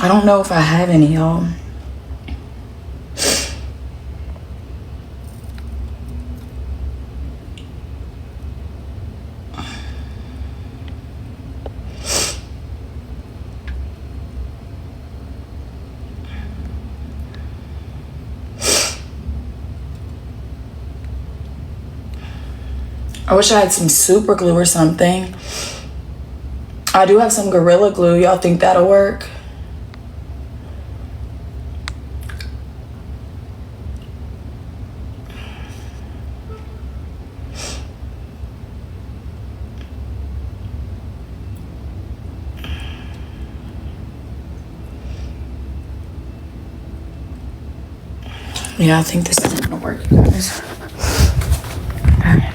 I don't know if I have any, y'all. I wish I had some super glue or something. I do have some Gorilla Glue. Y'all think that'll work? Yeah, I think this isn't gonna work, you guys. Okay.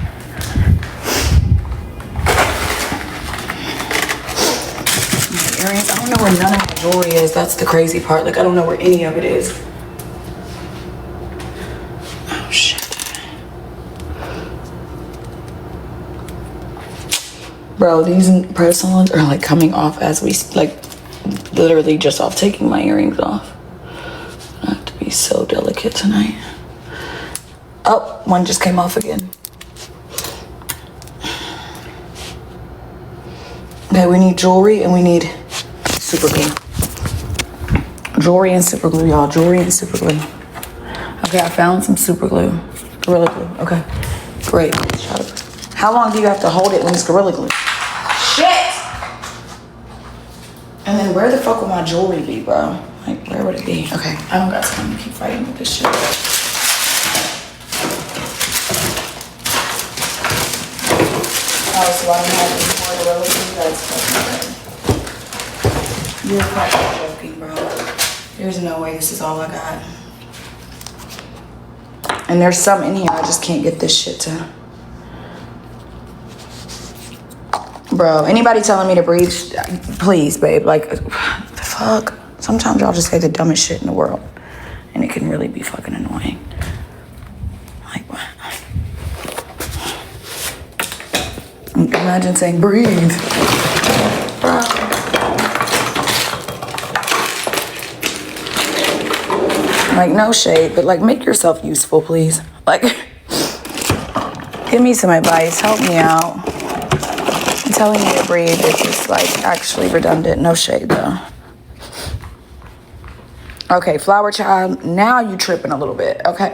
Earrings. I don't know where none of my jewelry is. That's the crazy part. Like, I don't know where any of it is. Oh, shit. Bro, these press-ons are, like, coming off as we, like, literally just off taking my earrings off. I have to be so delicate tonight. Oh, one just came off again. Okay, we need jewelry and we need super glue. Jewelry and super glue, y'all. Jewelry and super glue. Okay, I found some super glue. Gorilla Glue. Okay, great. How long do you have to hold it when it's Gorilla Glue? Shit! And then where the fuck would my jewelry be, bro? Like, where would it be? Okay, I don't got time to keep fighting with this shit. Oh, so I don't have any more Gorilla Glue? That's fucking good. You're fucking joking, bro. There's no way this is all I got. And there's some in here, I just can't get this shit to. Bro, anybody telling me to breathe? Please, babe. Like, the fuck? Sometimes y'all just say the dumbest shit in the world. And it can really be fucking annoying. Like, what? Imagine saying, breathe. Bro. Like, no shade, but like, make yourself useful, please. Like, give me some advice. Help me out. Telling me to breathe is just like actually redundant. No shade though. Okay, Flower Child, now you tripping a little bit, okay?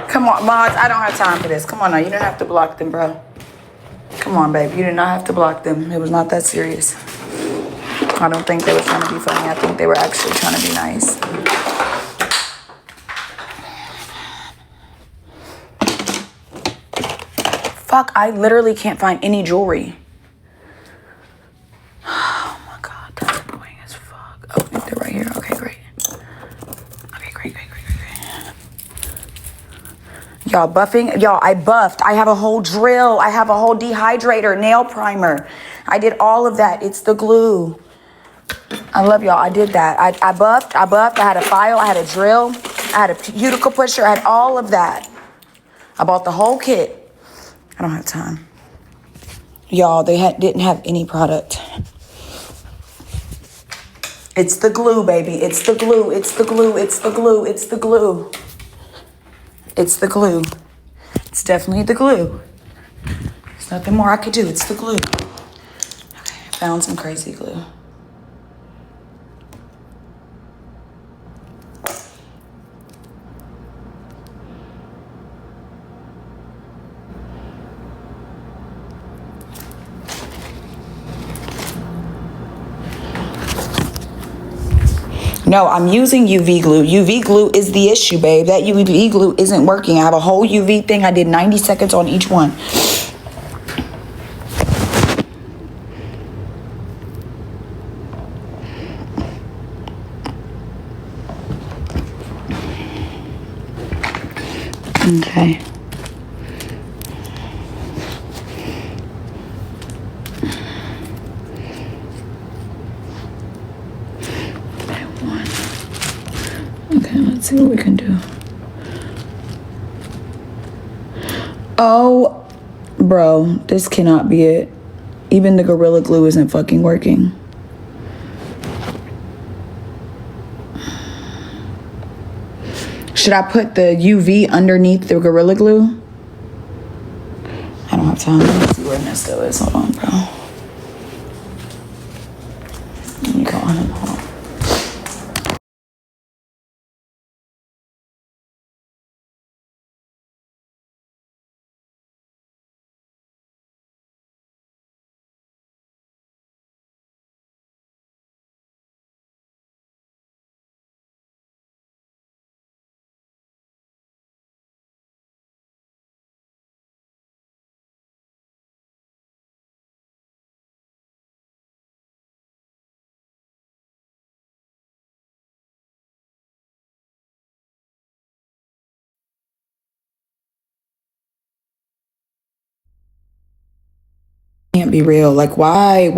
Come on, mods, I don't have time for this. Come on now, you didn't have to block them, bro. Come on, babe, you did not have to block them. It was not that serious. I don't think they were trying to be funny. I think they were actually trying to be nice. Fuck, I literally can't find any jewelry. Oh my God, that's annoying as fuck. Oh, they're right here. Okay, great. Okay, great. Y'all buffing? Y'all, I buffed. I have a whole drill. I have a whole dehydrator, nail primer. I did all of that. It's the glue. I love y'all. I did that. I buffed. I had a file. I had a drill. I had a cuticle pusher. I had all of that. I bought the whole kit. I don't have time. Y'all, they didn't have any product. It's the glue, baby. It's the glue. It's the glue. It's the glue. It's the glue. It's the glue. It's definitely the glue. There's nothing more I could do. It's the glue. Okay, I found some crazy glue. No, I'm using UV glue. UV glue is the issue, babe. That UV glue isn't working. I have a whole UV thing. I did 90 seconds on each one. Okay. Okay, let's see what we can do. Oh, bro, this cannot be it. Even the Gorilla Glue isn't fucking working. Should I put the UV underneath the Gorilla Glue? I don't have time. Let me see where Nesto is. Hold on, bro. Let me call him. Hold on. Can't be real. Like, why?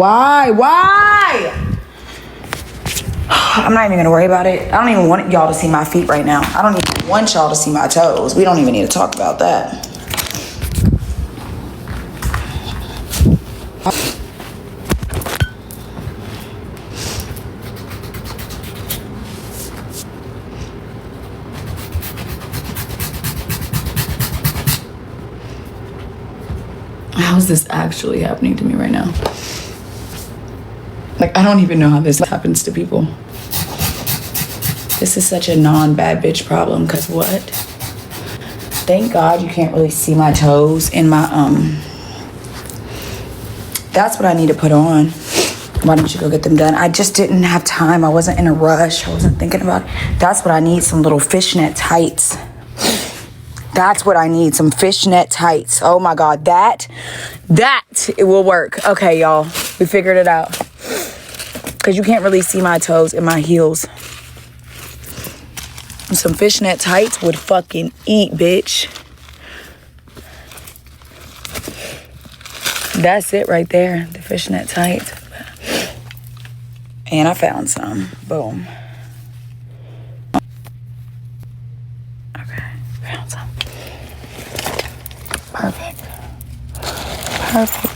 I'm not even gonna worry about it. I don't even want y'all to see my feet right now. I don't even want y'all to see my toes. We don't even need to talk about that. How's this actually happening to me right now? Like, I don't even know how this happens to people. This is such a non-bad bitch problem, because what? Thank God you can't really see my toes in my, that's what I need to put on. Why don't you go get them done? I just didn't have time. I wasn't in a rush. I wasn't thinking about it. That's what I need, some little fishnet tights. That's what I need, some fishnet tights. Oh my God, that, it will work. Okay, y'all, we figured it out. Because you can't really see my toes and my heels. Some fishnet tights would fucking eat, bitch. That's it right there, the fishnet tights. And I found some. Boom. Okay, found some. Perfect.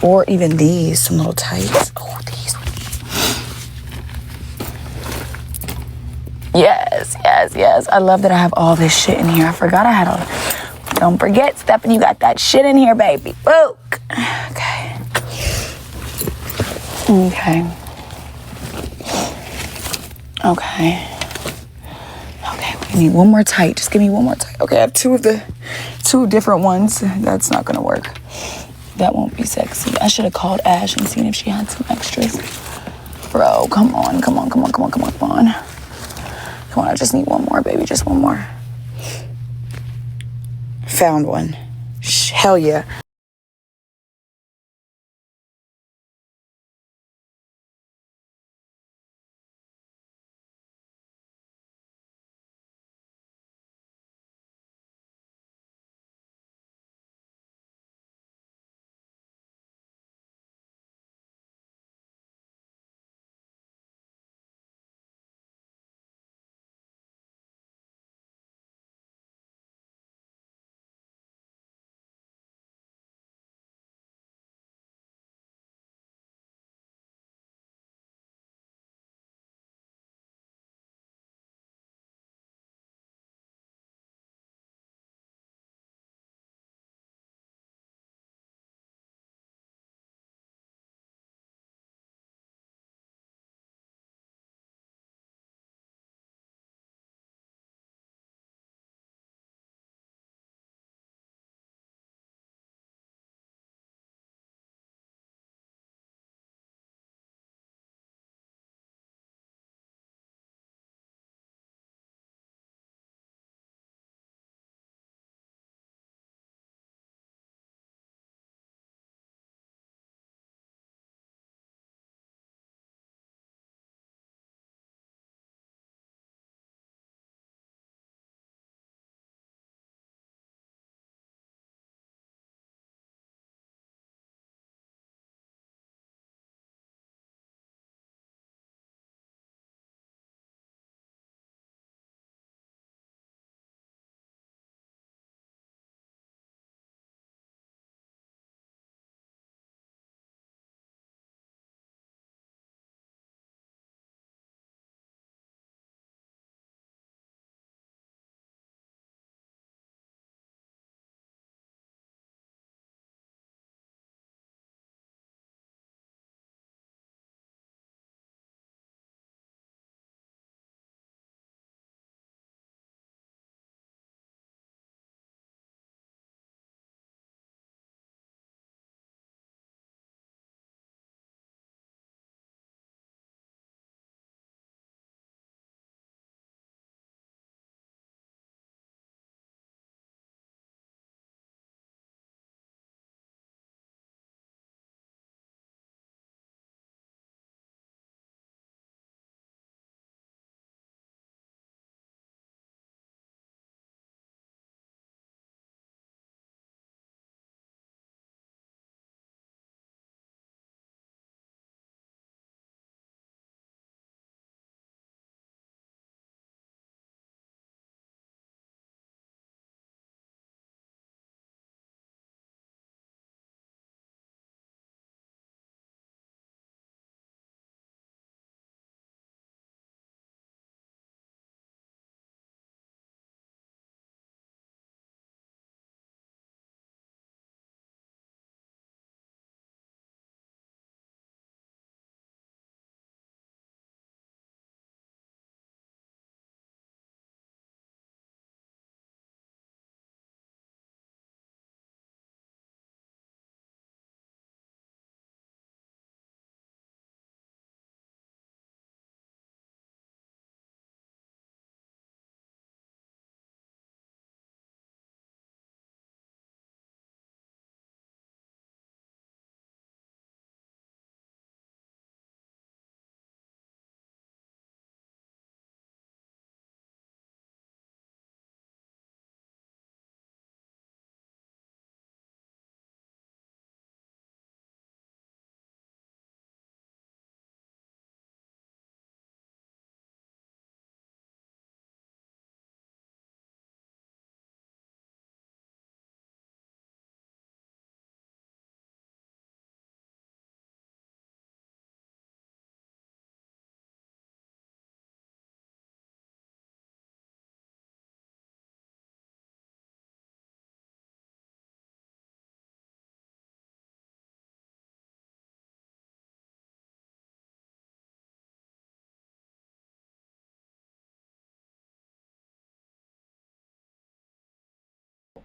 Or even these, some little tights. Oh, these would be. Yes. I love that I have all this shit in here. I forgot I had all. Don't forget, Stephanie, you got that shit in here, baby. Book. Okay. We need one more tight. Just give me one more tight. Okay, I have two different ones. That's not gonna work. That won't be sexy. I should have called Ash and seen if she had some extras. Bro, come on. Come on, I just need one more, baby. Just one more. Found one. Hell yeah.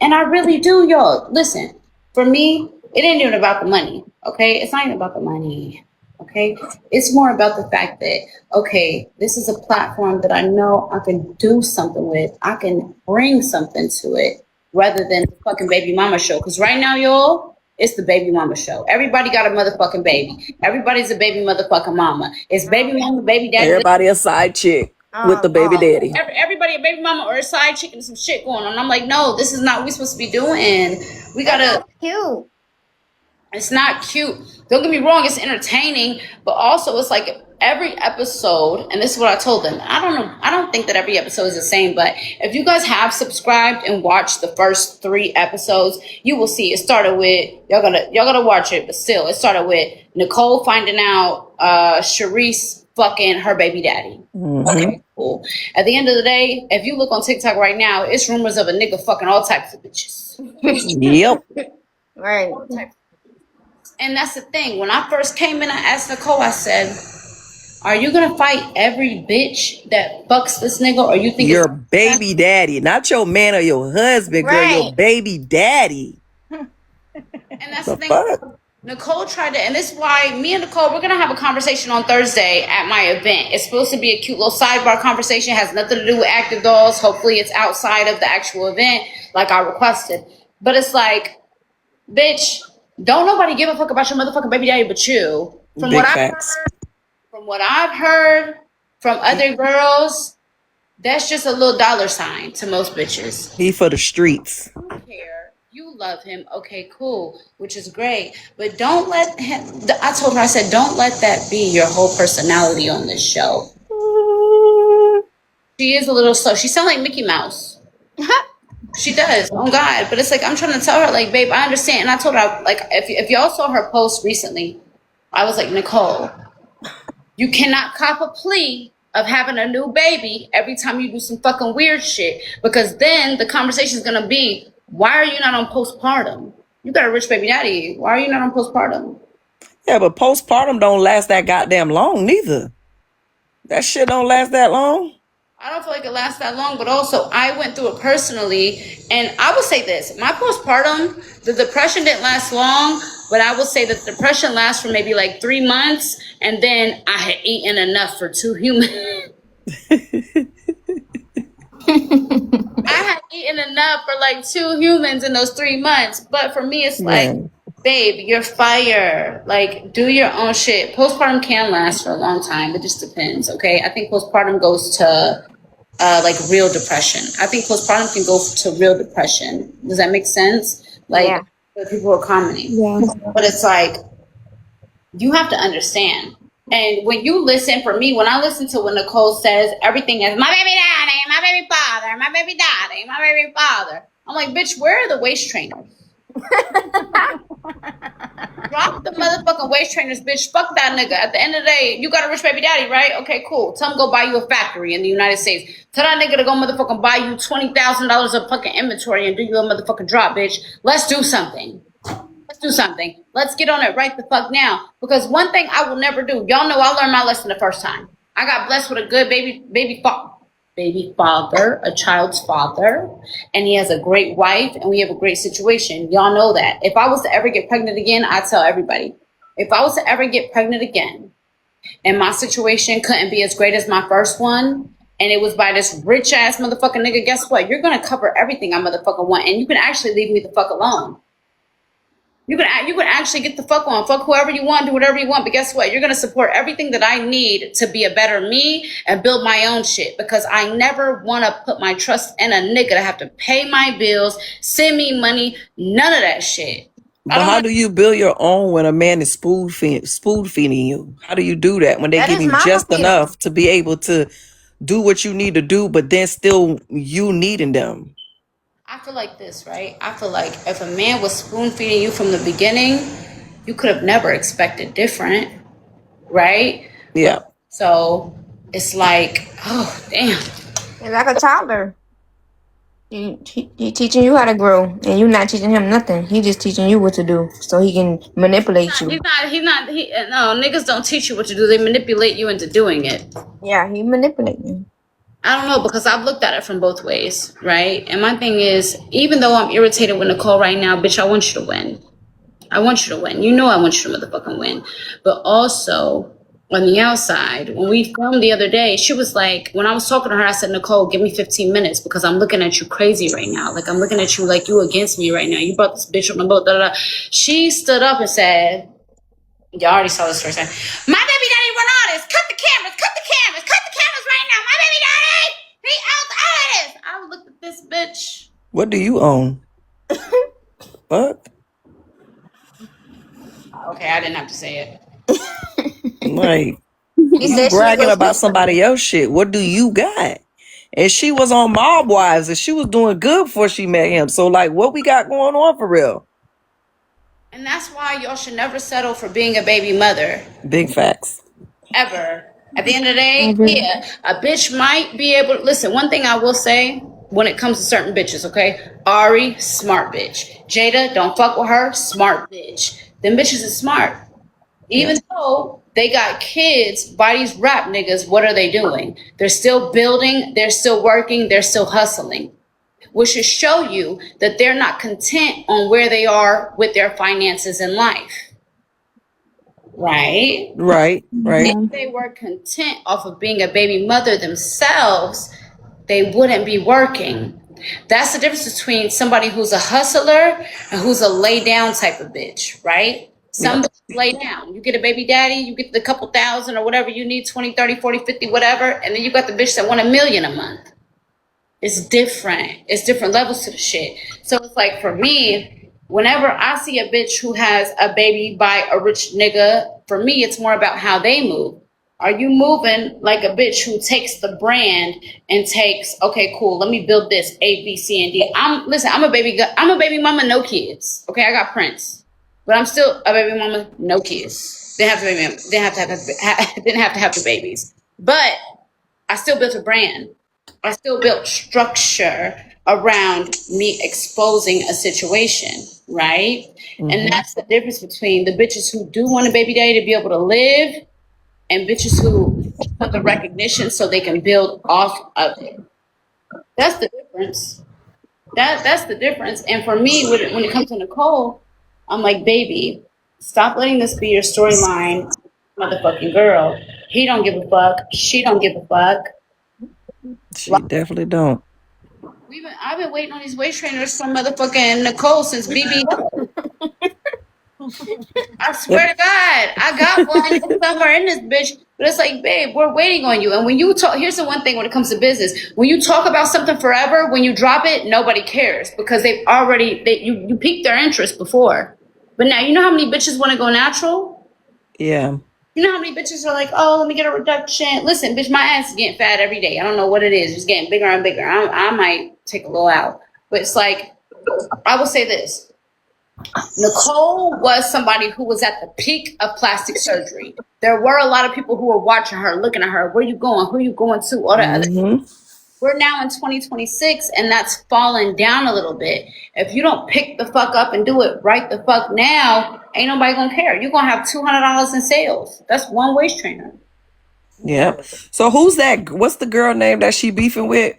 And I really do, y'all. Listen, for me, it ain't even about the money, okay? It's not even about the money, okay? It's more about the fact that, okay, this is a platform that I know I can do something with. I can bring something to it rather than the fucking baby mama show. Because right now, y'all, it's the baby mama show. Everybody got a motherfucking baby. Everybody's a baby motherfucking mama. It's baby mama, baby daddy. Everybody a side chick with the baby daddy. Everybody a baby mama or a side chick and some shit going on. I'm like, no, this is not what we supposed to be doing. We gotta. Cute. It's not cute. Don't get me wrong, it's entertaining, but also it's like every episode, and this is what I told them. I don't think that every episode is the same, but if you guys have subscribed and watched the first 3 episodes, you will see it started with y'all gotta watch it, but still, it started with Nicole finding out Sharice fucking her baby daddy. Okay, cool. At the end of the day, if you look on TikTok right now, it's rumors of a nigga fucking all types of bitches. Yep. Right. And that's the thing. When I first came in, I asked Nicole, I said, are you going to fight every bitch that fucks this nigga? Or you think your baby daddy, not your man or your husband, girl, your baby daddy. And that's the thing. Fuck? Nicole tried to, and this is why me and Nicole, we're going to have a conversation on Thursday at my event. It's supposed to be a cute little sidebar conversation. It has nothing to do with active dolls. Hopefully it's outside of the actual event like I requested. But it's like, bitch, don't nobody give a fuck about your motherfucking baby daddy but you. From what I've heard from other girls, that's just a little dollar sign to most bitches. He for the streets. I don't care. You love him. Okay, cool. Which is great. But don't let him, I told her, I said, don't let that be your whole personality on this show. She is a little slow. She sounds like Mickey Mouse. She does, oh God. But it's like, I'm trying to tell her, like, babe, I understand. And I told her, like, if y'all saw her post recently, I was like, Nicole, you cannot cop a plea of having a new baby every time you do some fucking weird shit. Because then the conversation is going to be, why are you not on postpartum? You got a rich baby daddy. Why are you not on postpartum? Yeah, but postpartum don't last that goddamn long neither. That shit don't last that long. I don't feel like it lasts that long, but also I went through it personally. And I will say this, my postpartum, the depression didn't last long, but I will say that the depression lasts for maybe like 3 months. And then I had eaten enough for 2 humans. I had eaten enough for like 2 humans in those 3 months. But for me, it's like, babe, you're fire. Like, do your own shit. Postpartum can last for a long time. It just depends, okay? I think postpartum goes to like real depression. I think postpartum can go to real depression. Does that make sense? Like, people are commenting. Yeah. But it's like, you have to understand. And when you listen, for me, when I listen to when Nicole says everything is my baby daddy, my baby father, my baby daddy, my baby father, I'm like, bitch, where are the waist trainers? Drop the motherfucking waist trainers, bitch. Fuck that nigga. At the end of the day, you got a rich baby daddy, right? Okay, cool. Tell him go buy you a factory in the United States. Tell that nigga to go motherfucking buy you $20,000 of fucking inventory and do you a motherfucking drop, bitch. Let's do something. Let's do something. Let's get on it right the fuck now. Because one thing I will never do, y'all know I learned my lesson the first time. I got blessed with a good baby father, a child's father, and he has a great wife, and we have a great situation. Y'all know that. If I was to ever get pregnant again, I tell everybody, if I was to ever get pregnant again, and my situation couldn't be as great as my first one, and it was by this rich ass motherfucking nigga, guess what? You're gonna cover everything I motherfucking want, and you can actually leave me the fuck alone. You can actually get the fuck on, fuck whoever you want, do whatever you want. But guess what? You're going to support everything that I need to be a better me and build my own shit. Because I never want to put my trust in a nigga to have to pay my bills, send me money, none of that shit. But how do you build your own when a man is spoon feeding you? How do you do that when they give you just enough to be able to do what you need to do, but then still you needing them? I feel like this, right? I feel like if a man was spoon feeding you from the beginning, you could have never expected different, right? Yeah. So it's like, oh, damn. It's like a toddler. He teaching you how to grow, and you're not teaching him nothing. He just teaching you what to do so he can manipulate you. No, niggas don't teach you what to do. They manipulate you into doing it. Yeah, he manipulate you. I don't know, because I've looked at it from both ways, right? And my thing is, even though I'm irritated with Nicole right now, bitch, I want you to win. I want you to win. You know I want you to motherfucking win. But also, on the outside, when we filmed the other day, she was like, when I was talking to her, I said, Nicole, give me 15 minutes because I'm looking at you crazy right now. Like, I'm looking at you like you against me right now. You brought this bitch on the boat, da, da, da. She stood up and said, y'all already saw the story. Saying, my baby daddy run all this. Cut the cameras right now. My baby daddy, he owns all of this. I looked at this bitch. What do you own? Fuck. Okay, I didn't have to say it. Like, He you said she bragging was about somebody else shit. What do you got? And she was on Mob Wives and she was doing good before she met him. So, like, what we got going on for real? And that's why y'all should never settle for being a baby mother. Big facts. Ever. At the end of the day, yeah, a bitch might be able to listen. One thing I will say when it comes to certain bitches, okay? Ari, smart bitch. Jada, don't fuck with her, smart bitch. Them bitches is smart. Even though they got kids by these rap niggas, what are they doing? They're still building, they're still working, they're still hustling. Which should show you that they're not content on where they are with their finances in life. Right? Right. If they were content off of being a baby mother themselves, they wouldn't be working. That's the difference between somebody who's a hustler and who's a lay down type of bitch, right? Some bitches lay down. You get a baby daddy, you get the couple thousand or whatever you need, 20, 30, 40, 50, whatever, and then you got the bitch that want $1 million a month. It's different. It's different levels to the shit. So it's like for me, whenever I see a bitch who has a baby by a rich nigga, for me, it's more about how they move. Are you moving like a bitch who takes the brand and takes, okay, cool, let me build this A, B, C, and D. I'm a baby mama, no kids. Okay, I got Prince, but I'm still a baby mama, no kids. Didn't have to have the babies, but I still built a brand. I still built structure around me exposing a situation, right? Mm-hmm. And that's the difference between the bitches who do want a baby daddy to be able to live and bitches who want the recognition so they can build off of it. That's the difference. That's the difference. And for me, when it comes to Nicole, I'm like, baby, stop letting this be your storyline, motherfucking girl. He don't give a fuck. She don't give a fuck. She definitely don't. I've been waiting on these waist trainers from motherfucking Nicole since BB. I swear to God, I got one somewhere in this bitch. But it's like, babe, we're waiting on you. And when you talk, here's the one thing when it comes to business: when you talk about something forever, when you drop it, nobody cares because they've already you piqued their interest before. But now you know how many bitches want to go natural? Yeah. You know how many bitches are like, oh, let me get a reduction. Listen, bitch, my ass is getting fat every day. I don't know what it is. It's getting bigger and bigger. I might take a little out. But it's like, I will say this. Nicole was somebody who was at the peak of plastic surgery. There were a lot of people who were watching her, looking at her. Where you going? Who you going to? All that other things. We're now in 2026, and that's fallen down a little bit. If you don't pick the fuck up and do it right the fuck now, ain't nobody gonna care. You're gonna have $200 in sales. That's one waist trainer. Yeah. So who's that? What's the girl name that she beefing with?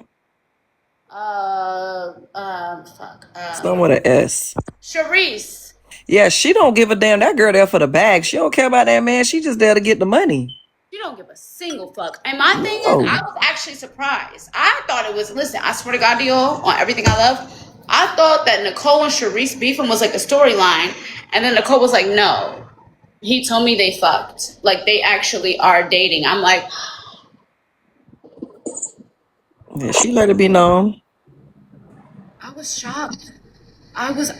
Someone with an S. Sharice. Yeah, she don't give a damn. That girl there for the bag. She don't care about that man. She just there to get the money. She don't give a single fuck. And my thing is, I was actually surprised. I thought it was, listen, I swear to God, deal on everything I love. I thought that Nicole and Sharice beefing was like a storyline. And then Nicole was like, no. He told me they fucked. Like, they actually are dating. I'm like, yeah, she let it be known. I was shocked. I was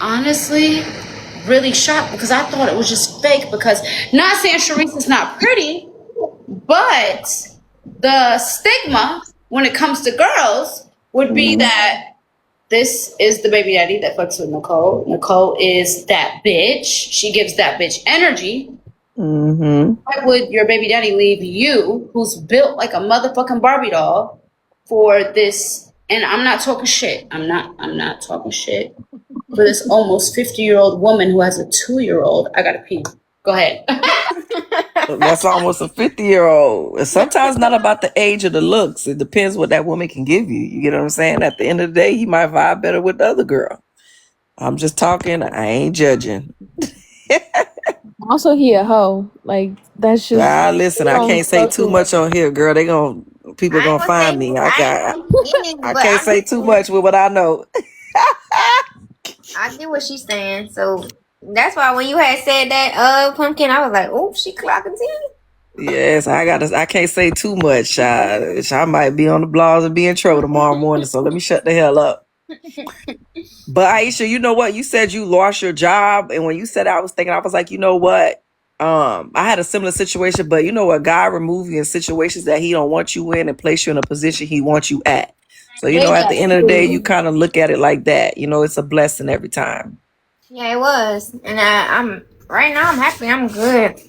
honestly really shocked because I thought it was just fake. Because not saying Sharice is not pretty, but the stigma when it comes to girls would be that this is the baby daddy that fucks with Nicole. Nicole is that bitch. She gives that bitch energy. Why would your baby daddy leave you, who's built like a motherfucking Barbie doll, for this? And I'm not talking shit. I'm not talking shit. For this almost 50-year-old woman who has a 2-year-old. I gotta pee. Go ahead. That's almost a 50-year-old. And sometimes not about the age or the looks. It depends what that woman can give you. You get what I'm saying? At the end of the day, you might vibe better with the other girl. I'm just talking. I ain't judging. Also, he a hoe. Like that's just Listen, I can't say too much on here, girl. People I ain't gonna gonna say find me. I ain't gonna say any, I but can't say too much with what I know. I get what she's saying. So that's why when you had said that pumpkin, I was like, oh, she clocking in. Yes, I can't say too much. I might be on the blogs and be in trouble tomorrow morning. So let me shut the hell up. But Aisha, you know what? You said you lost your job, and when you said that, I was thinking, I was like, you know what? I had a similar situation, but you know what? God remove you in situations that He don't want you in and place you in a position He wants you at. So you know, at the end of the day, you kind of look at it like that. You know, it's a blessing every time. Yeah, it was, and I'm right now. I'm happy. I'm good.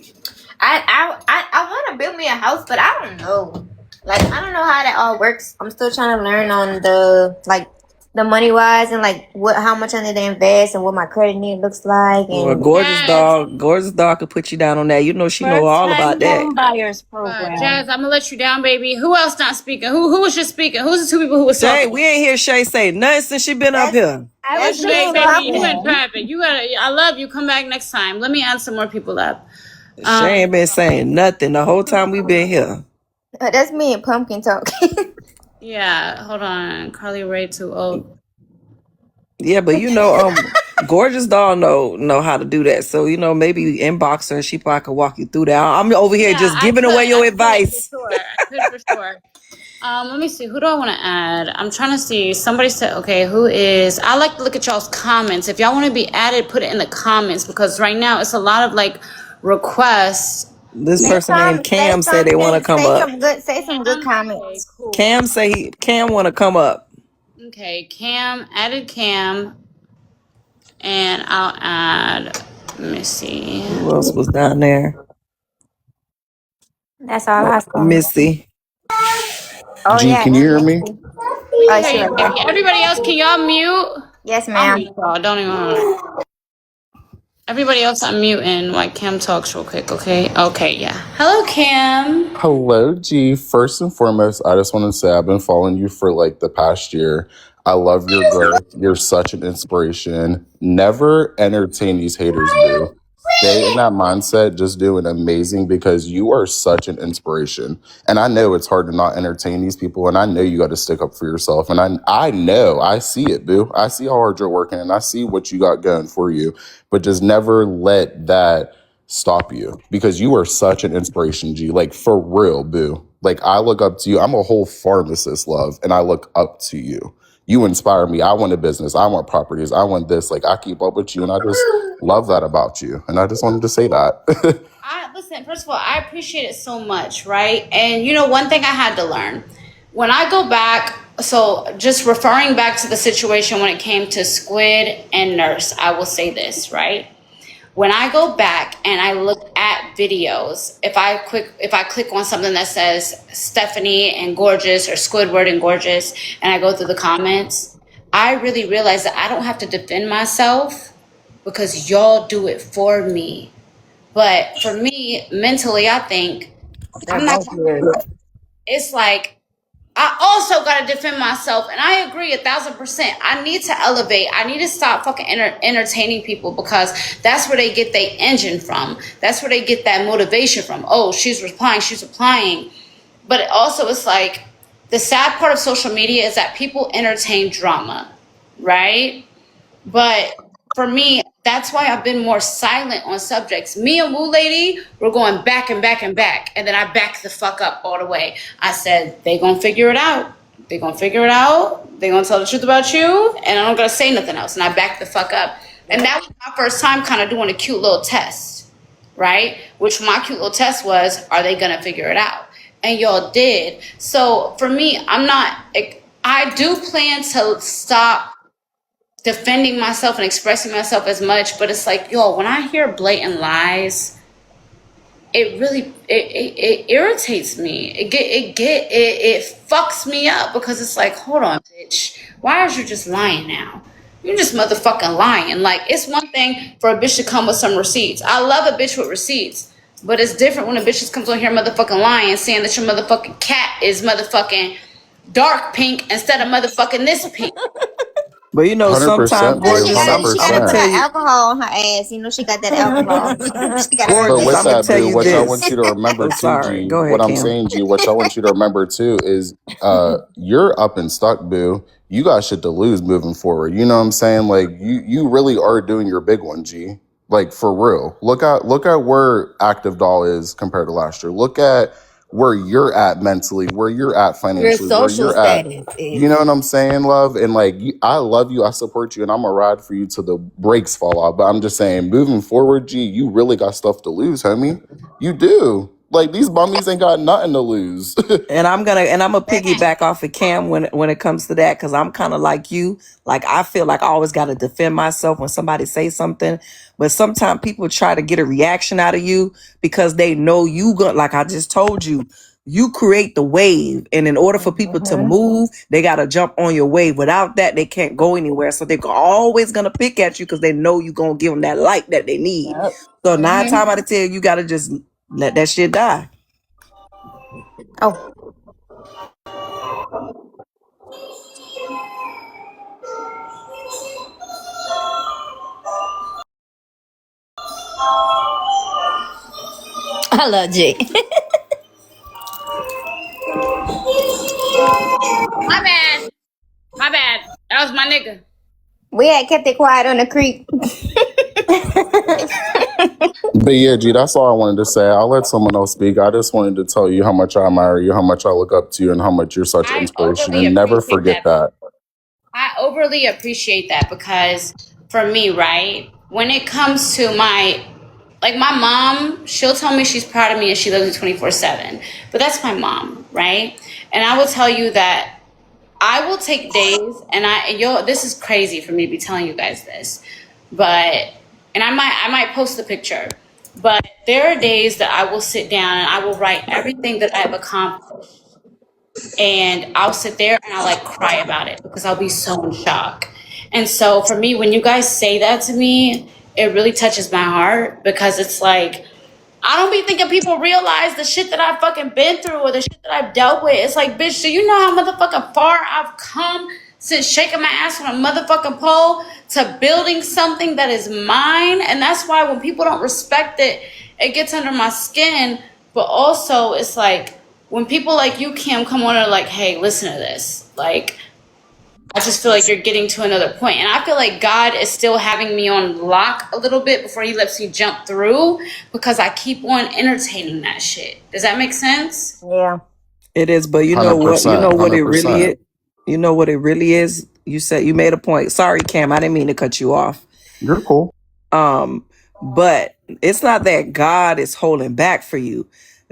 I want to build me a house, but I don't know. Like I don't know how that all works. I'm still trying to learn on the money wise and like how much I need to invest and what my credit need looks like Well, and gorgeous dog could put you down on that. You know, she know all about that. Buyers program. Jazz, I'm gonna let you down, baby. Who else not speaking? Who was just speaking? Who's the two people who was Shay, talking? we ain't hear Shay say nothing since she been up here. I was Baby, just you in private. You gotta. I love you. Come back next time. Let me add some more people up. Shay ain't been saying nothing the whole time we been here. that's me and pumpkin talk. Yeah, hold on. Carly Ray too old. Yeah, but you know, gorgeous doll know how to do that. So you know, maybe inbox her and she probably could walk you through that. I'm over here just giving away your advice. I could for sure. Let me see. Who do I want to add? I'm trying to see. Somebody said, okay, who is? I like to look at y'all's comments. If y'all want to be added, put it in the comments because right now it's a lot of like requests. This person named Cam said they want to come up. Say some good comments. Okay, cool. Cam want to come up. Okay, Cam added Cam, and I'll add. Let me see. Who else was down there? That's all I saw. Missy. Oh G, yeah. can you hear me? Oh, she right there. Everybody else, can y'all mute? Yes, I'll ma'am. mute y'all. Don't even. Everybody else, I'm muting while Cam talks real quick. Okay. Okay. Yeah. Hello, Cam. Hello, G. First and foremost, I just want to say I've been following you for like the past year. I love your growth. You're such an inspiration. Never entertain these haters, boo. Stay in that mindset. Just doing amazing because you are such an inspiration. And I know it's hard to not entertain these people. And I know you got to stick up for yourself. And I know, I see it, boo. I see how hard you're working and I see what you got going for you. But just never let that stop you because you are such an inspiration, G. Like for real, boo. Like I look up to you. I'm a whole pharmacist, love, and I look up to you. You inspire me. I want a business. I want properties. I want this. Like I keep up with you and I just love that about you. And I just wanted to say that. Listen, first of all, I appreciate it so much, right? And you know, one thing I had to learn when I go back, so just referring back to the situation when it came to Squid and Nurse, I will say this, right? When I go back and I look at videos, if I click on something that says Stephanie and Gorgeous or Squidward and Gorgeous, and I go through the comments, I really realize that I don't have to defend myself because y'all do it for me. But for me, mentally, I think I'm not. It's like I also got to defend myself. And I agree 1,000%. I need to elevate. I need to stop fucking entertaining people because that's where they get their engine from. That's where they get that motivation from. Oh, she's replying. She's replying. But it also, it's like the sad part of social media is that people entertain drama, right? But for me, that's why I've been more silent on subjects. Me and Woo Lady, we're going back and back and back. And then I backed the fuck up all the way. I said, they gonna figure it out. They gonna figure it out. They gonna tell the truth about you. And I'm not gonna say nothing else. And I backed the fuck up. And that was my first time kind of doing a cute little test, right? Which my cute little test was, are they gonna figure it out? And y'all did. So for me, I do plan to stop defending myself and expressing myself as much, but it's like, yo, when I hear blatant lies, it really it irritates me. It fucks me up because it's like, hold on, bitch, why are you just lying now? You're just motherfucking lying. Like, it's one thing for a bitch to come with some receipts. I love a bitch with receipts. But it's different when a bitch just comes on here motherfucking lying, saying that your motherfucking cat is motherfucking dark pink instead of motherfucking this pink. But you know, sometimes 100%, No, Blue. gorgeous, she I'm gotta gonna put 100%. tell her you, alcohol on her ass. You know she got that alcohol. She gotta put But gorgeous, with I'm gonna that, tell Boo, you what y'all want this. you to remember Oh, too, sorry. G, Go what ahead, I'm Kim. saying, G, what y'all want you to remember too is you're up and stuck, Boo. You got shit to lose moving forward. You know what I'm saying? Like you really are doing your big one, G. Like for real. Look at where Active Doll is compared to last year. Look at where you're at mentally, where you're at your financially, where social you're at. status You is. know what I'm saying, love? And like, I love you. I support you. And I'm going to ride for you till the brakes fall off. But I'm just saying, moving forward, G, you really got stuff to lose, homie. You do. Like, these bummies ain't got nothing to lose. And I'm gonna piggyback off of Cam when it comes to that, because I'm kind of like you. Like I feel like I always got to defend myself when somebody say something, but sometimes people try to get a reaction out of you because they know you go. Like I just told you, you create the wave, and in order for people to move, they got to jump on your wave. Without that, they can't go anywhere. So they're always gonna pick at you because they know you gonna give them that light that they need. Yep. So 9 times out of 10, you gotta just let that shit die. Oh, I love Jay. My bad. My bad. That was my nigga. We had kept it quiet on the creek. But yeah, G, that's all I wanted to say. I'll let someone else speak. I just wanted to tell you how much I admire you, how much I look up to you, and how much you're such an I inspiration. overly And never appreciate forget that. that. I overly appreciate that because for me, right, when it comes to my mom, she'll tell me she's proud of me and she loves me 24/7. But that's my mom, right? And I will tell you that I will take days this is crazy for me to be telling you guys this, but and I might post the picture. But there are days that I will sit down and I will write everything that I've accomplished, and I'll sit there and I'll like cry about it because I'll be so in shock. And so for me, when you guys say that to me, it really touches my heart because it's like I don't be thinking people realize the shit that I've fucking been through or the shit that I've dealt with. It's like, bitch, do you know how motherfucking far I've come since shaking my ass on a motherfucking pole to building something that is mine? And that's why when people don't respect it, it gets under my skin. But also, it's like when people like you, Kim, come on and like, hey, listen to this. Like, I just feel like you're getting to another point. And I feel like God is still having me on lock a little bit before he lets me jump through because I keep on entertaining that shit. Does that make sense? Yeah. It is, but you know what? You 100%. know what it really 100%. is. You know what it really is. You said you made a point. Sorry, Cam, I didn't mean to cut you off. You're cool. But it's not that God is holding back for you.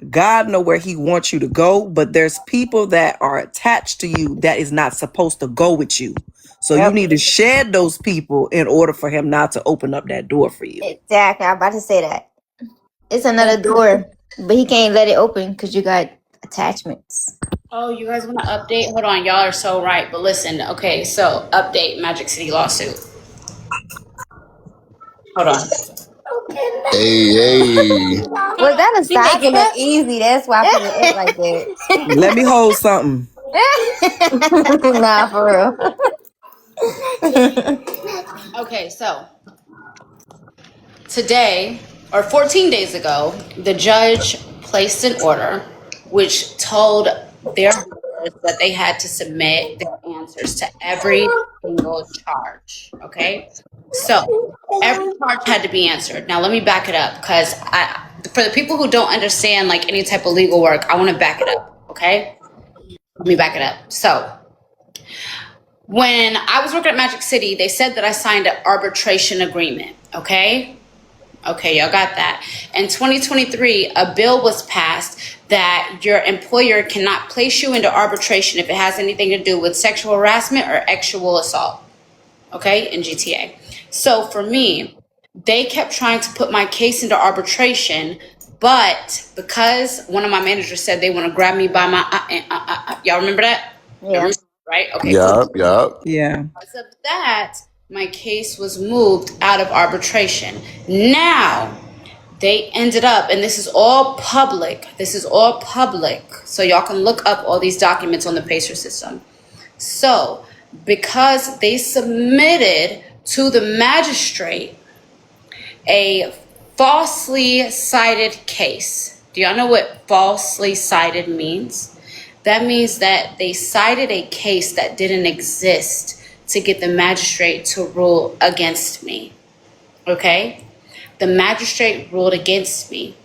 God know where he wants you to go, but there's people that are attached to you that is not supposed to go with you. So you Yep. need to shed those people in order for him not to open up that door for you. Exactly. I'm about to say that. It's another door, but he can't let it open because you got attachments. Oh, you guys want to update? Hold on, y'all are so right. But listen, okay, so update Magic City lawsuit. Hold on. Hey, hey. Was that a She making it stop? Easy. That's why I put it up like that. Let me hold something. Nah, for real. Okay, so today or 14 days ago, the judge placed an order which told their viewers that they had to submit their answers to every single charge. Okay, so every charge had to be answered. Now let me back it up because for the people who don't understand like any type of legal work, I want to back it up. Okay, let me back it up. So when I was working at Magic City, they said that I signed an arbitration agreement. Okay, y'all got that. In 2023, a bill was passed that your employer cannot place you into arbitration if it has anything to do with sexual harassment or sexual assault. Okay, in GTA. So for me, they kept trying to put my case into arbitration, but because one of my managers said they want to grab me by my, y'all remember that? Yeah. Right? Okay, cool. Yup, yup. Yeah. Because of that, my case was moved out of arbitration. Now, they ended up, and this is all public. So y'all can look up all these documents on the Pacer system. So because they submitted to the magistrate a falsely cited case. Do y'all know what falsely cited means? That means that they cited a case that didn't exist to get the magistrate to rule against me. Okay? The magistrate ruled against me.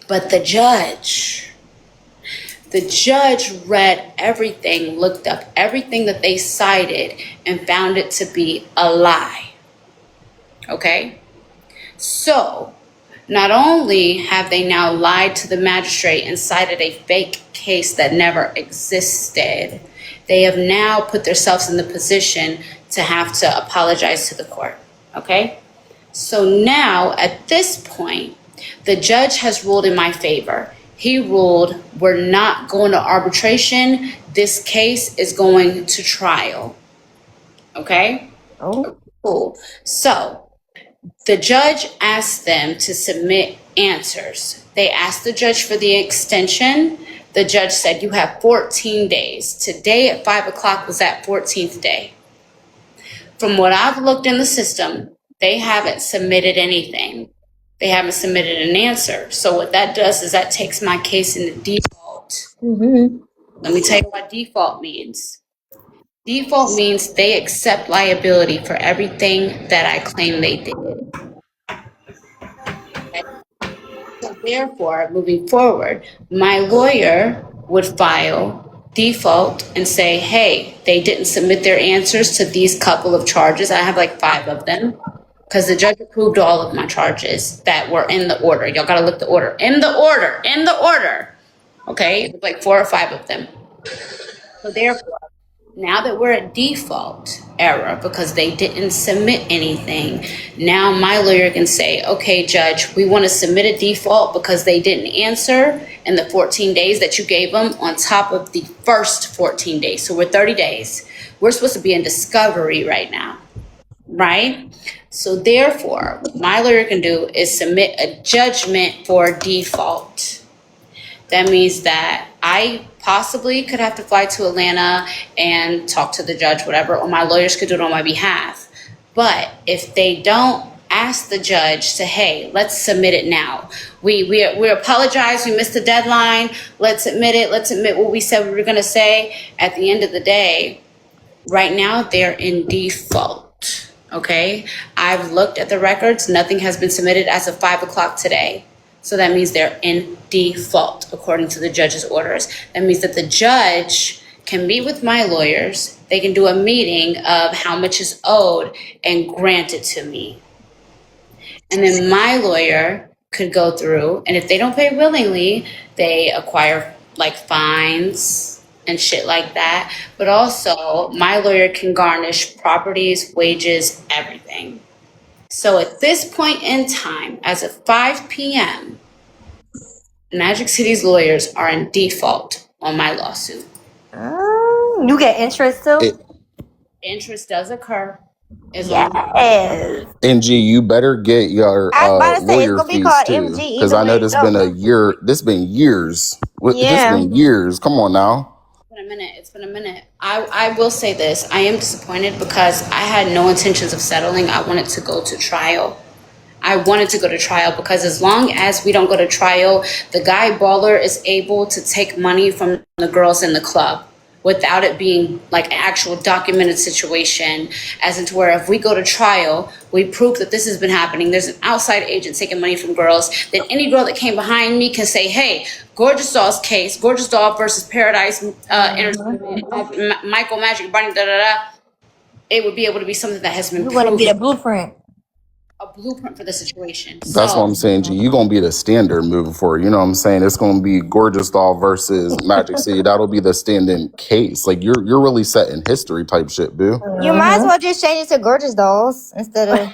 But the judge read everything, looked up everything that they cited, and found it to be a lie. Okay? So, not only have they now lied to the magistrate and cited a fake case that never existed, they have now put themselves in the position to have to apologize to the court. Okay? So now, at this point, the judge has ruled in my favor. He ruled we're not going to arbitration. This case is going to trial. Okay? Oh. Cool. So, the judge asked them to submit answers. They asked the judge for the extension. The judge said, you have 14 days. Today at 5 o'clock was that 14th day. From what I've looked in the system, they haven't submitted anything. They haven't submitted an answer. So what that does is that takes my case into default. Let me tell you what default means. Default means they accept liability for everything that I claim they did. Okay? So therefore, moving forward, my lawyer would file default and say, hey, they didn't submit their answers to these couple of charges. I have like 5 of them because the judge approved all of my charges that were in the order. Y'all got to look the order. In the order. Okay? It was like 4 or 5 of them. So therefore, now that we're at default error because they didn't submit anything, now my lawyer can say, okay, judge, we want to submit a default because they didn't answer in the 14 days that you gave them on top of the first 14 days. So we're 30 days. We're supposed to be in discovery right now, right? So therefore, what my lawyer can do is submit a judgment for default. That means that I possibly could have to fly to Atlanta and talk to the judge, whatever, or my lawyers could do it on my behalf. But if they don't ask the judge to, hey, let's submit it now. We apologize, we missed the deadline, let's admit it, let's admit what we said we were gonna say. At the end of the day, right now they're in default, okay? I've looked at the records, nothing has been submitted as of 5 o'clock today. So that means they're in default according to the judge's orders. That means that the judge can meet with my lawyers. They can do a meeting of how much is owed and grant it to me. And then my lawyer could go through, and if they don't pay willingly, they acquire like fines and shit like that. But also my lawyer can garnish properties, wages, everything. So at this point in time, as of 5 p.m., Magic City's lawyers are in default on my lawsuit. You get interest too? Interest does occur. Yes. NG, you better get your I was about to say, it's lawyer gonna be fees called too, MG because either I know way it this go. been a year. This been years. Yeah. This been years. Come on now. It's been a minute. I will say this. I am disappointed because I had no intentions of settling. I wanted to go to trial. Because as long as we don't go to trial, the guy baller is able to take money from the girls in the club without it being like an actual documented situation, as into where if we go to trial, we prove that this has been happening. There's an outside agent taking money from girls. Then any girl that came behind me can say, hey, Gorgeous Doll's case, Gorgeous Doll versus Paradise Entertainment, Michael Magic, Barney, it would be able to be something that has been You want to proven. be the blueprint. A blueprint for the situation. That's what I'm saying, G. You're going to be the standard moving forward. You know what I'm saying? It's going to be Gorgeous Doll versus Magic City. That'll be the stand-in case. Like, you're really setting history type shit, boo. You might as well just change it to Gorgeous Dolls instead of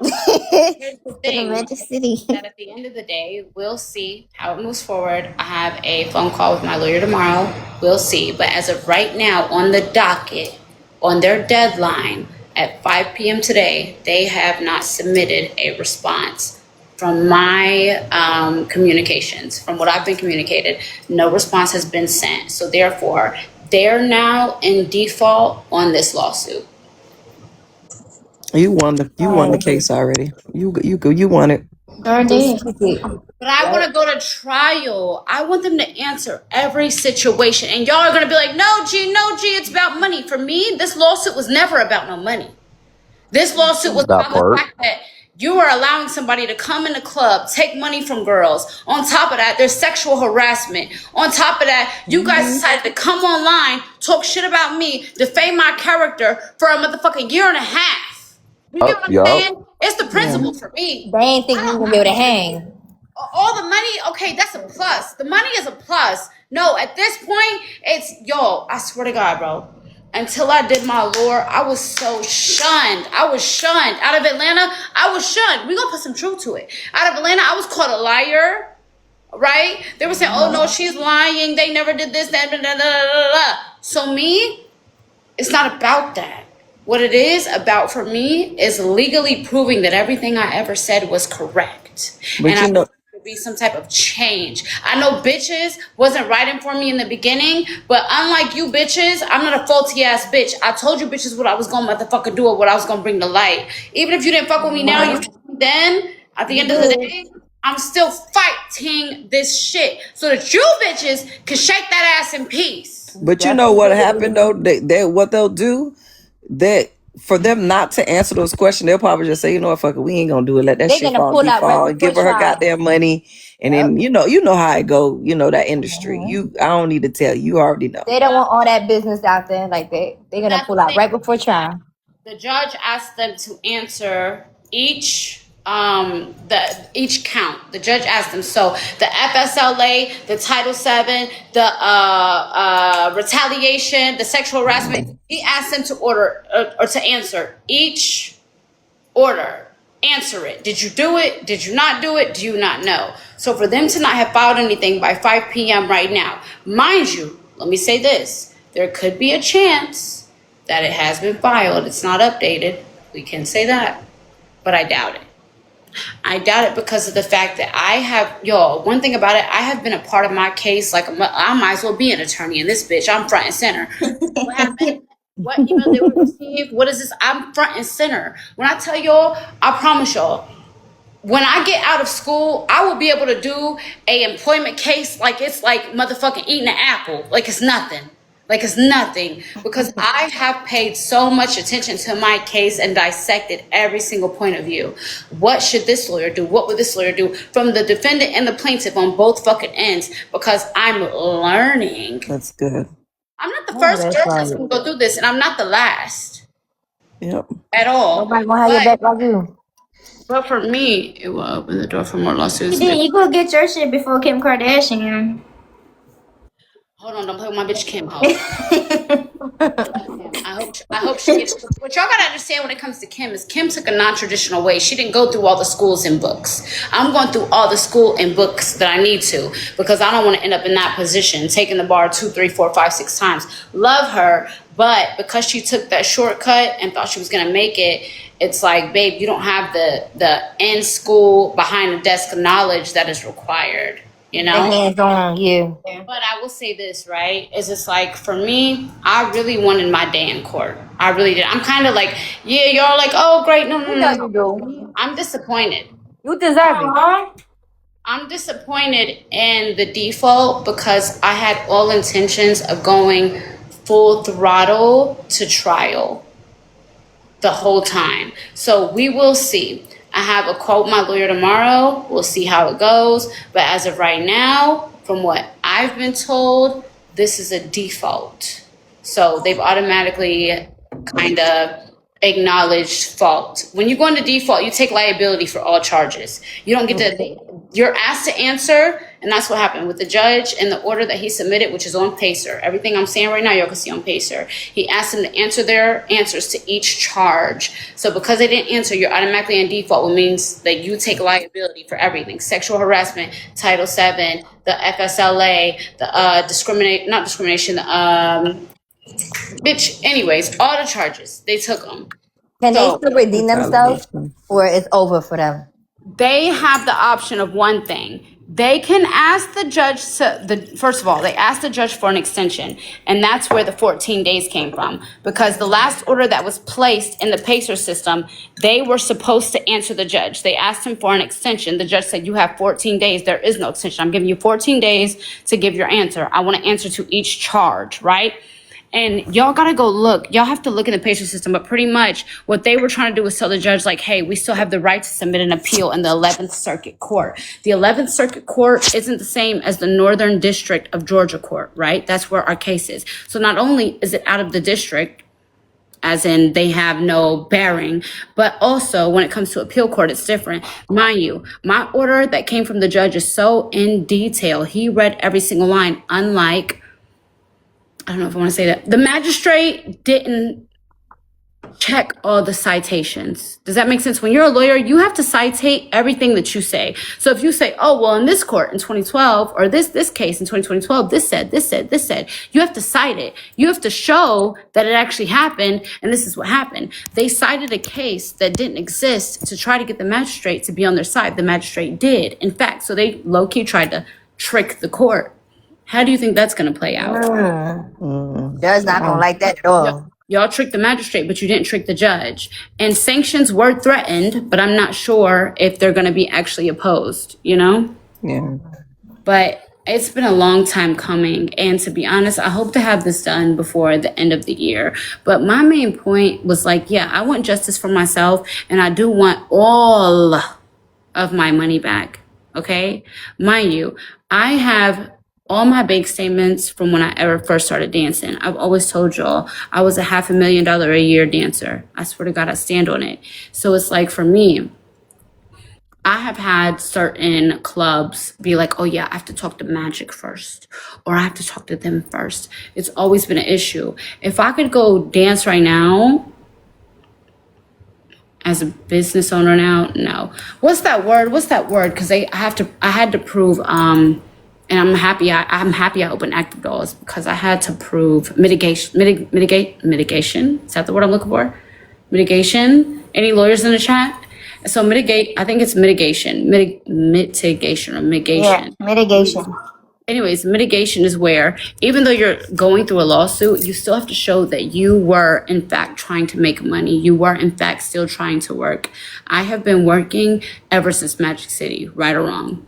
Here's the thing, Magic City. that at the end of the day, we'll see how it moves forward. I have a phone call with my lawyer tomorrow. We'll see. But as of right now, on the docket, on their deadline, at 5 p.m. today, they have not submitted a response from my communications, from what I've been communicated, no response has been sent. So therefore, they're now in default on this lawsuit. You won the case already. You won it. Sure did. But I want to go to trial. I want them to answer every situation. And y'all are going to be like, no, G, it's about money. For me, this lawsuit was never about no money. This lawsuit was That about the part. fact that you are allowing somebody to come in the club, take money from girls. On top of that, there's sexual harassment. On top of that, you guys decided to come online, talk shit about me, defame my character for a motherfucking year and a half. You get what I'm saying? It's the principle for me. They ain't think you were gonna be able to hang. All the money, okay, that's a plus. The money is a plus. No, at this point, it's, yo, I swear to God, bro. Until I did my lore, I was so shunned. I was shunned. Out of Atlanta, I was shunned. We're going to put some truth to it. Out of Atlanta, I was called a liar, right? They were saying, oh, no, she's lying. They never did this, that, da, da, da, da, da. So me, it's not about that. What it is about for me is legally proving that everything I ever said was correct. But and you know, be some type of change. I know bitches wasn't writing for me in the beginning, but unlike you bitches, I'm not a faulty ass bitch. I told you bitches what I was gonna motherfucker do or what I was gonna bring to light. Even if you didn't fuck with me now, you fuck with me then. At the end of the day, I'm still fighting this shit so that you bitches can shake that ass in peace. but you know what happened though? They what they'll do, that for them not to answer those questions, they'll probably just say, you know what, fuck it, we ain't gonna do it. Let that They're shit gonna fall, pull out default, right and give before her her trial. goddamn money. And then you know how it go. You know that industry. I don't need to tell you. You already know. They don't want all that business out there like that. They're gonna That's pull the out thing. right before trial. The judge asked them to answer each count. The judge asked them, so the FSLA, the Title VII, the retaliation, the sexual harassment. He asked them to order or to answer each order. Answer it. Did you do it? Did you not do it? Do you not know? So for them to not have filed anything by 5 p.m. right now, mind you, let me say this. There could be a chance that it has been filed. It's not updated. We can say that. But I doubt it. I doubt it because of the fact that I have, y'all, one thing about it, I have been a part of my case. Like, I might as well be an attorney in this bitch. I'm front and center. What happened? What email they would receive? What is this? I'm front and center. When I tell y'all, I promise y'all, when I get out of school, I will be able to do a employment case like it's like motherfucking eating an apple. Like it's nothing. Like it's nothing. Because I have paid so much attention to my case and dissected every single point of view. What should this lawyer do? What would this lawyer do? From the defendant and the plaintiff on both fucking ends. Because I'm learning. That's good. I'm not the first that's girl right. that's gonna go through this, and I'm not the last Yep. at all. Nobody gonna have your back like you. But for me, it will open the door for more lawsuits. You go get your shit before Kim Kardashian. Hold on, don't play with my bitch Kim. I hope she gets. What y'all gotta understand when it comes to Kim is Kim took a non-traditional way. She didn't go through all the schools and books. I'm going through all the school and books that I need to because I don't want to end up in that position, taking the bar 2, 3, 4, 5, 6 times. Love her, but because she took that shortcut and thought she was gonna make it, it's like, babe, you don't have the in school behind the desk knowledge that is required. You know, hands on you. but I will say this, right? Is it's like for me, I really wanted my day in court. I really did. I'm kind of like, yeah, y'all like, oh, great, no. You do. I'm disappointed. You deserve it. I'm disappointed in the default because I had all intentions of going full throttle to trial the whole time. So we will see. I have a call with my lawyer tomorrow. We'll see how it goes. But as of right now, from what I've been told, this is a default. So they've automatically kind of acknowledged fault. When you go into default, you take liability for all charges. You don't get to, you're asked to answer, and that's what happened with the judge and the order that he submitted, which is on Pacer. Everything I'm saying right now, y'all can see on Pacer. He asked them to answer their answers to each charge. So because they didn't answer, you're automatically in default, which means that you take liability for everything. Sexual harassment, Title VII, the FSLA, the not discrimination, bitch, anyways, all the charges, they took them. Can So- they still redeem themselves, or it's over for them? they have the option of one thing. They can ask the judge first of all, they asked the judge for an extension, and that's where the 14 days came from. Because the last order that was placed in the PACER system, they were supposed to answer the judge. They asked him for an extension. The judge said, you have 14 days. There is no extension. I'm giving you 14 days to give your answer. I want to answer to each charge, right? And y'all gotta go look. Y'all have to look in the PACER system. But pretty much what they were trying to do was tell the judge, like, hey, we still have the right to submit an appeal in the 11th Circuit Court. The 11th Circuit Court isn't the same as the Northern District of Georgia Court, right? That's where our case is. So not only is it out of the district, as in they have no bearing, but also when it comes to appeal court, it's different. Mind you, my order that came from the judge is so in detail. He read every single line, unlike, I don't know if I want to say that. The magistrate didn't check all the citations. Does that make sense? When you're a lawyer, you have to citate everything that you say. So if you say, oh, well, in this court in 2012, or this case in 2012, this said, you have to cite it. You have to show that it actually happened, and this is what happened. They cited a case that didn't exist to try to get the magistrate to be on their side. The magistrate did, in fact. So they low-key tried to trick the court. How do you think that's going to play out? Judge not gonna like that at all. Y'all tricked the magistrate, but you didn't trick the judge. And sanctions were threatened, but I'm not sure if they're going to be actually opposed, you know? Yeah. But it's been a long time coming. And to be honest, I hope to have this done before the end of the year. But my main point was like, yeah, I want justice for myself, and I do want all of my money back, okay? Mind you, I have all my bank statements from when I ever first started dancing. I've always told y'all I was a $500,000 a year dancer. I swear to God, I stand on it. So it's like, for me, I have had certain clubs be like, oh yeah, I have to talk to Magic first, or I have to talk to them first. It's always been an issue. If I could go dance right now as a business owner now, no. What's that word? Because I had to prove, and I'm happy I opened Active Dolls, because I had to prove mitigation. Is that the word I'm looking for? Mitigation. Any lawyers in the chat? So mitigate, I think it's mitigation. Mitigation. Yeah, mitigation. Anyways, mitigation is where, even though you're going through a lawsuit, you still have to show that you were in fact trying to make money. You were in fact still trying to work. I have been working ever since Magic City, right or wrong.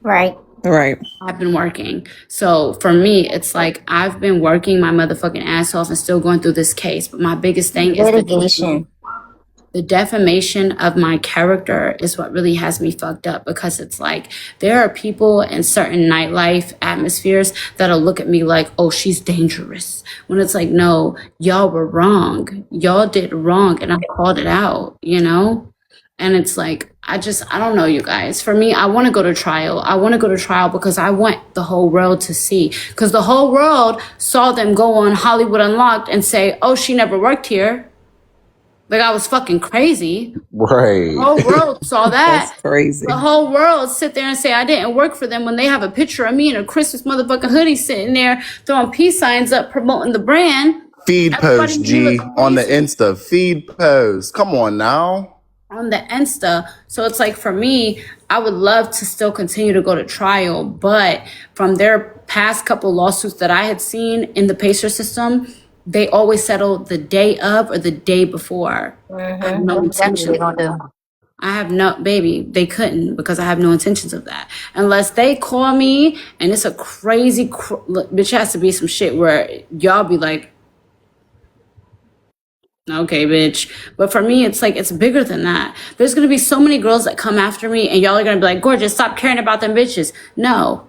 Right. Right. I've been working. So for me, it's like I've been working my motherfucking ass off and still going through this case. But my biggest thing is Litigation. the defamation of my character is what really has me fucked up, because it's like there are people in certain nightlife atmospheres that'll look at me like, oh, she's dangerous. When it's like, no, y'all were wrong. Y'all did wrong, and I called it out, you know? And it's like, I don't know, you guys. For me, I want to go to trial. I want to go to trial because I want the whole world to see. Because the whole world saw them go on Hollywood Unlocked and say, oh, she never worked here. Like I was fucking crazy. Right. The whole world saw that. That's crazy. The whole world sit there and say I didn't work for them when they have a picture of me in a Christmas motherfucking hoodie sitting there throwing peace signs up promoting the brand. Feed Everybody post, knew G, it was on the crazy. Insta. Feed post. Come on now. On the Insta. So it's like, for me, I would love to still continue to go to trial, but from their past couple lawsuits that I had seen in the PACER system, they always settle the day of or the day before. I have no intention. I have no, baby, they couldn't, because I have no intentions of that. Unless they call me and it's a crazy, bitch, has to be some shit where y'all be like, okay, bitch. But for me, it's like, it's bigger than that. There's going to be so many girls that come after me and y'all are going to be like, gorgeous, stop caring about them bitches. No,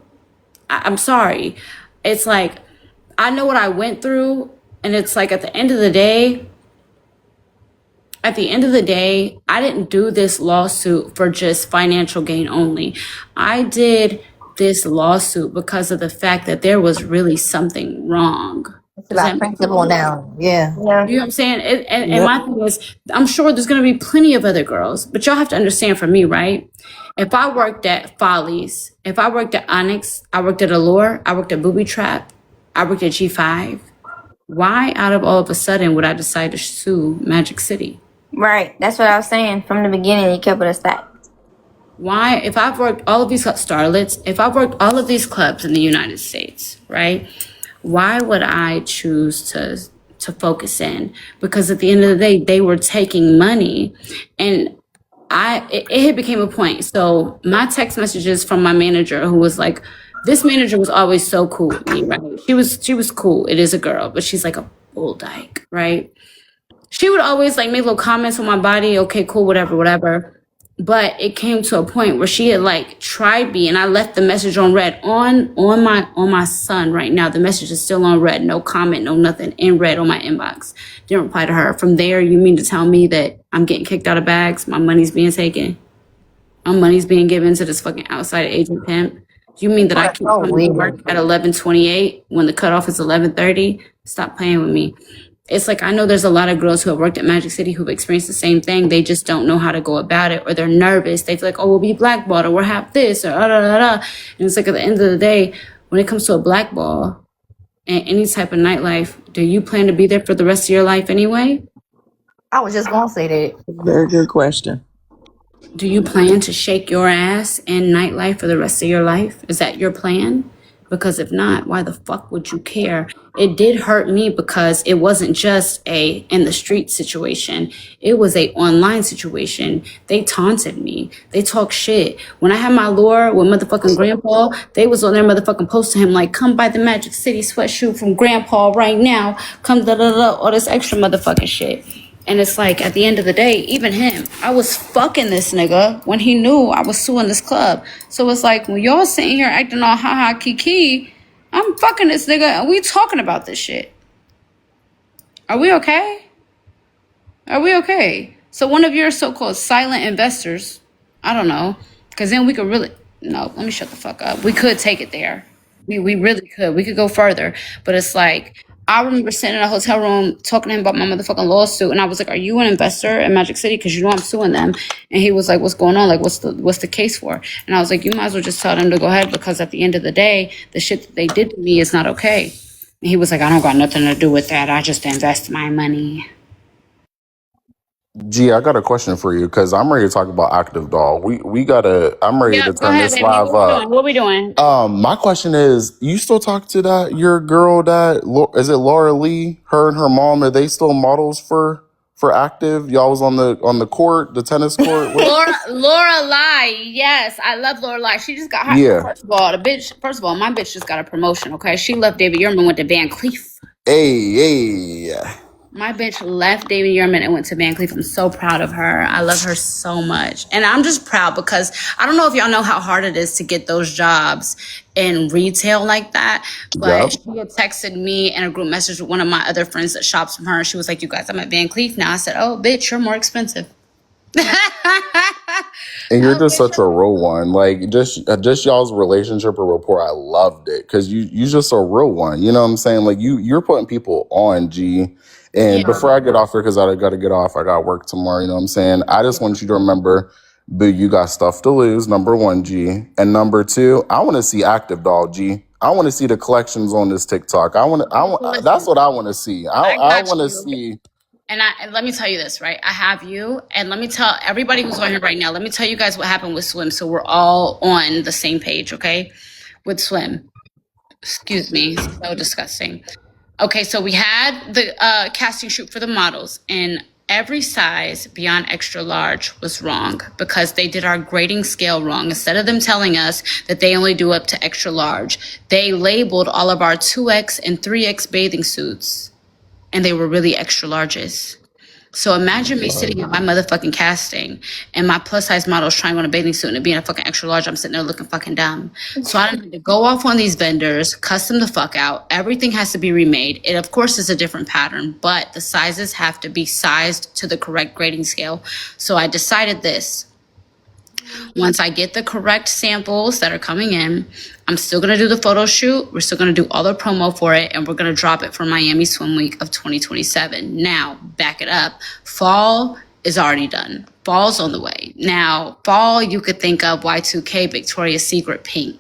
I'm sorry. It's like, I know what I went through. And it's like, at the end of the day, I didn't do this lawsuit for just financial gain only. I did this lawsuit because of the fact that there was really something wrong. It's about principle now. Yeah. You know what I'm saying? And my thing is, I'm sure there's going to be plenty of other girls, but y'all have to understand, for me, right? If I worked at Follies, if I worked at Onyx, I worked at Allure, I worked at Booby Trap, I worked at G5, why out of all of a sudden would I decide to sue Magic City? Right. That's what I was saying from the beginning. You kept it a stack. Why, if I've worked all of these starlets, if I've worked all of these clubs in the United States, right? Why would I choose to focus in? Because at the end of the day, they were taking money, and it had became a point. So my text messages from my manager, who was like, this manager was always so cool with me, right? She was cool. It is a girl, but she's like a bull dyke, right? She would always like make little comments on my body. Okay, cool, whatever. But it came to a point where she had like tried me, and I left the message on red on my son right now. The message is still on red, no comment, no nothing, in red on my inbox. Didn't reply to her. From there, you mean to tell me that I'm getting kicked out of bags? My money's being taken. My money's being given to this fucking outside agent pimp. Do you mean that I That's keep so coming to weird. work at 11:28 when the cutoff is 11:30? Stop playing with me. It's like, I know there's a lot of girls who have worked at Magic City who've experienced the same thing. They just don't know how to go about it, or they're nervous. They feel like, oh, we'll be blackballed, or we'll have this, or da da da da. And it's like, at the end of the day, when it comes to a blackball and any type of nightlife, do you plan to be there for the rest of your life anyway? I was just gonna say that. Very good question. Do you plan to shake your ass in nightlife for the rest of your life? Is that your plan? Because if not, why the fuck would you care? It did hurt me because it wasn't just a in the street situation. It was a online situation. They taunted me. They talk shit. When I had my lure with motherfucking grandpa, they was on their motherfucking post to him like, come buy the Magic City sweatshirt from grandpa right now. Come da da da, all this extra motherfucking shit. And it's like, at the end of the day, even him, I was fucking this nigga when he knew I was suing this club. So it's like, when y'all sitting here acting all ha ha kiki, I'm fucking this nigga and we talking about this shit. Are we okay? Are we okay? So one of your so-called silent investors, I don't know, because then we could really, no, let me shut the fuck up. We could take it there. We really could. We could go further. But it's like, I remember sitting in a hotel room talking to him about my motherfucking lawsuit, and I was like, "Are you an investor in Magic City? Because you know I'm suing them." And he was like, "What's going on? Like, what's the case for?" And I was like, "You might as well just tell them to go ahead, because at the end of the day, the shit that they did to me is not okay." And he was like, "I don't got nothing to do with that. I just invest my money." G, I got a question for you because I'm ready to talk about Active Doll. We gotta. I'm ready to Yep, go turn ahead, this baby. live What we up. doing? What we doing? My question is, you still talk to that your girl that is it Laura Lee? Her and her mom, are they still models for Active? Y'all was on the court, the tennis court. Laura Lai, yes, I love Laura Lai. She just got hired. Yeah. First of all, my bitch just got a promotion. Okay, she left David Yurman, went to Van Cleef. Hey. My bitch left David Yurman and went to Van Cleef. I'm so proud of her. I love her so much. And I'm just proud because I don't know if y'all know how hard it is to get those jobs in retail like that. But Yep. she had texted me in a group message with one of my other friends that shops from her. And she was like, "You guys, I'm at Van Cleef now." I said, "Oh, bitch, you're more expensive." And you're Oh, just bitch, such a real one. Like just y'all's relationship or rapport, I loved it because you just a real one. You know what I'm saying? Like you're putting people on, G. And yeah. before I get off here, because I got to get off, I got work tomorrow. You know what I'm saying? I just want you to remember, boo, you got stuff to lose. Number one, G, and number two, I want to see Active Doll, G. I want to see the collections on this TikTok. That's what I want to see. I I got want to you. see. And let me tell you this, right? I have you, and let me tell everybody who's on here right now, let me tell you guys what happened with Swim, so we're all on the same page, okay? With Swim. Excuse me, so disgusting. Okay, so we had the casting shoot for the models, and every size beyond extra large was wrong because they did our grading scale wrong. Instead of them telling us that they only do up to extra large, they labeled all of our 2X and 3X bathing suits, and they were really extra larges. So imagine me sitting at my motherfucking casting and my plus size models trying on a bathing suit and it being a fucking extra large. I'm sitting there looking fucking dumb. So I had to go off on these vendors, custom the fuck out. Everything has to be remade. It of course is a different pattern, but the sizes have to be sized to the correct grading scale. So I decided this. Once I get the correct samples that are coming in, I'm still going to do the photo shoot. We're still going to do all the promo for it, and we're going to drop it for Miami Swim Week of 2027. Now, back it up. Fall is already done. Fall's on the way. Now, fall, you could think of Y2K, Victoria's Secret pink.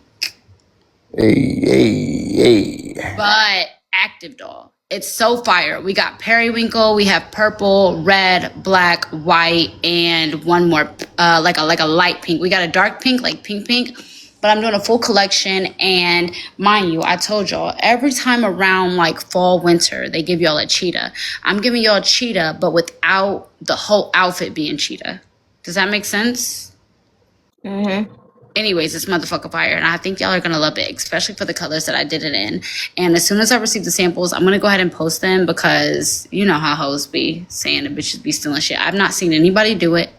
Hey. But Active Doll. It's so fire. We got periwinkle, we have purple, red, black, white, and one more like a light pink. We got a dark pink, like pink. But I'm doing a full collection, and mind you, I told y'all every time around like fall, winter, they give y'all a cheetah. I'm giving y'all a cheetah, but without the whole outfit being cheetah. Does that make sense? Mm-hmm. Anyways, it's motherfucker fire, and I think y'all are gonna love it, especially for the colors that I did it in. And as soon as I receive the samples, I'm gonna go ahead and post them because you know how hoes be saying the bitches be stealing shit. I've not seen anybody do it.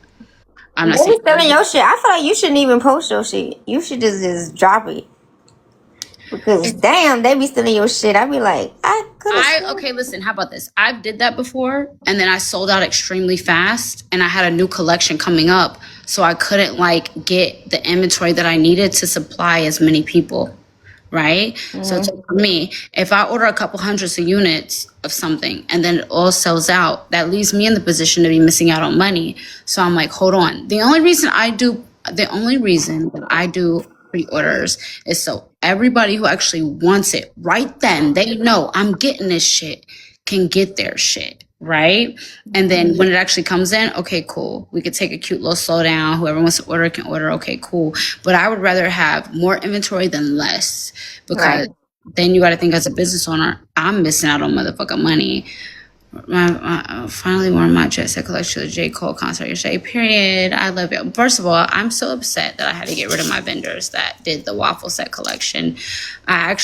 I'm not They be seeing. selling your shit. I feel like you shouldn't even post your shit. You should just drop it. Because damn, they be stealing your shit. I be like, Okay, listen, how about this? I've did that before, and then I sold out extremely fast, and I had a new collection coming up, so I couldn't like get the inventory that I needed to supply as many people, right? So for me, if I order a couple hundreds of units of something and then it all sells out, that leaves me in the position to be missing out on money. So I'm like, hold on. The only reason that I do pre-orders is so everybody who actually wants it right then, they know I'm getting this shit, can get their shit, right? And then when it actually comes in, okay, cool. We could take a cute little slowdown. Whoever wants to order can order. Okay, cool. But I would rather have more inventory than less, because then you got to think as a business owner, I'm missing out on motherfucking money. Finally wore my Jet Set collection to the J. Cole concert yesterday. Period. I love it. First of all, I'm so upset that I had to get rid of my vendors that did the waffle set collection. I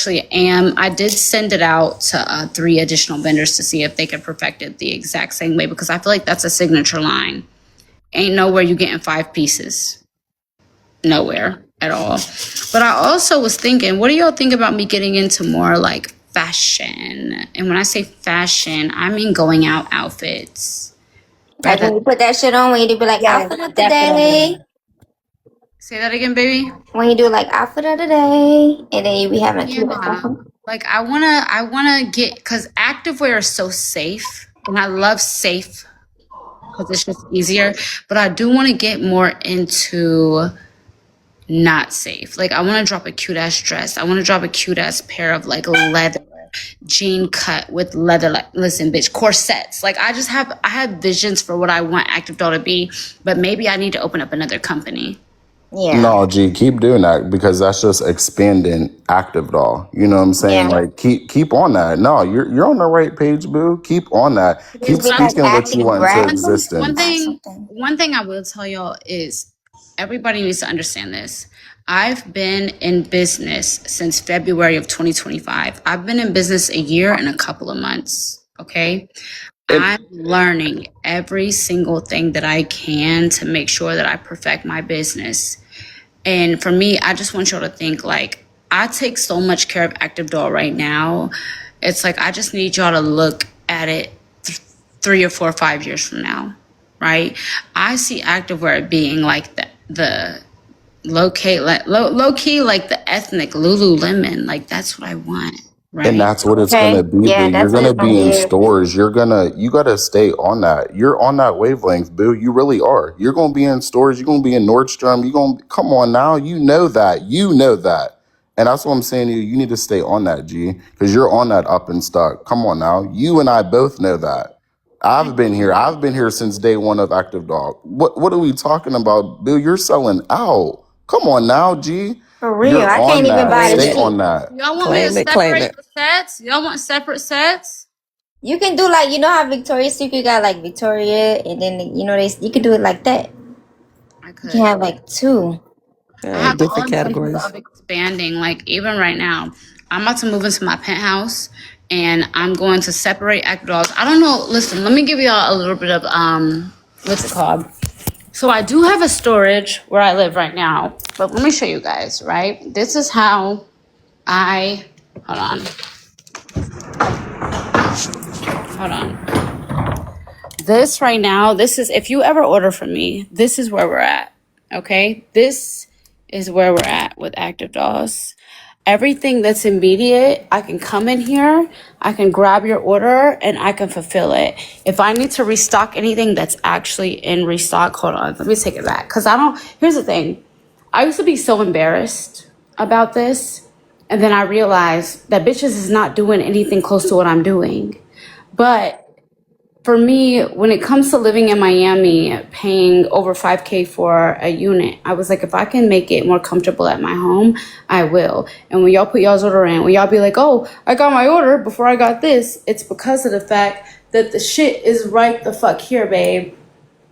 did send it out to 3 additional vendors to see if they could perfect it the exact same way, because I feel like that's a signature line. Ain't nowhere you getting 5 pieces. Nowhere at all. But I also was thinking, what do y'all think about me getting into more like fashion? And when I say fashion, I mean going out outfits. like when you put that shit on, when you do be like, outfit of the day. Say that again, baby. When you do like outfit of the day, and then you be having cute Yeah. stuff. Like I wanna get, because activewear is so safe, and I love safe because it's just easier. But I do want to get more into not safe. Like I want to drop a cute ass dress. I want to drop a cute ass pair of like leather jean cut with leather. Like, listen, bitch, corsets. Like I have visions for what I want Active Doll to be, but maybe I need to open up another company. Yeah. No, G, keep doing that because that's just expanding Active Doll. You know what I'm saying? Yeah. Like keep on that. No, you're on the right page, boo. Keep on that. Keep Just be like speaking what you active want into rap. existence. One thing I will tell y'all is everybody needs to understand this. I've been in business since February of 2025. I've been in business a year and a couple of months. Okay. I'm learning every single thing that I can to make sure that I perfect my business. And for me, I just want y'all to think like I take so much care of Active Doll right now. It's like I just need y'all to look at it 3 or 4 or 5 years from now, right? I see activewear being like the low key, like the ethnic Lululemon. Like that's what I want, right? And that's what it's gonna be, Yeah, boo. You're that's what gonna it's gonna be in be. stores. You gotta stay on that. You're on that wavelength, boo. You really are. You're gonna be in stores. You're gonna be in Nordstrom. You're gonna come on now. You know that. You know that. And that's what I'm saying to you. You need to stay on that, G, because you're on that up and stuck. Come on now. You and I both know that. I've been here. I've been here since day one of Active Dog. What are we talking about, Bill? You're selling out. Come on now, G. For real. You're I on can't even that. buy the Stay shit. on that. Y'all want me to Claim separate it. the sets? Y'all want separate sets? You can do like, you know how Victoria's Secret got like Victoria, and then you can do it like that. I You could. can have like 2. I have all Different intentions categories. of expanding. Like even right now, I'm about to move into my penthouse, and I'm going to separate Active Dolls. I don't know. Listen, let me give y'all a little bit of what's it called? So I do have a storage where I live right now, but let me show you guys. Right, this is how I. Hold on. Hold on. This right now, this is, if you ever order from me, this is where we're at. Okay? This is where we're at with Active Dolls. Everything that's immediate, I can come in here, I can grab your order, and I can fulfill it. If I need to restock anything that's actually in restock, hold on, let me take it back. Because here's the thing. I used to be so embarrassed about this. And then I realized that bitches is not doing anything close to what I'm doing. But for me, when it comes to living in Miami, paying over $5K for a unit, I was like, if I can make it more comfortable at my home, I will. And when y'all put y'all's order in, when y'all be like, oh, I got my order before I got this, it's because of the fact that the shit is right the fuck here, babe.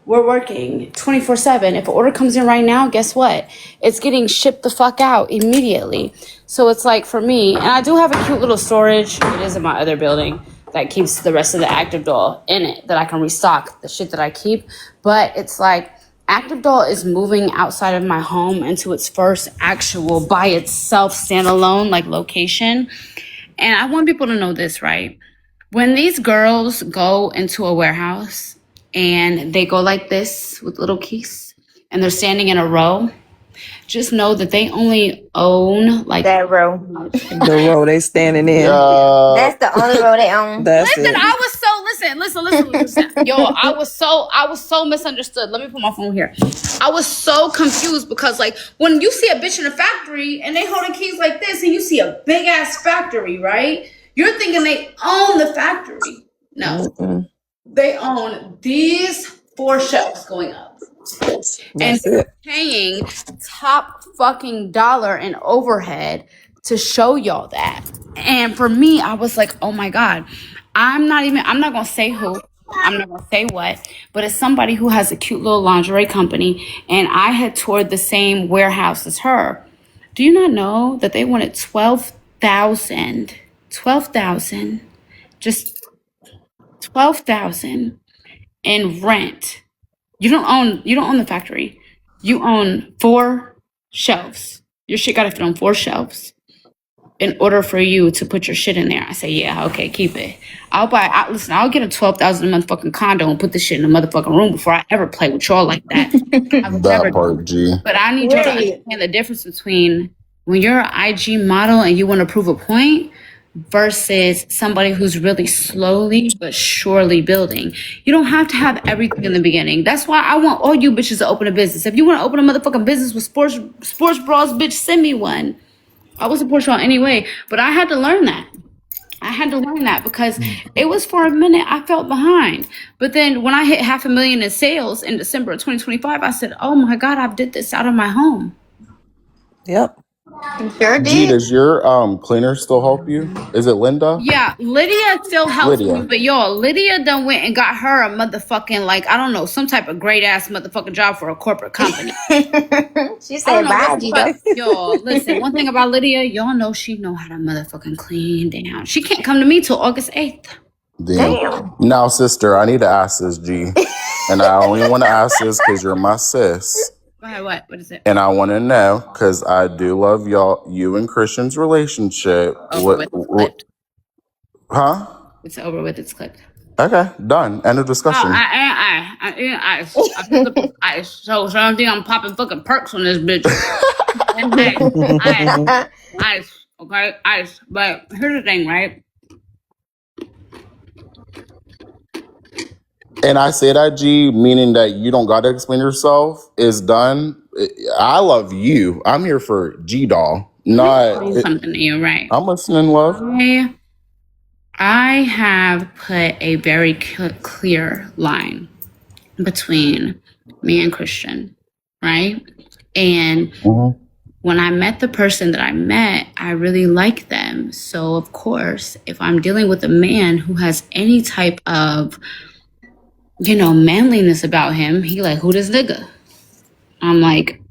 We're working 24/7. If an order comes in right now, guess what? It's getting shipped the fuck out immediately. So it's like for me, and I do have a cute little storage. It is in my other building that keeps the rest of the Active Doll in it that I can restock the shit that I keep. But it's like Active Doll is moving outside of my home into its first actual by itself standalone like location. And I want people to know this, right? When these girls go into a warehouse and they go like this with little keys and they're standing in a row, just know that they only own like That row. The road they standing in. That's the only row they own. That's Listen, it. I was so listen. Yo, I was so misunderstood. Let me put my phone here. I was so confused because like when you see a bitch in a factory and they holding keys like this and you see a big ass factory, right? You're thinking they own the factory. No. Mm-mm. They own these 4 shelves going up. And That's it. paying top fucking dollar in overhead to show y'all that. And for me, I was like, oh my God, I'm not gonna say who, I'm not gonna say what, but it's somebody who has a cute little lingerie company, and I had toured the same warehouse as her. Do you not know that they wanted 12,000, just 12,000 in rent? You don't own the factory. You own 4 shelves. Your shit gotta fit on 4 shelves in order for you to put your shit in there. I say, yeah, okay, keep it. I'll get a 12,000 a month fucking condo and put this shit in the motherfucking room before I ever play with y'all like that. I would never That part, G. But I need y'all to understand the difference between when you're an IG model and you want to prove a point versus somebody who's really slowly but surely building. You don't have to have everything in the beginning. That's why I want all you bitches to open a business. If you want to open a motherfucking business with sports bras, bitch, send me one. I will support y'all anyway. But I had to learn that. Because it was for a minute I felt behind. But then when I hit $500,000 in sales in December of 2025, I said, oh my God, I did this out of my home. Yep. Sure G, did. does your cleaner still help you? Is it Linda? Yeah, Lydia still helps Lydia. me, but yo, Lydia done went and got her a motherfucking, like, I don't know, some type of great ass motherfucking job for a corporate company. She said, bye, Gita. Yo, listen, one thing about Lydia, y'all know she know how to motherfucking clean down. She can't come to me till August 8th. Damn. Now, sister, I need to ask this, G. And I only want to ask this because you're my sis. Go ahead, what? What is it? And I want to know, because I do love you and Christian's relationship. Over with, it's clipped. Huh? It's over with, it's clipped. Okay, done. End of discussion. I so I don't think I'm popping fucking perks on this bitch. Ice, okay, ice. But here's the thing, right? And I say that, G, meaning that you don't got to explain yourself. It's done. I love you. I'm here for G-Doll. Something to you, right? I'm listening, love. I have put a very clear line between me and Christian, right? And when I met the person that I met, I really liked them. So, of course, if I'm dealing with a man who has any type of, manliness about him, he like, who this nigga? I'm like,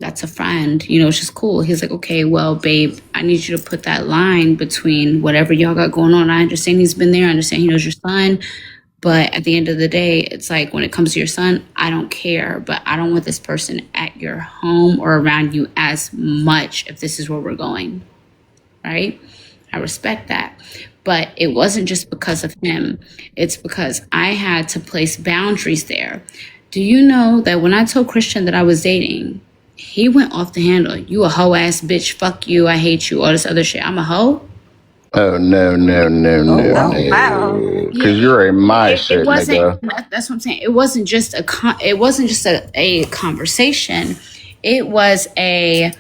that's a friend, it's just cool. He's like, okay, well, babe, I need you to put that line between whatever y'all got going on. I understand he's been there. I understand he knows your son. But at the end of the day, it's like when it comes to your son, I don't care. But I don't want this person at your home or around you as much if this is where we're going. Right? I respect that. But it wasn't just because of him. It's because I had to place boundaries there. Do you know that when I told Christian that I was dating, he went off the handle. You a hoe ass bitch. Fuck you. I hate you. All this other shit. I'm a hoe. Oh, no. Wow. Because you're a my shit, nigga. That's what I'm saying. It wasn't just a conversation. It was a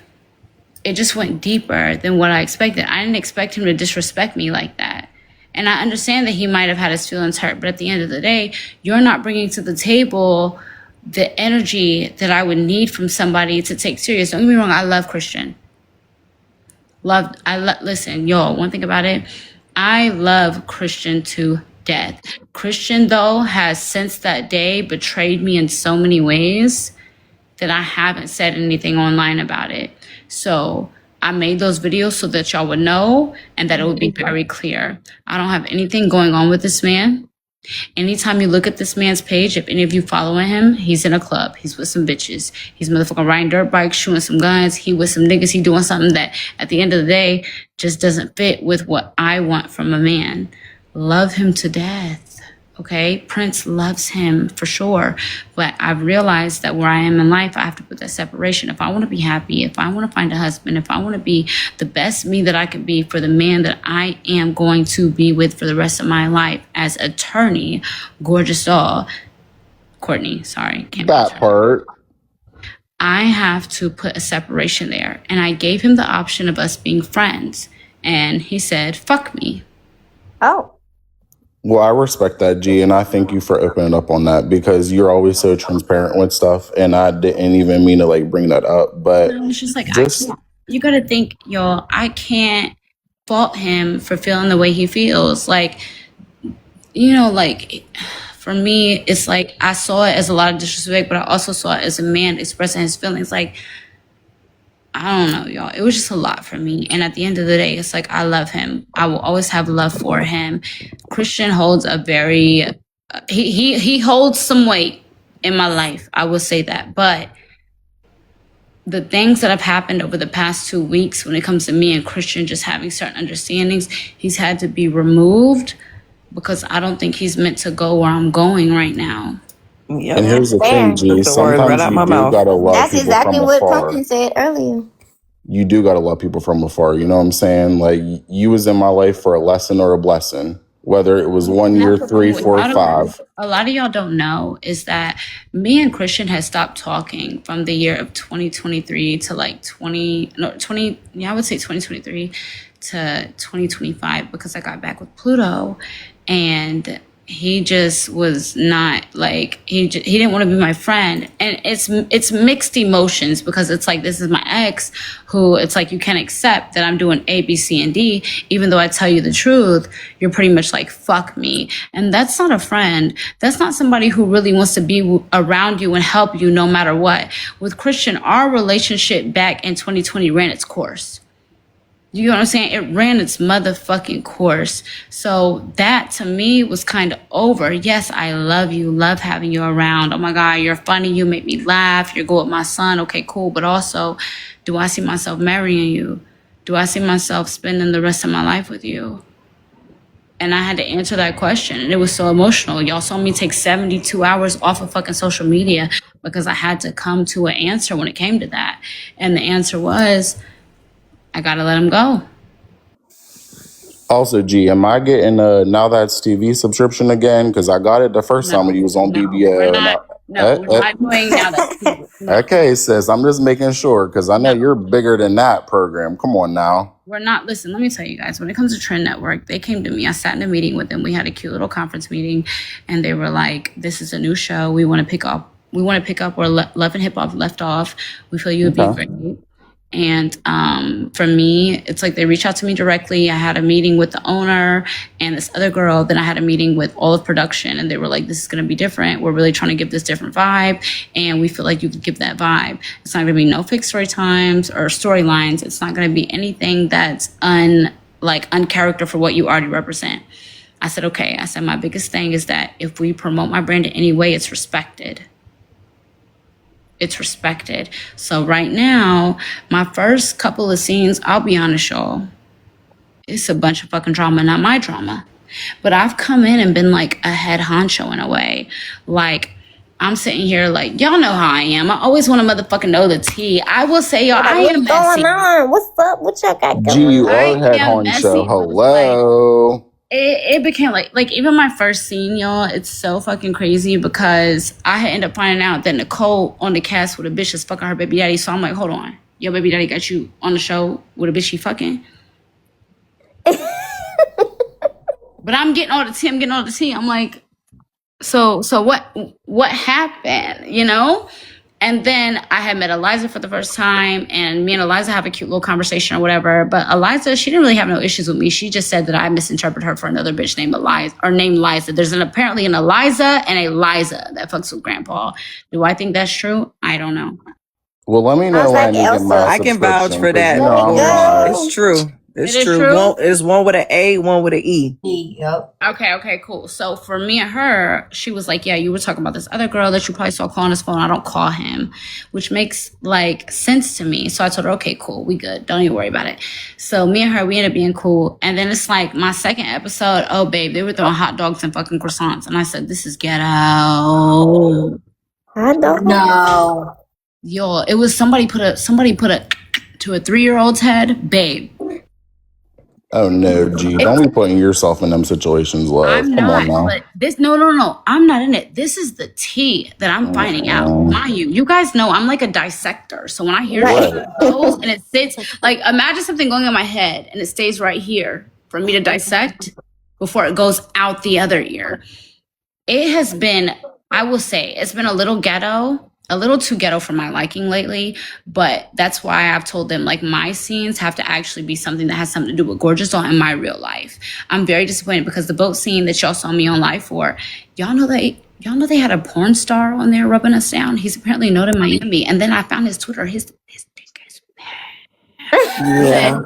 it just went deeper than what I expected. I didn't expect him to disrespect me like that. And I understand that he might have had his feelings hurt, but at the end of the day, you're not bringing to the table the energy that I would need from somebody to take serious. Don't get me wrong, I love Christian. Listen, y'all, one thing about it, I love Christian to death. Christian, though, has since that day betrayed me in so many ways that I haven't said anything online about it. So I made those videos so that y'all would know and that it would be very clear. I don't have anything going on with this man. Anytime you look at this man's page, if any of you following him, he's in a club. He's with some bitches. He's motherfucking riding dirt bikes, shooting some guns. He with some niggas. He doing something that at the end of the day just doesn't fit with what I want from a man. Love him to death. Okay, Prince loves him for sure, but I've realized that where I am in life, I have to put that separation. If I want to be happy, if I want to find a husband, if I want to be the best me that I can be for the man that I am going to be with for the rest of my life as attorney, gorgeous doll, Courtney, sorry. Can't That part. I have to put a separation there. And I gave him the option of us being friends. And he said, fuck me. Oh. Well, I respect that, G, and I thank you for opening up on that because you're always so transparent with stuff, and I didn't even mean to like bring that up, but It's just like, just you got to think, y'all, I can't fault him for feeling the way he feels. Like, you know, like for me, it's like I saw it as a lot of disrespect, but I also saw it as a man expressing his feelings. Like, I don't know, y'all. It was just a lot for me. And at the end of the day, it's like, I love him. I will always have love for him. Christian holds a very, he holds some weight in my life. I will say that. But the things that have happened over the past 2 weeks when it comes to me and Christian just having certain understandings, he's had to be removed because I don't think he's meant to go where I'm going right now. Yep. and here's the thing, G. Took the word right Sometimes out you my do mouth. gotta love That's people exactly from what afar. Pumpkin said earlier. You do gotta love people from afar. You know what I'm saying? Like you was in my life for a lesson or a blessing, whether it was 1 year, 3, 4, 5. A lot of y'all don't know is that me and Christian had stopped talking from the year of 2023 to like 20, yeah, I would say 2023 to 2025 because I got back with Pluto, and he just was not like he didn't want to be my friend. And it's mixed emotions because it's like, this is my ex who it's like you can't accept that I'm doing A, B, C, and D, even though I tell you the truth. You're pretty much like, fuck me. And that's not a friend. That's not somebody who really wants to be around you and help you no matter what. With Christian, our relationship back in 2020 ran its course. You know what I'm saying? It ran its motherfucking course. So that to me was kind of over. Yes, I love you, love having you around. Oh my God, you're funny. You make me laugh. You're good with my son. Okay, cool. But also, do I see myself marrying you? Do I see myself spending the rest of my life with you? And I had to answer that question. And it was so emotional. Y'all saw me take 72 hours off of fucking social media because I had to come to an answer when it came to that. And the answer was, I gotta let him go. Also, G, am I getting a Now That's TV subscription again? Because I got it the first time when you was on We're BBL. not doing Now That's TV. No, Okay, sis, I'm just making sure because I know you're bigger than that program. Come on now. we're not. Listen, let me tell you guys. When it comes to Trend Network, they came to me. I sat in a meeting with them. We had a cute little conference meeting, and they were like, "This is a new show. We want to pick up. We want to pick up where Love and Hip Hop left off. We feel you would be Okay. great." And for me, it's like they reached out to me directly. I had a meeting with the owner and this other girl. Then I had a meeting with all of production, and they were like, "This is going to be different. We're really trying to give this different vibe, and we feel like you could give that vibe. It's not going to be no fixed story times or storylines. It's not going to be anything that's uncharacter for what you already represent." I said, "Okay." I said, "My biggest thing is that if we promote my brand in any way, it's respected." It's respected. So right now, my first couple of scenes, I'll be honest, y'all, it's a bunch of fucking drama, not my drama. But I've come in and been like a head honcho in a way. Like, I'm sitting here like, y'all know how I am. I always want to motherfucking know the tea. I will say, y'all, I am What's going messy. on? What's up? What y'all got G, going you on? are head am messy, honcho. but it's Hello. It became like even my first scene, y'all, it's so fucking crazy because I had ended up finding out that Nicole on the cast with a bitch is fucking her baby daddy. So I'm like, hold on. your baby daddy got you on the show with a bitch he fucking. But I'm getting all the tea. I'm like, so what happened, you know? And then I had met Eliza for the first time, and me and Eliza have a cute little conversation or whatever. But Eliza, she didn't really have no issues with me. She just said that I misinterpreted her for another bitch named Eliza, or named Liza. There's apparently an Eliza and a Liza that fucks with Grandpa. Do I think that's true? I don't know. Well, let me know when I need to get my I can vouch subscription, for 'cause, that. you know, I'm not. It's true. It's It is true. true? It's one with an A, one with an E. Yep. Okay, cool. So for me and her, she was like, yeah, you were talking about this other girl that you probably saw calling his phone. I don't call him, which makes like sense to me. So I told her, okay, cool. We good. Don't even worry about it. So me and her, we ended up being cool. And then it's like my second episode. Oh, babe, they were throwing hot dogs and fucking croissants. And I said, this is ghetto. I don't know. Yo, it was somebody put a to a 3-year-old's head, babe. Oh no, G. Don't be putting yourself in them situations, love. I'm Come not, on now. but this no. I'm not in it. This is the tea that I'm finding out. Mind you guys know I'm like a dissector. So when I hear shit goes and it sits, like imagine something going in my head and it stays right here for me to dissect before it goes out the other ear. It has been, I will say, it's been a little ghetto. A little too ghetto for my liking lately, but that's why I've told them like my scenes have to actually be something that has something to do with Gorgeous Doll in my real life. I'm very disappointed because the boat scene that y'all saw me on live for, y'all know they had a porn star on there rubbing us down. He's apparently known in Miami, and then I found his Twitter. His dick is Yeah.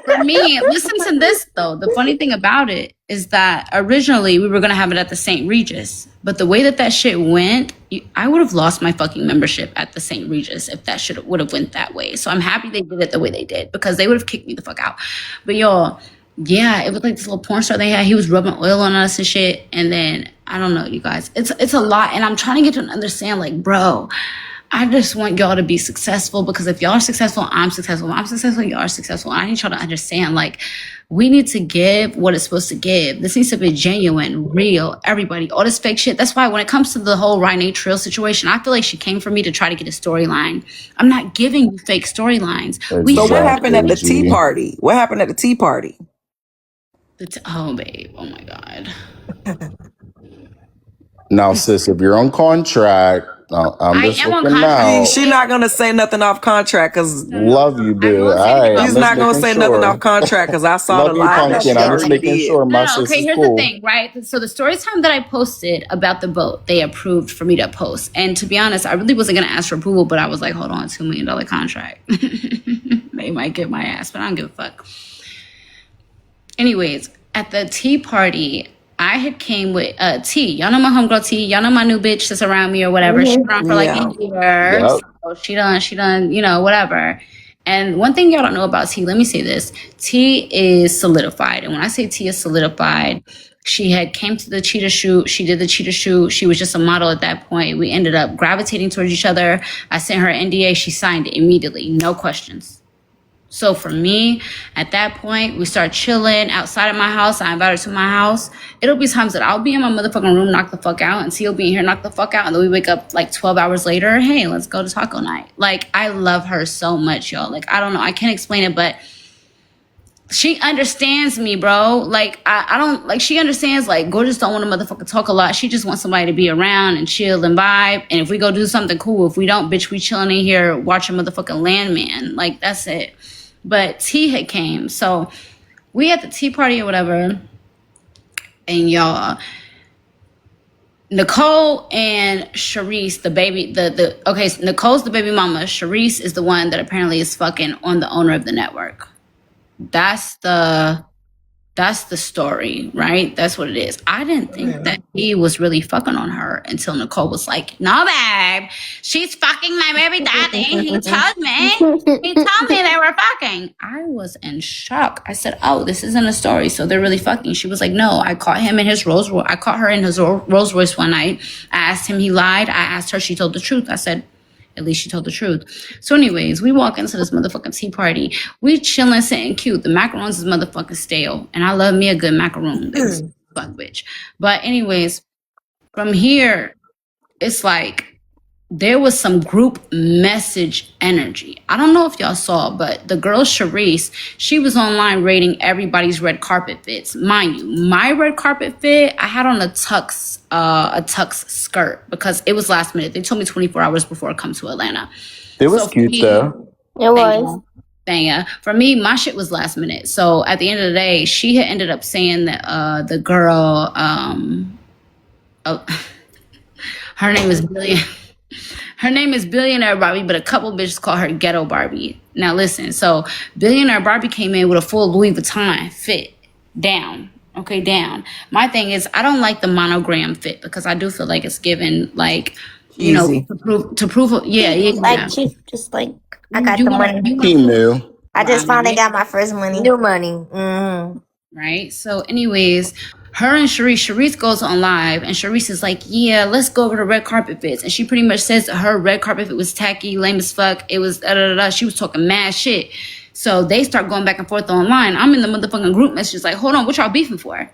for me, listen to this though. The funny thing about it is that originally we were gonna have it at the St. Regis, but the way that shit went, I would have lost my fucking membership at the St. Regis if that shit would have went that way. So I'm happy they did it the way they did because they would have kicked me the fuck out. But y'all, yeah, it was like this little porn star they had. He was rubbing oil on us and shit, and then I don't know, you guys. It's a lot, and I'm trying to get to understand, like, bro. I just want y'all to be successful because if y'all are successful, I'm successful. If I'm successful, y'all are successful. I need y'all to understand, like, we need to give what it's supposed to give. This needs to be genuine, real, everybody. All this fake shit. That's why when it comes to the whole Rene Trill situation, I feel like she came for me to try to get a storyline. I'm not giving you fake storylines. Exactly. So what happened at the tea party? What happened at the tea party? Oh, babe. Oh, my God. Now, sis, if you're on contract, I'm just I am on looking contract. now. She's not gonna say nothing off contract because Love you, boo. I will say All right, that. I'm she's just not gonna making say sure. nothing off contract because I saw Love the you, live that pumpkin. she I'm just already making did. sure my No, sis okay, is here's cool. the thing, right? So the story time that I posted about the boat, they approved for me to post. And to be honest, I really wasn't going to ask for approval, but I was like, hold on, $2 million contract. They might get my ass, but I don't give a fuck. Anyways, at the tea party, I had came with T. Y'all know my homegirl T. Y'all know my new bitch that's around me or whatever. She's been around for like a year. Yep. So she done, you know, whatever. And one thing y'all don't know about T, let me say this. T is solidified. And when I say T is solidified, she had came to the cheetah shoot. She did the cheetah shoot. She was just a model at that point. We ended up gravitating towards each other. I sent her an NDA. She signed it immediately. No questions. So for me, at that point, we start chilling outside of my house. I invite her to my house. It'll be times that I'll be in my motherfucking room, knock the fuck out, and T'll be in here, knock the fuck out, and then we wake up like 12 hours later. Hey, let's go to taco night. Like, I love her so much, y'all. Like, I don't know. I can't explain it, but she understands me, bro. Like, I don't, like, she understands, like, Gorgeous don't want to motherfucking talk a lot. She just wants somebody to be around and chill and vibe. And if we go do something cool, if we don't, bitch, we chilling in here watching motherfucking Landman. Like, that's it. But T had came. So we at the tea party or whatever. And y'all, Nicole and Sharice, the baby, okay, so Nicole's the baby mama. Sharice is the one that apparently is fucking on the owner of the network. That's the story, right? That's what it is. I didn't think that he was really fucking on her until Nicole was like, no, babe, she's fucking my baby daddy. He told me they were fucking. I was in shock. I said, oh, this isn't a story. So they're really fucking. She was like, no, I caught him in his Rolls Royce. I caught her in his Rolls Royce one night. I asked him, he lied. I asked her, she told the truth. I said, at least she told the truth. So anyways, we walk into this motherfucking tea party. We chilling, sitting cute. The macarons is motherfucking stale. And I love me a good macaroon. Fuck bitch. But anyways, from here, it's like there was some group message energy. I don't know if y'all saw, but the girl Sharice, she was online rating everybody's red carpet fits. Mind you, my red carpet fit, I had on a tux skirt because it was last minute. They told me 24 hours before I come to Atlanta. It was So for cute me, though. It was. Bang. For me, my shit was last minute. So at the end of the day, she had ended up saying that the girl, her name is Billy. Her name is Billionaire Barbie, but a couple bitches call her Ghetto Barbie. Now listen, so Billionaire Barbie came in with a full Louis Vuitton fit down. Okay, down. My thing is, I don't like the monogram fit because I do feel like it's given like, you know, Easy. to prove. Yeah. Like cheap, just like I got You the wanna- money. you wanna- Emu. I just finally Right. got my first money. New money. Mm-hmm. Right. So, anyways, her and Sharice goes on live, and Sharice is like, "Yeah, let's go over the red carpet fits." And she pretty much says that her red carpet fit was tacky, lame as fuck. It was da da da. She was talking mad shit. So they start going back and forth online. I'm in the motherfucking group messages like, "Hold on, what y'all beefing for?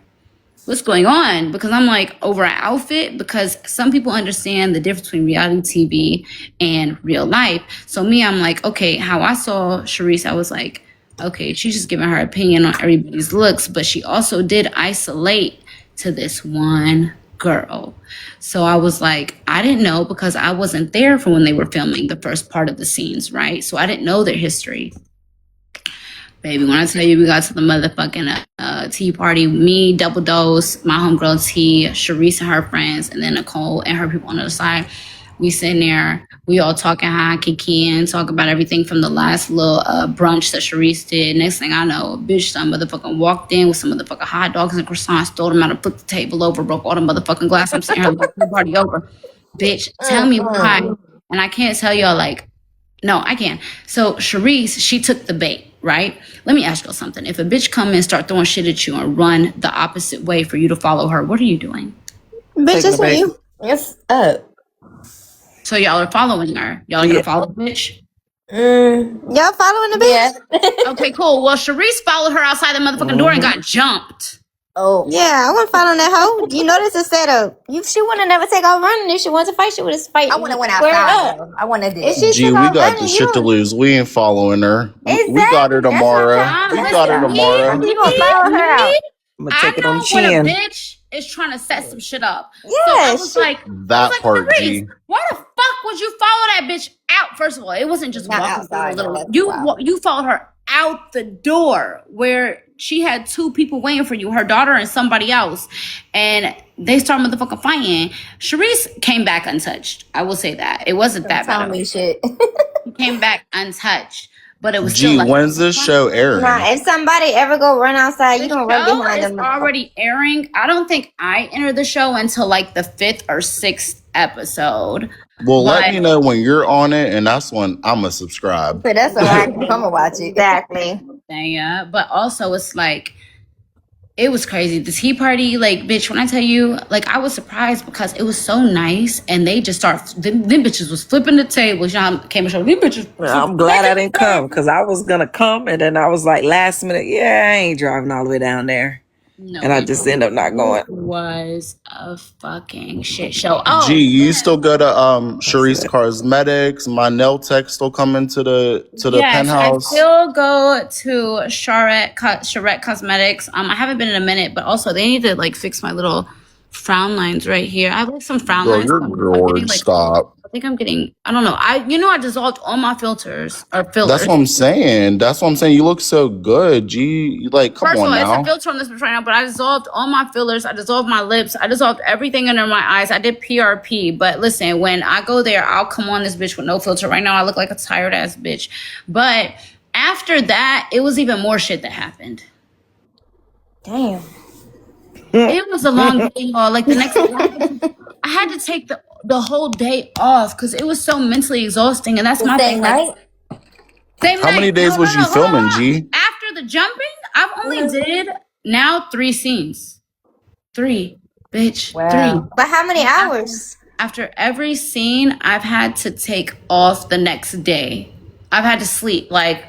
What's going on?" Because I'm like, over an outfit, because some people understand the difference between reality TV and real life. So me, I'm like, okay, how I saw Sharice, I was like, okay, she's just giving her opinion on everybody's looks, but she also did isolate to this one girl. So I was like, I didn't know because I wasn't there for when they were filming the first part of the scenes, right? So I didn't know their history. Baby, when I tell you we got to the motherfucking tea party, me, Double Dose, my homegirl T, Sharice and her friends, and then Nicole and her people on the other side, we sitting there, we all talking high, kiki, and talk about everything from the last little brunch that Sharice did. Next thing I know, a bitch some motherfucking walked in with some motherfucking hot dogs and croissants, stole them out and flipped the table over, broke all the motherfucking glass. I'm sitting here like, the party over. Bitch, tell me why. And I can't tell y'all like, no, I can. So Sharice, she took the bait, right? Let me ask y'all something. If a bitch come and start throwing shit at you and run the opposite way for you to follow her, what are you doing? Bitch, Taking that's the what bait. you. It's up. So y'all are following her. Y'all are Yeah. gonna follow the bitch? Y'all following the bitch? Okay, cool. Well, Sharice followed her outside the motherfucking door and got jumped. Oh. Yeah, I wasn't following that hoe. You know this is set up. She would have never take off running. If she wanted to fight, she would have fight. I would have went outside. I want to do. If she Gee, took we off got running, the shit to lose. We ain't following her. We got her Exactly. That's what I'm tomorrow. trying- We Listen, got her tomorrow. You gonna follow her out? I'm gonna I take it on know the when a chin. bitch is trying to set some shit up. So Yeah, I was like, That part, Sharice, G. why the fuck would you follow that bitch out? First of all, it wasn't just Not walking outside, through a though, little. that's You followed her out the door where she had two people waiting for you, her daughter and somebody else, and they started motherfucking fighting. Sharice came back untouched. I will say that it wasn't that bad. Tell me shit. She came back untouched, but it was G, still like, when's this show airing? Nah, if somebody ever go run outside, you the don't run show behind is them. already airing. I don't think I entered the show until like the 5th or 6th episode. Well, let But- me know when you're on it, and that's when I'm gonna subscribe. But that's all right. I'm gonna watch it. Exactly. Yeah, but also it's like it was crazy. The tea party, like, bitch, when I tell you, like, I was surprised because it was so nice, and they just them bitches was flipping the tables. Y'all came and showed these bitches. Well, I'm glad I didn't come because I was gonna come and then I was like last minute, yeah, I ain't driving all the way down there. No, And I just end up not going. it was a fucking shit show. Oh, G, you still go to Sharice Cosmetics? My nail tech still coming to the yes, penthouse. I still go to Charette Cosmetics. I haven't been in a minute, but also they need to like fix my little frown lines right here. I have like some frown Girl, lines. you're I'm gorgeous. getting, like, Stop. I think I'm getting. I don't know. I dissolved all my filters or fillers. That's what I'm saying. That's what I'm saying. You look so good, G. You like, come First of on all, it's now. a filter on this bitch right now, but I dissolved all my fillers. I dissolved my lips. I dissolved everything under my eyes. I did PRP. But listen, when I go there, I'll come on this bitch with no filter. Right now, I look like a tired ass bitch. But after that, it was even more shit that happened. Damn. It was a long day, y'all. Like the next day, I had to take the whole day off because it was so mentally exhausting. And that's my thing. Right? Same How many night. days was you hold on, filming, hold on. G? After the jumping, I've only did now 3 scenes. 3, bitch. Wow. 3. But how many hours? After every scene, I've had to take off the next day. I've had to sleep like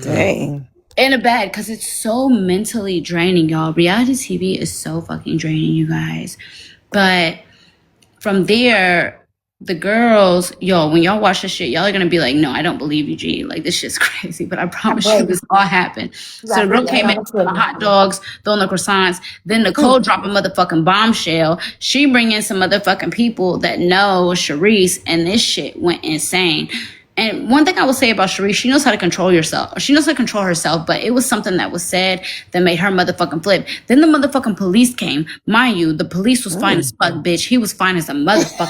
Dang. in a bed because it's so mentally draining, y'all. Reality TV is so fucking draining, you guys. But from there, the girls, yo, when y'all watch this shit, y'all are gonna be like, no, I don't believe you, G. Like, this shit's crazy, but I promise you this all happened. So the girl came in, the hot dogs, throwing the croissants. Then Nicole dropped a motherfucking bombshell. She bring in some motherfucking people that know Sharice, and this shit went insane. And one thing I will say about Sharice, she knows how to control herself. She knows how to control herself, but it was something that was said that made her motherfucking flip. Then the motherfucking police came. Mind you, the police was fine as fuck, bitch. He was fine as a motherfucker.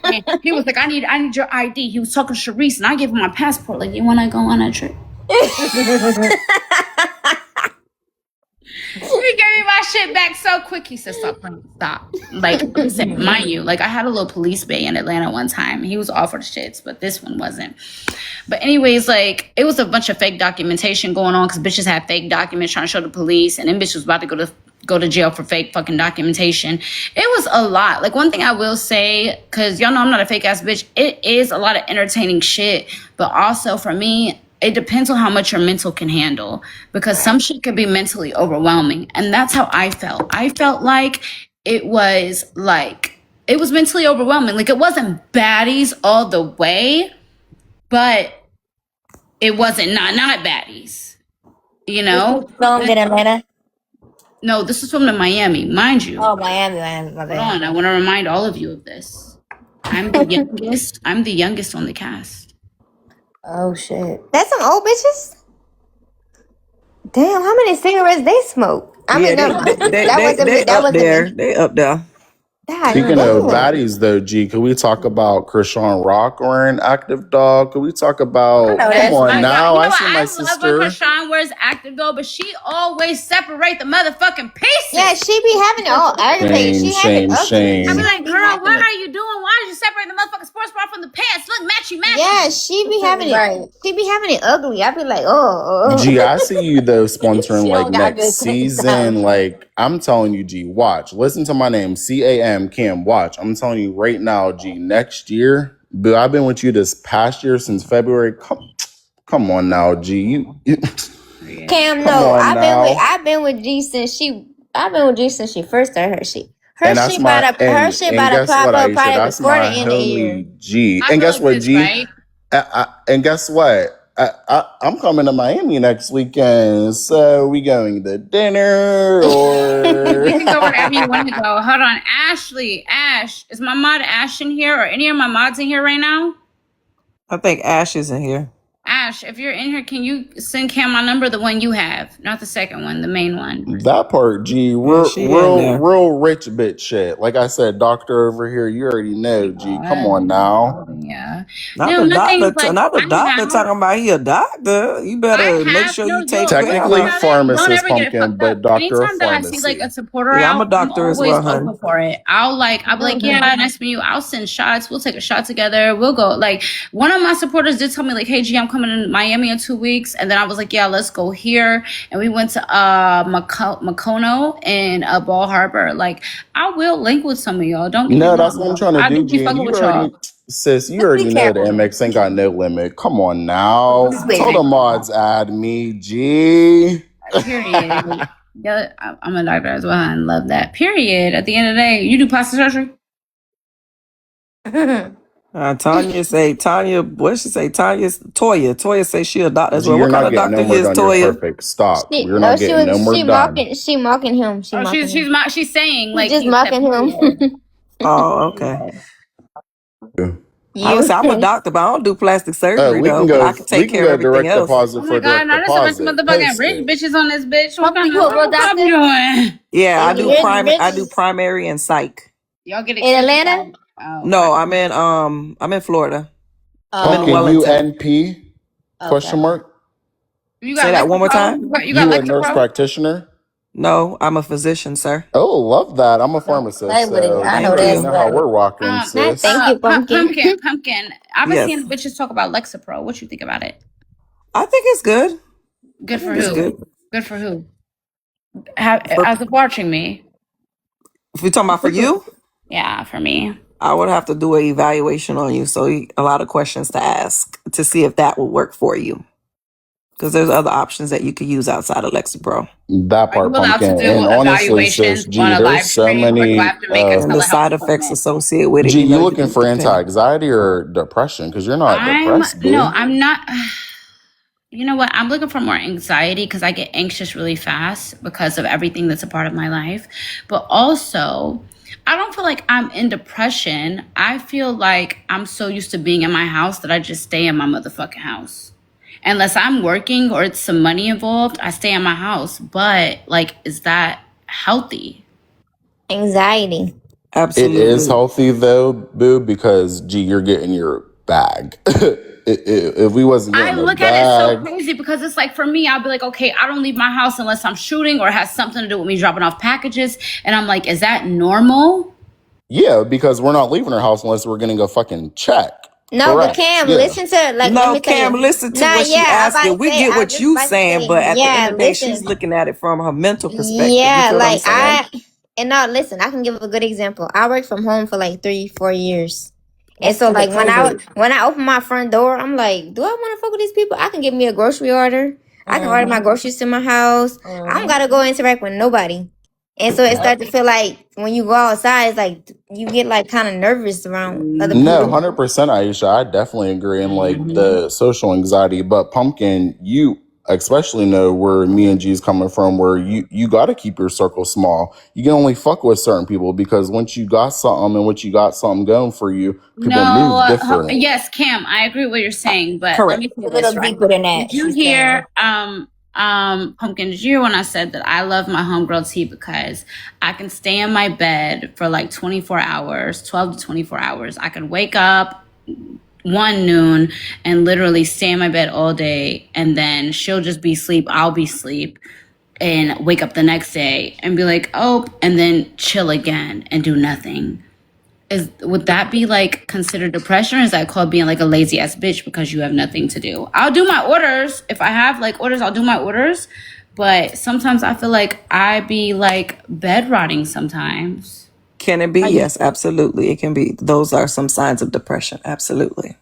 And he was like, I need your ID. He was talking to Sharice, and I gave him my passport. Like, you want to go on a trip? He gave me my shit back so quick. He said, stop playing. Stop. Like, he said, mind you, like, I had a little police bay in Atlanta one time. He was all for the shits, but this one wasn't. But anyways, like, it was a bunch of fake documentation going on because bitches had fake documents trying to show the police, and then bitch was about to go to jail for fake fucking documentation. It was a lot. Like, one thing I will say, because y'all know I'm not a fake ass bitch, it is a lot of entertaining shit. But also for me, it depends on how much your mental can handle, because some shit could be mentally overwhelming. And that's how I felt. I felt like it was mentally overwhelming. Like, it wasn't baddies all the way, but it wasn't not baddies, you know? Filmed in Atlanta. No, this is filmed in Miami, mind you. Oh, Miami, my Hold bad. on, I want to remind all of you of this. I'm the youngest. I'm the youngest on the cast. Oh shit, that's some old bitches. Damn, how many cigarettes they smoke? I mean, never mind. They up there. They up there. Speaking of baddies, though, G, could we talk about Krishan Rock wearing active dog? Could we talk about? Come on now, I see my sister. I love when Krishan wears active dog, but she always separate the motherfucking pieces. Yeah, she be having it all aggravating. Shame. I be like, girl, what are you doing? Why did you separate the motherfucking sports bra from the pants? Look, matchy. Yeah, she be having it. Right. She be having it ugly. I be like, oh. G, I see you though sponsoring like next season. Like, I'm telling you, G, watch. Listen to my name, CAM Cam. Watch. I'm telling you right now, G. Next year, but I've been with you this past year since February. Come on now, G. Cam, no, I've been with G since she first started her shit. Her shit about to pop up probably before the end of the year. G. And guess what, G? Right? And guess what? I'm coming to Miami next weekend, so we going to dinner or you can go wherever you want to go. Hold on, Ash, is my mod Ash in here, or any of my mods in here right now? I think Ash is in here. Ash, if you're in here, can you send Cam my number, the one you have, not the second one, the main one? That part, G, real rich bitch shit. Like I said, doctor over here, you already know, G. Come on now. Yeah. Not the doctor talking about he a doctor. You better make sure you take technically pharmacist, pumpkin, but doctor of pharmacy. Anytime that I see like a supporter out, I'm a doctor as well, honey. For it. I'll be like, yeah, nice to meet you. I'll send shots. We'll take a shot together. We'll go. Like, one of my supporters did tell me like, hey, G, I'm coming to Miami in 2 weeks, and then I was like, yeah, let's go here, and we went to Macono and Ball Harbor. Like, I will link with some of y'all. Don't that's what I'm trying to do, G. Sis, you already know the MX ain't got no limit. Come on now, tell the mods add me, G. Period. Yeah, I'm a doctor as well. I love that. Period. At the end of the day, you do plastic surgery. Toya say she a doctor as well. What kind of doctor is Toya? Perfect. Stop. We're not getting no more done. She mocking him. She's saying like just mocking him. Oh, okay. I'm a doctor, but I don't do plastic surgery. I can take care of everything else. Oh my God, now there's a bunch of motherfucking rich bitches on this bitch. What kind of job you doing? Yeah, I do primary and psych. Y'all get in Atlanta? Oh, no, I'm in Florida. I'm in Wellington. UNP? Question mark. Say that one more time. You a nurse practitioner? No, I'm a physician, sir. Oh, love that. I'm a pharmacist. I know that's how we're rocking, sis. Thank you, Pumpkin. I've been seeing bitches talk about Lexapro. What you think about it? I think it's good. Good for who? Good for who? How's it watching me? If you're talking about for you? Yeah, for me. I would have to do an evaluation on you, so a lot of questions to ask to see if that will work for you. Because there's other options that you could use outside of Lexapro. That Are you part, allowed to pumpkin. do And honestly, sis, evaluations on G, a there's live so stream, or do I many. have to make a And the telehealth side effects appointment? associated with it, G, you you looking for depend. anti-anxiety or depression? Because you're not depressed, No, boo. I'm not. You know what? I'm looking for more anxiety because I get anxious really fast because of everything that's a part of my life. But also, I don't feel like I'm in depression. I feel like I'm so used to being in my house that I just stay in my motherfucking house. Unless I'm working or it's some money involved, I stay in my house. But like, is that healthy? Anxiety. It is Absolutely. healthy though, boo, because G, you're getting your bag. If we wasn't I getting the look at it so bag, crazy because it's like for me, I'll be like, okay, I don't leave my house unless I'm shooting or it has something to do with me dropping off packages. And I'm like, is that normal? yeah, because we're not leaving our house unless we're getting a fucking check. No, but Correct. Cam, Yeah. listen to let No, me tell Cam, you. listen to Nah, what she yeah, I was asking. about to We say, get I was what just you about to saying, say, but at the end yeah, of the day, she's listen. looking at it from her mental perspective. You Yeah, feel what I'm like saying? now listen, I can give a good example. I worked from home for like 3-4 years. And That's so to the like COVID. when I open my front door, I'm like, do I want to fuck with these people? I can give me a grocery order. I can order my groceries to my house. I don't gotta go interact with nobody. And so it starts to feel like when you go outside, it's like you get like kind of nervous around other No, people. 100%, Aisha. I definitely agree in like the social anxiety. But pumpkin, you especially know where me and G's coming from, where you got to keep your circle small. You can only fuck with certain people because once you got something and once you got something going for you, people No, move different. yes, Cam, I agree with what you're saying, but let Correct. me say A this, little right? deeper than that, Did you she's saying. hear, Pumpkin, did you hear when I said that I love my homegirl tea because I can stay in my bed for like 24 hours, 12 to 24 hours. I could wake up 1 noon and literally stay in my bed all day, and then she'll just be asleep, I'll be asleep, and wake up the next day and be like, oh, and then chill again and do nothing. Would that be like considered depression, or is that called being like a lazy ass bitch because you have nothing to do? I'll do my orders. If I have like orders, I'll do my orders. But sometimes I feel like I be like bed rotting sometimes. Can it be? Yes, absolutely. It can be. Those are some signs of depression. Absolutely.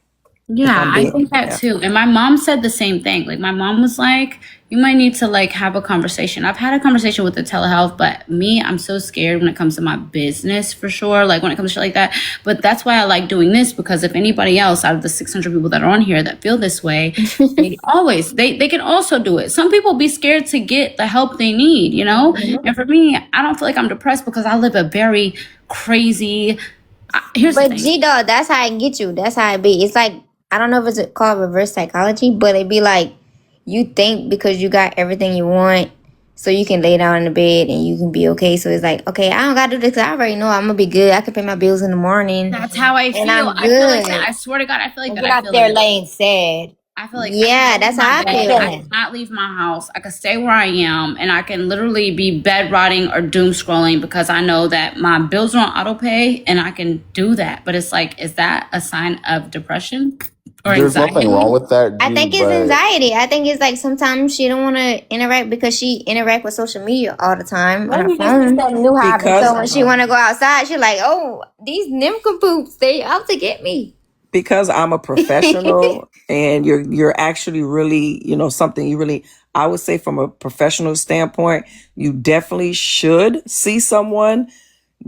Yeah, I think that Yeah. too. And my mom said the same thing. Like my mom was like, you might need to like have a conversation. I've had a conversation with the telehealth, but me, I'm so scared when it comes to my business for sure. Like when it comes to shit like that. But that's why I like doing this, because if anybody else out of the 600 people that are on here that feel this way, they can also do it. Some people be scared to get the help they need, you know? And for me, I don't feel like I'm depressed because I live a very crazy here's the But thing. G dog, that's how I get you. That's how it be. It's like I don't know if it's called reverse psychology, but it be like you think because you got everything you want, so you can lay down in the bed and you can be okay. So it's like, okay, I don't gotta do this because I already know I'm gonna be good. I can pay my bills in the morning. That's how I feel. And I'm I feel like good. that. I swear to God, I feel like that. Get I out feel there like laying sad. I feel like Yeah, I can that's leave how my I bed. feel. I cannot leave my house. I can stay where I am, and I can literally be bed rotting or doom scrolling because I know that my bills are on auto pay, and I can do that. But it's like, is that a sign of depression or There's anxiety? nothing wrong with that, I G, think it's but anxiety. I think it's like sometimes she don't want to interact because she interact with social media all the time on her Maybe this is phone. that new habit. Because So when she want to go outside, she like, oh, these nincompoops, they out to get me. because I'm a professional and you're actually really, something you really, I would say from a professional standpoint, you definitely should see someone,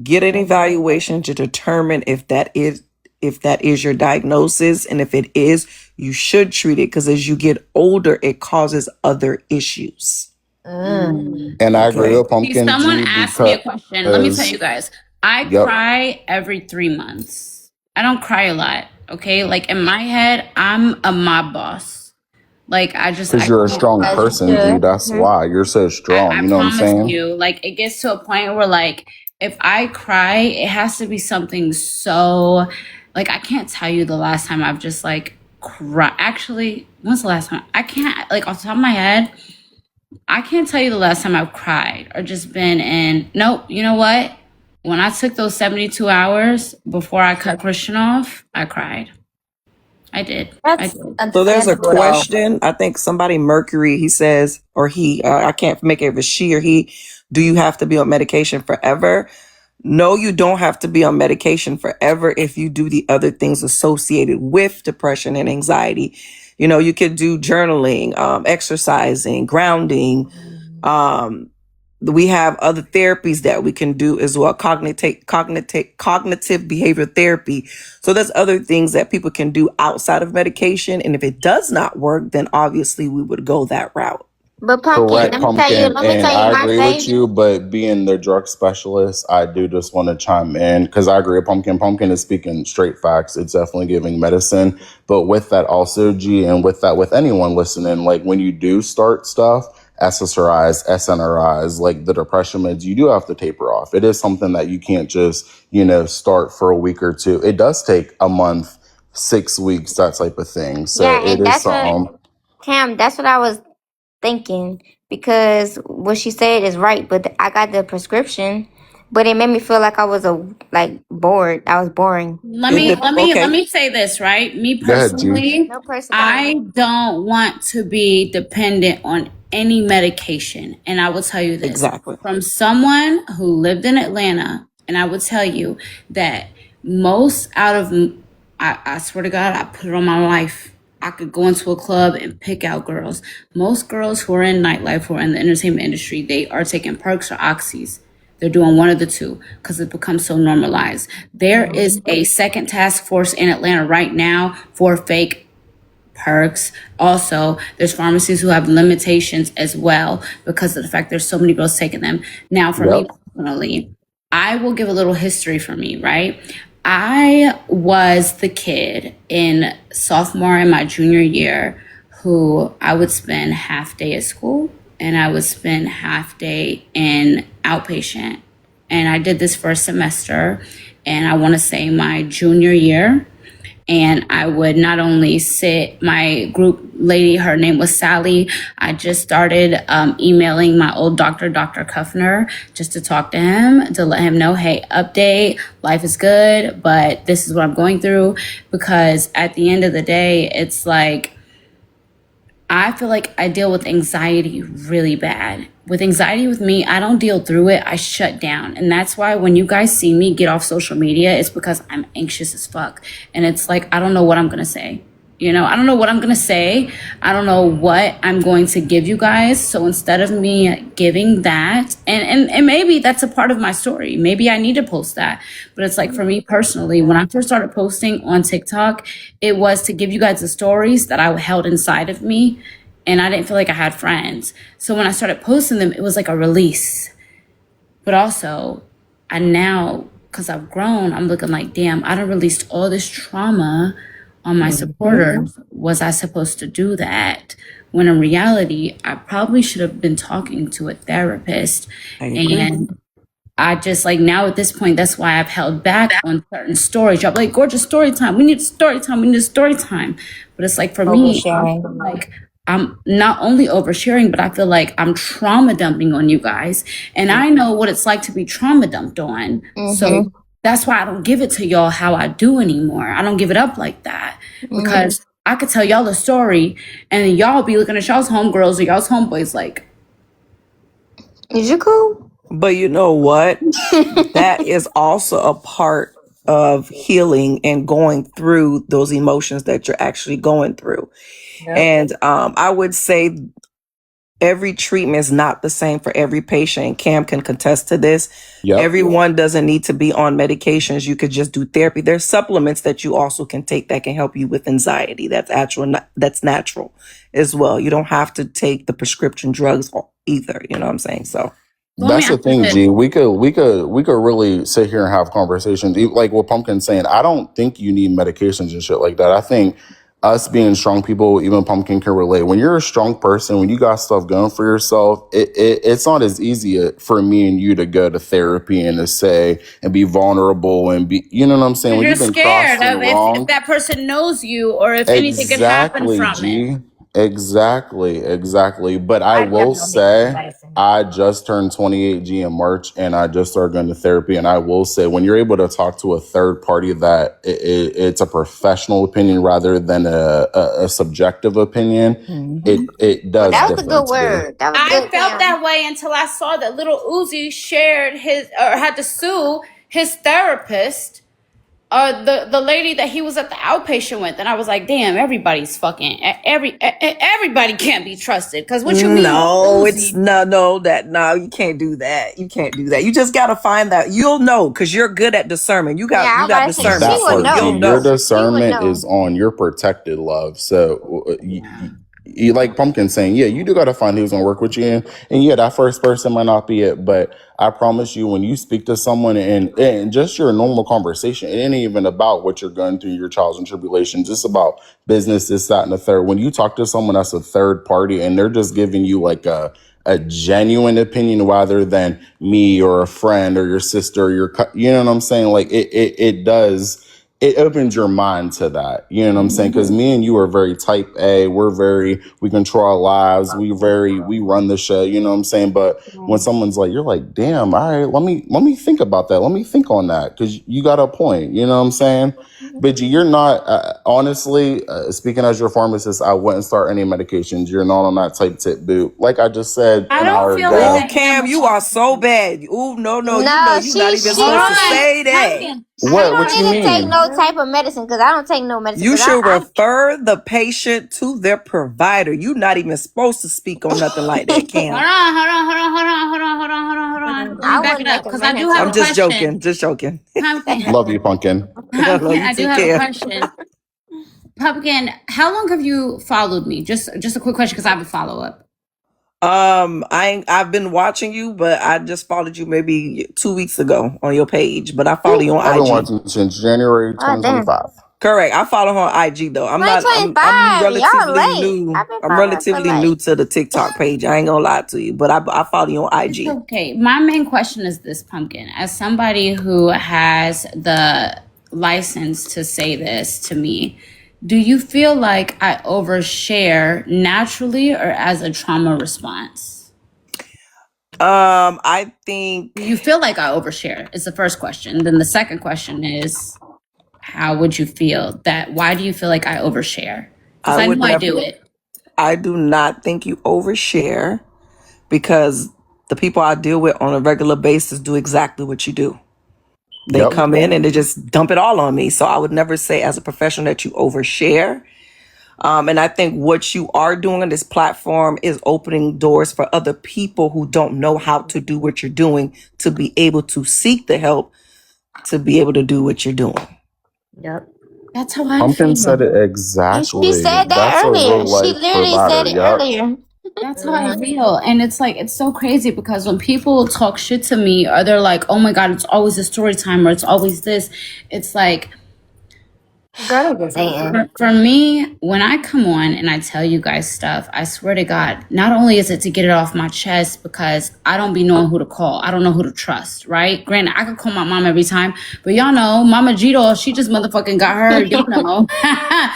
get an evaluation to determine if that is your diagnosis, and if it is, you should treat it, because as you get older, it causes other issues. and I agree Okay. with See, Pumpkin someone G asked me a question. Let me tell you because guys. I yep, cry every 3 months. I don't cry a lot. Okay, like in my head, I'm a mob boss. Like I because you're a strong As you person, G. should. That's why you're so strong. I You know what I'm promise saying? you, like it gets to a point where like if I cry, it has to be something so like I can't tell you the last time I've just like cried. Actually, when's the last time? I can't like off the top of my head, I can't tell you the last time I've cried or just been in nope, you know what? When I took those 72 hours before I cut Christian off, I cried. I did. I That's did. So there's a understandable though. question. I think somebody, Mercury, he says, or he, I can't make it if it's she or he, do you have to be on medication forever? No, you don't have to be on medication forever if you do the other things associated with depression and anxiety. You know, you could do journaling, exercising, grounding. We have other therapies that we can do as well, cognitive behavior therapy. So there's other things that people can do outside of medication. And if it does not work, then obviously we would go that route. But pumpkin, Correct, Pumpkin, let me and tell you I my agree with favorite. you. But being the drug specialist, I do just want to chime in because I agree with Pumpkin. Pumpkin is speaking straight facts. It's definitely giving medicine. But with that also, G, and with that, with anyone listening, like when you do start stuff, SSRIs, SNRIs, like the depression meds, you do have to taper off. It is something that you can't just, start for a week or two. It does take a month, 6 weeks, that type of thing. So Yeah, it and is that's what something. Tam. That's what I was thinking because what she said is right. But I got the prescription, but it made me feel like I was bored. I was boring. Okay. Let me say this, right? Me Go ahead, G. personally, No I personality. don't want to be dependent on any medication. And I will tell you this Exactly. from someone who lived in Atlanta, and I would tell you that most out of, I swear to God, I put it on my life. I could go into a club and pick out girls. Most girls who are in nightlife, who are in the entertainment industry, they are taking perks or oxys. They're doing one of the two because it becomes so normalized. There is a second task force in Atlanta right now for fake perks. Also, there's pharmacies who have limitations as well because of the fact there's so many girls taking them. Now, for me Yep. personally, I will give a little history for me, right? I was the kid in sophomore and my junior year who I would spend half day at school and I would spend half day in outpatient. And I did this for a semester, and I want to say my junior year. And I would not only sit, my group lady, her name was Sally. I just started emailing my old doctor, Dr. Kuffner, just to talk to him, to let him know, hey, update, life is good, but this is what I'm going through. Because at the end of the day, it's like, I feel like I deal with anxiety really bad. With anxiety with me, I don't deal through it. I shut down. And that's why when you guys see me get off social media, it's because I'm anxious as fuck. And it's like, I don't know what I'm going to say. I don't know what I'm going to say. I don't know what I'm going to give you guys. So instead of me giving that, and maybe that's a part of my story. Maybe I need to post that. But it's like for me personally, when I first started posting on TikTok, it was to give you guys the stories that I held inside of me. And I didn't feel like I had friends. So when I started posting them, it was like a release. But also, I now, because I've grown, I'm looking like, damn, I done released all this trauma on my supporters. Was I supposed to do that? When in reality, I probably should have been talking to a therapist. I agree. And I just like now at this point, that's why I've held back on certain stories. I'm like, gorgeous story time. We need story time. We need story time. But it's like for me, I Oversharing. feel like I'm not only oversharing, but I feel like I'm trauma dumping on you guys. And I know what it's like to be trauma dumped on. So that's why I don't give it to y'all how I do anymore. I don't give it up like that because I could tell y'all a story and y'all be looking at y'all's homegirls or y'all's homeboys like, Is you cool? But you know what? That is also a part of healing and going through those emotions that you're actually going through. And I would say every treatment is not the same for every patient. And Cam can contest to this. Yep. Everyone doesn't need to be on medications. You could just do therapy. There's supplements that you also can take that can help you with anxiety. That's natural as well. You don't have to take the prescription drugs either. You know what I'm saying? So That's the thing, G. We could really sit here and have conversations. Like what Pumpkin's saying, I don't think you need medications and shit like that. I think us being strong people, even Pumpkin can relate. When you're a strong person, when you got stuff going for yourself, it's not as easy for me and you to go to therapy and to say and be vulnerable and be, you know what I'm saying? When you're you've been scared crossed of and wrong. if that person knows you or if anything can happen Exactly, from it. G. Exactly. But I I will definitely think it's say, medicine. I just turned 28G in March and I just started going to therapy. And I will say, when you're able to talk to a third party that it's a professional opinion rather than a subjective opinion, Mm-hmm. it Well, does that was a good difference, boo. word. That was I good, felt Cam. that way until I saw that little Uzi shared his or had to sue his therapist or the lady that he was at the outpatient with, and I was like, damn, everybody's fucking everybody can't be trusted. Because what you mean, No, it's Uzi? no, you can't do that. You can't do that. You just gotta find that. You'll know because you're good at discernment. Yeah, I You was got about to say she discernment, That would so part, G, you'll know. your know. She would discernment know. is on your protected love. So Yeah. you like Pumpkin saying, yeah, you do got to find who's going to work with you. And yeah, that first person might not be it. But I promise you, when you speak to someone and just your normal conversation, it ain't even about what you're going through, your trials and tribulations. It's about business, this, that, and the third. When you talk to someone that's a third party and they're just giving you like a genuine opinion rather than me or a friend or your sister or you know what I'm saying? Like it does, it opens your mind to that. You know what I'm saying? Because me and you are very type A. We control our lives. We run the show. You know what I'm saying? But when someone's like, you're like, damn, all right, let me think about that. Let me think on that. Because you got a point. You know what I'm saying? But you're not, honestly, speaking as your pharmacist, I wouldn't start any medications. You're not on that type tip, boo. Like I just said I an don't hour feel like Oh, ago. I am Cam, a you are so pharmacist. bad. Oh, no, you know No, you're not even Hold supposed to on, say that. pumpkin. she What? don't What Hold you need to take mean? no type of medicine because I don't take no medicine You because should I refer the patient to their provider. You're not even supposed to speak on nothing like that, on, Cam. hold on. Let me I back it wouldn't up because I recommend her do to have I'm a just her. joking. question. Just joking. Pumpkin, Love you, Pumpkin. Love pumpkin. you I do too, have a Cam. question. Pumpkin, how long have you followed me? Just a quick question because I have a follow up. I've been watching you, but I just followed you maybe 2 weeks ago on your page. But I follow you on I've been IG. watching since January Oh, damn. 2025. Correct. I follow her on IG though. I'm 2025. Y'all relatively late. new. I've been I'm following for relatively new like. to the TikTok page. I ain't gonna lie to you, but I follow you on It's IG. okay. My main question is this, Pumpkin. As somebody who has the license to say this to me, do you feel like I overshare naturally or as a trauma response? I think Do you feel like I overshare? Is the first question. Then the second question is, how would you feel that? Why do you feel like I overshare? Because I I would know I never. do it. I do not think you overshare because the people I deal with on a regular basis do exactly what you do. They Yep. come in and they just dump it all on me. So I would never say as a professional that you overshare. And I think what you are doing on this platform is opening doors for other people who don't know how to do what you're doing to be able to seek the help to be able to do what you're doing. Yep. That's how I Pumpkin said feel. it And she exactly. said that That's a earlier. real She life literally said provider. it Yep. earlier. That's how I feel. And it's like, it's so crazy because when people talk shit to me or they're like, oh my God, it's always a story time or it's always this, it's like, Girl, just saying. for me, when I come on and I tell you guys stuff, I swear to God, not only is it to get it off my chest because I don't be knowing who to call. I don't know who to trust, right? Granted, I could call my mom every time, but y'all know Mama Gito, she just motherfucking got her, y'all know.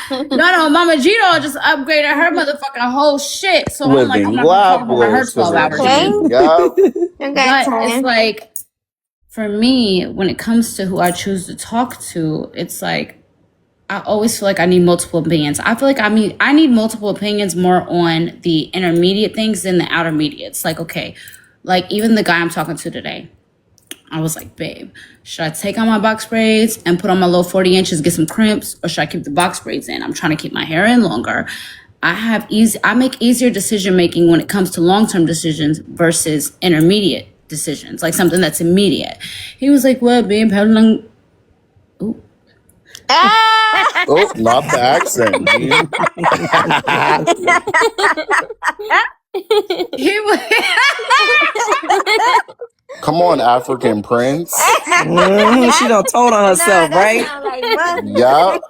Y'all know Mama Gito just upgraded her motherfucking whole shit. So I'm like, I'm Living not gonna call her her lavish for 12 the hour Okay. shit. G. Yep. Okay, But it's time. like, for me, when it comes to who I choose to talk to, it's like, I always feel like I need multiple opinions. I feel like I need multiple opinions more on the intermediate things than the outermediates. Like, okay, like even the guy I'm talking to today, I was like, babe, should I take out my box braids and put on my little 40 inches, get some crimps, or should I keep the box braids in? I'm trying to keep my hair in longer. I make easier decision making when it comes to long-term decisions versus intermediate decisions, like something that's immediate. He was like, well, babe, how long? Ah! Oh, not the accent, G. He was. Come on, African Prince. She done told on Nah, herself, that right? sounds like fun. Yep.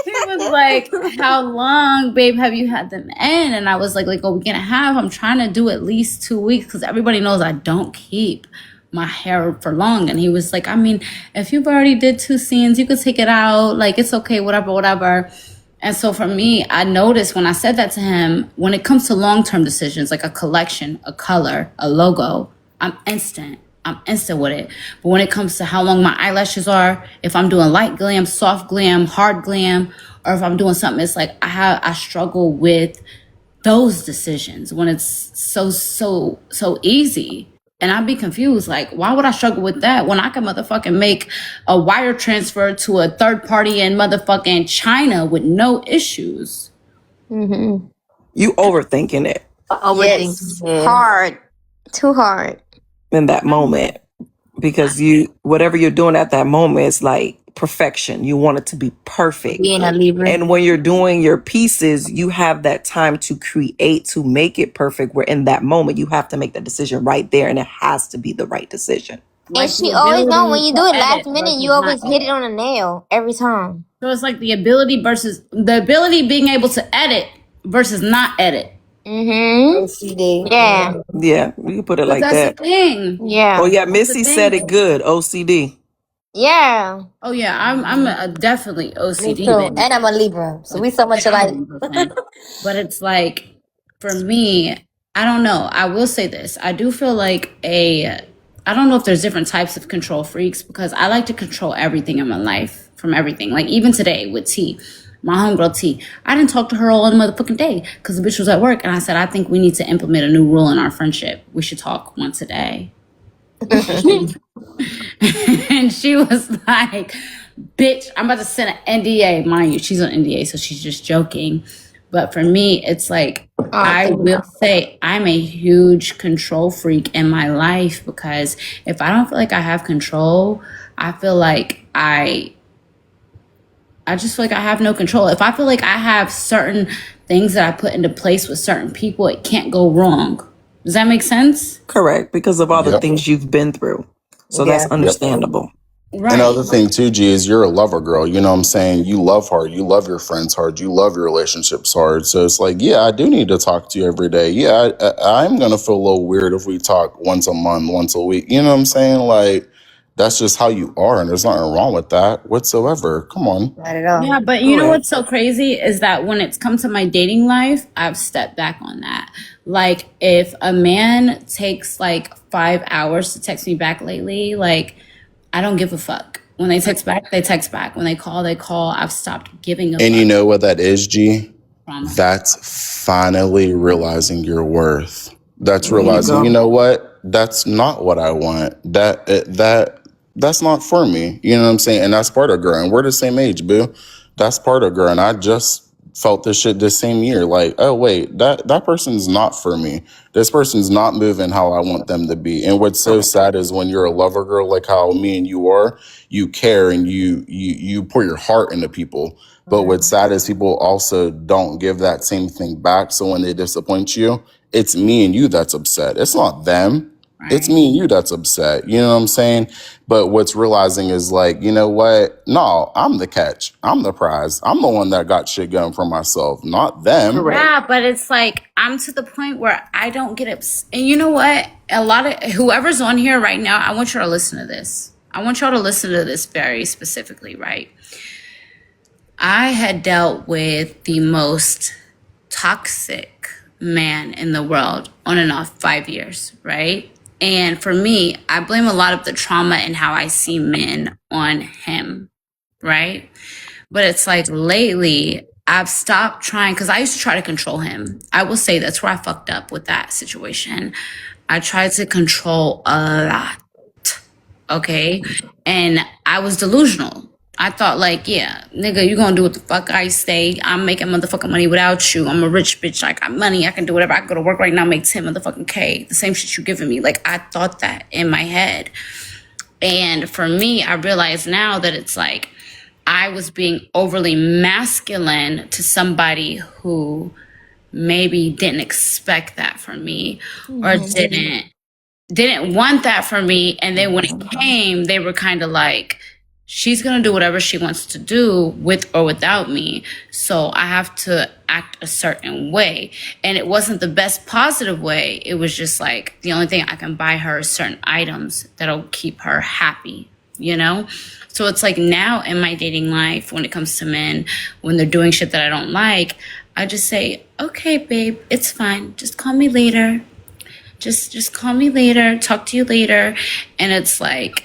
He was like, how long, babe, have you had them in? And I was like a week and a half. I'm trying to do at least 2 weeks because everybody knows I don't keep my hair for long. And he was like, I mean, if you've already did 2 scenes, you could take it out. Like, it's okay, whatever. And so for me, I noticed when I said that to him, when it comes to long-term decisions, like a collection, a color, a logo, I'm instant. I'm instant with it. But when it comes to how long my eyelashes are, if I'm doing light glam, soft glam, hard glam, or if I'm doing something, it's like I struggle with those decisions when it's so easy. And I'd be confused, like, why would I struggle with that when I can motherfucking make a wire transfer to a third party in motherfucking China with no issues? Mm-hmm. You overthinking it Yes, hard, too hard. in that moment because whatever you're doing at that moment is like perfection. You want it to be perfect. Being a Libra. And when you're doing your pieces, you have that time to create, to make it perfect. Where in that moment, you have to make the decision right there, and it has to be the right decision. And she always know when you do it last minute, you always hit it on a nail every time. So it's like the ability being able to edit versus not edit. Mm-hmm. OCD. Yeah. Yeah, you can put it like That's that. the thing. Yeah. Oh yeah, Missy said it good. OCD. Yeah. Oh yeah, I'm definitely Me OCD. too. baby. And I'm a Libra. So we so much alike. But it's like, for me, I don't know. I will say this. I do feel like I don't know if there's different types of control freaks because I like to control everything in my life from everything. Like even today with T, my homegirl T, I didn't talk to her all the motherfucking day because the bitch was at work. And I said, I think we need to implement a new rule in our friendship. We should talk once a day. And she was like, bitch, I'm about to send an NDA. Mind you, she's on NDA, so she's just joking. But for me, it's like, I will say I'm a huge control freak in my life because if I don't feel like I have control, I feel like I just feel like I have no control. If I feel like I have certain things that I put into place with certain people, it can't go wrong. Does that make sense? Correct, because of all the Yep. things you've been through. So Yeah. that's understandable. Right. Another thing too, G, is you're a lover girl. You know what I'm saying? You love hard. You love your friends hard. You love your relationships hard. So it's like, yeah, I do need to talk to you every day. Yeah, I'm going to feel a little weird if we talk once a month, once a week. You know what I'm saying? Like, that's just how you are. And there's nothing wrong with that whatsoever. Come on. Not at all. Yeah, but you know what's so crazy is that when it's come to my dating life, I've stepped back on that. Like, if a man takes like 5 hours to text me back lately, like, I don't give a fuck. When they text back, they text back. When they call, they call. I've stopped giving a And fuck. you know what that is, G? Promise. That's finally realizing your worth. That's There you realizing, go. you know what? That's not what I want. That's not for me. You know what I'm saying? And that's part of growing. We're the same age, boo. That's part of growing. I just felt this shit this same year. Like, oh wait, that person's not for me. This person's not moving how I want them to be. And what's so sad is when you're a lover girl, like how me and you are, you care and you pour your heart into people. But what's sad is people also don't give that same thing back. So when they disappoint you, it's me and you that's upset. It's not them. It's me and you that's upset. You know what I'm saying? But what's realizing is like, you know what? No, I'm the catch. I'm the prize. I'm the one that got shit going for myself, not them. Correct. Yeah, but it's like I'm to the point where I don't get upset. And you know what? A lot of whoever's on here right now, I want you to listen to this. I want y'all to listen to this very specifically, right? I had dealt with the most toxic man in the world on and off 5 years, right? And for me, I blame a lot of the trauma and how I see men on him, right? But it's like lately, I've stopped trying because I used to try to control him. I will say that's where I fucked up with that situation. I tried to control a lot, okay? And I was delusional. I thought like, yeah, nigga, you gonna do what the fuck I say. I'm making motherfucking money without you. I'm a rich bitch. I got money. I can do whatever. I can go to work right now, make 10 motherfucking K. The same shit you giving me. Like, I thought that in my head. And for me, I realize now that it's like I was being overly masculine to somebody who maybe didn't expect that from me or didn't want that from me. And then when it came, they were kind of like, she's going to do whatever she wants to do with or without me. So I have to act a certain way. And it wasn't the best positive way. It was just like the only thing I can buy her is certain items that'll keep her happy. you know? So it's like now in my dating life, when it comes to men, when they're doing shit that I don't like, I just say, okay, babe, it's fine. Just call me later. Just call me later. Talk to you later. And it's like,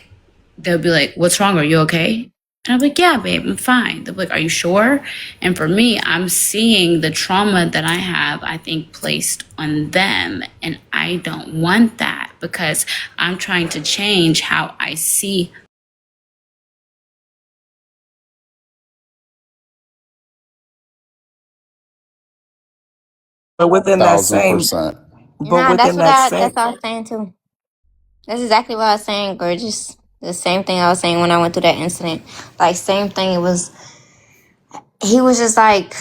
they'll be like, what's wrong? Are you okay? And I'm like, yeah, babe, I'm fine. They'll be like, are you sure? And for me, I'm seeing the trauma that I have, I think, placed on them. And I don't want that because I'm trying to change how I see. But within that same, 1000%. but That's within what that that's same, what I was saying too. That's exactly what I was saying, gorgeous. The same thing I was saying when I went through that incident. Like same thing. He was just like,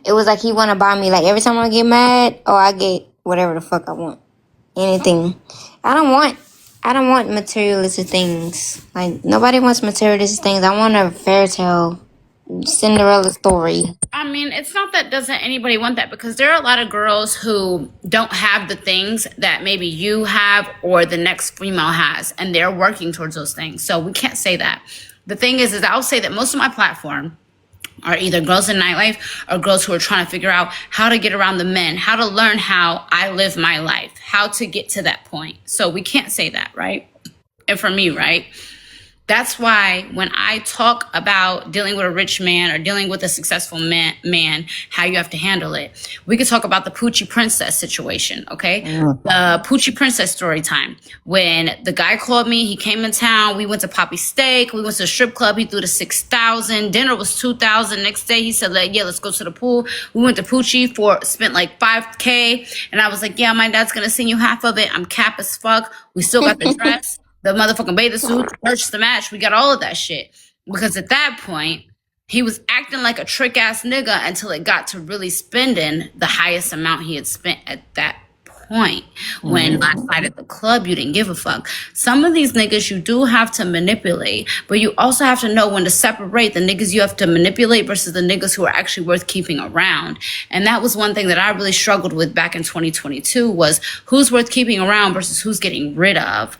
it was like he wanna buy me like every time I get mad, I get whatever the fuck I want. Anything. I don't want materialistic things. Like nobody wants materialistic things. I want a fairy tale Cinderella story. I mean, it's not that doesn't anybody want that because there are a lot of girls who don't have the things that maybe you have or the next female has, and they're working towards those things. So we can't say that. The thing is I'll say that most of my platform are either girls in nightlife or girls who are trying to figure out how to get around the men, how to learn how I live my life, how to get to that point. So we can't say that, right? And for me, right? That's why when I talk about dealing with a rich man or dealing with a successful man, how you have to handle it, we could talk about the Poochie Princess situation, okay? The Poochie Princess story time. When the guy called me, he came in town, we went to Poppy Steak, we went to a strip club, he threw the 6,000, dinner was 2,000. Next day he said, like, yeah, let's go to the pool. We went to Poochie spent like 5K, and I was like, yeah, my dad's gonna send you half of it. I'm cap as fuck. We still got the dress. The motherfucking bathing suit, purchased the match. We got all of that shit. Because at that point, he was acting like a trick ass nigga until it got to really spending the highest amount he had spent at that point. When last night at the club, you didn't give a fuck. Some of these niggas you do have to manipulate, but you also have to know when to separate the niggas you have to manipulate versus the niggas who are actually worth keeping around. And that was one thing that I really struggled with back in 2022 was who's worth keeping around versus who's getting rid of.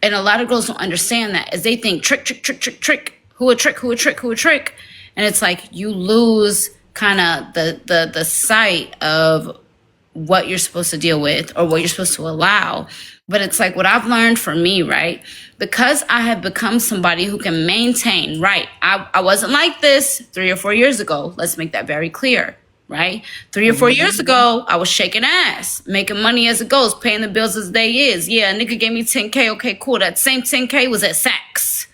And a lot of girls don't understand that as they think trick. Who a trick? And it's like you lose kind of the sight of what you're supposed to deal with or what you're supposed to allow. But it's like what I've learned for me, right? Because I have become somebody who can maintain, right? I wasn't like this 3 or 4 years ago. Let's make that very clear. Right? 3 or 4 years ago, I was shaking ass, making money as it goes, paying the bills as they is. Yeah, a nigga gave me 10K. Okay, cool. That same 10K was at Saks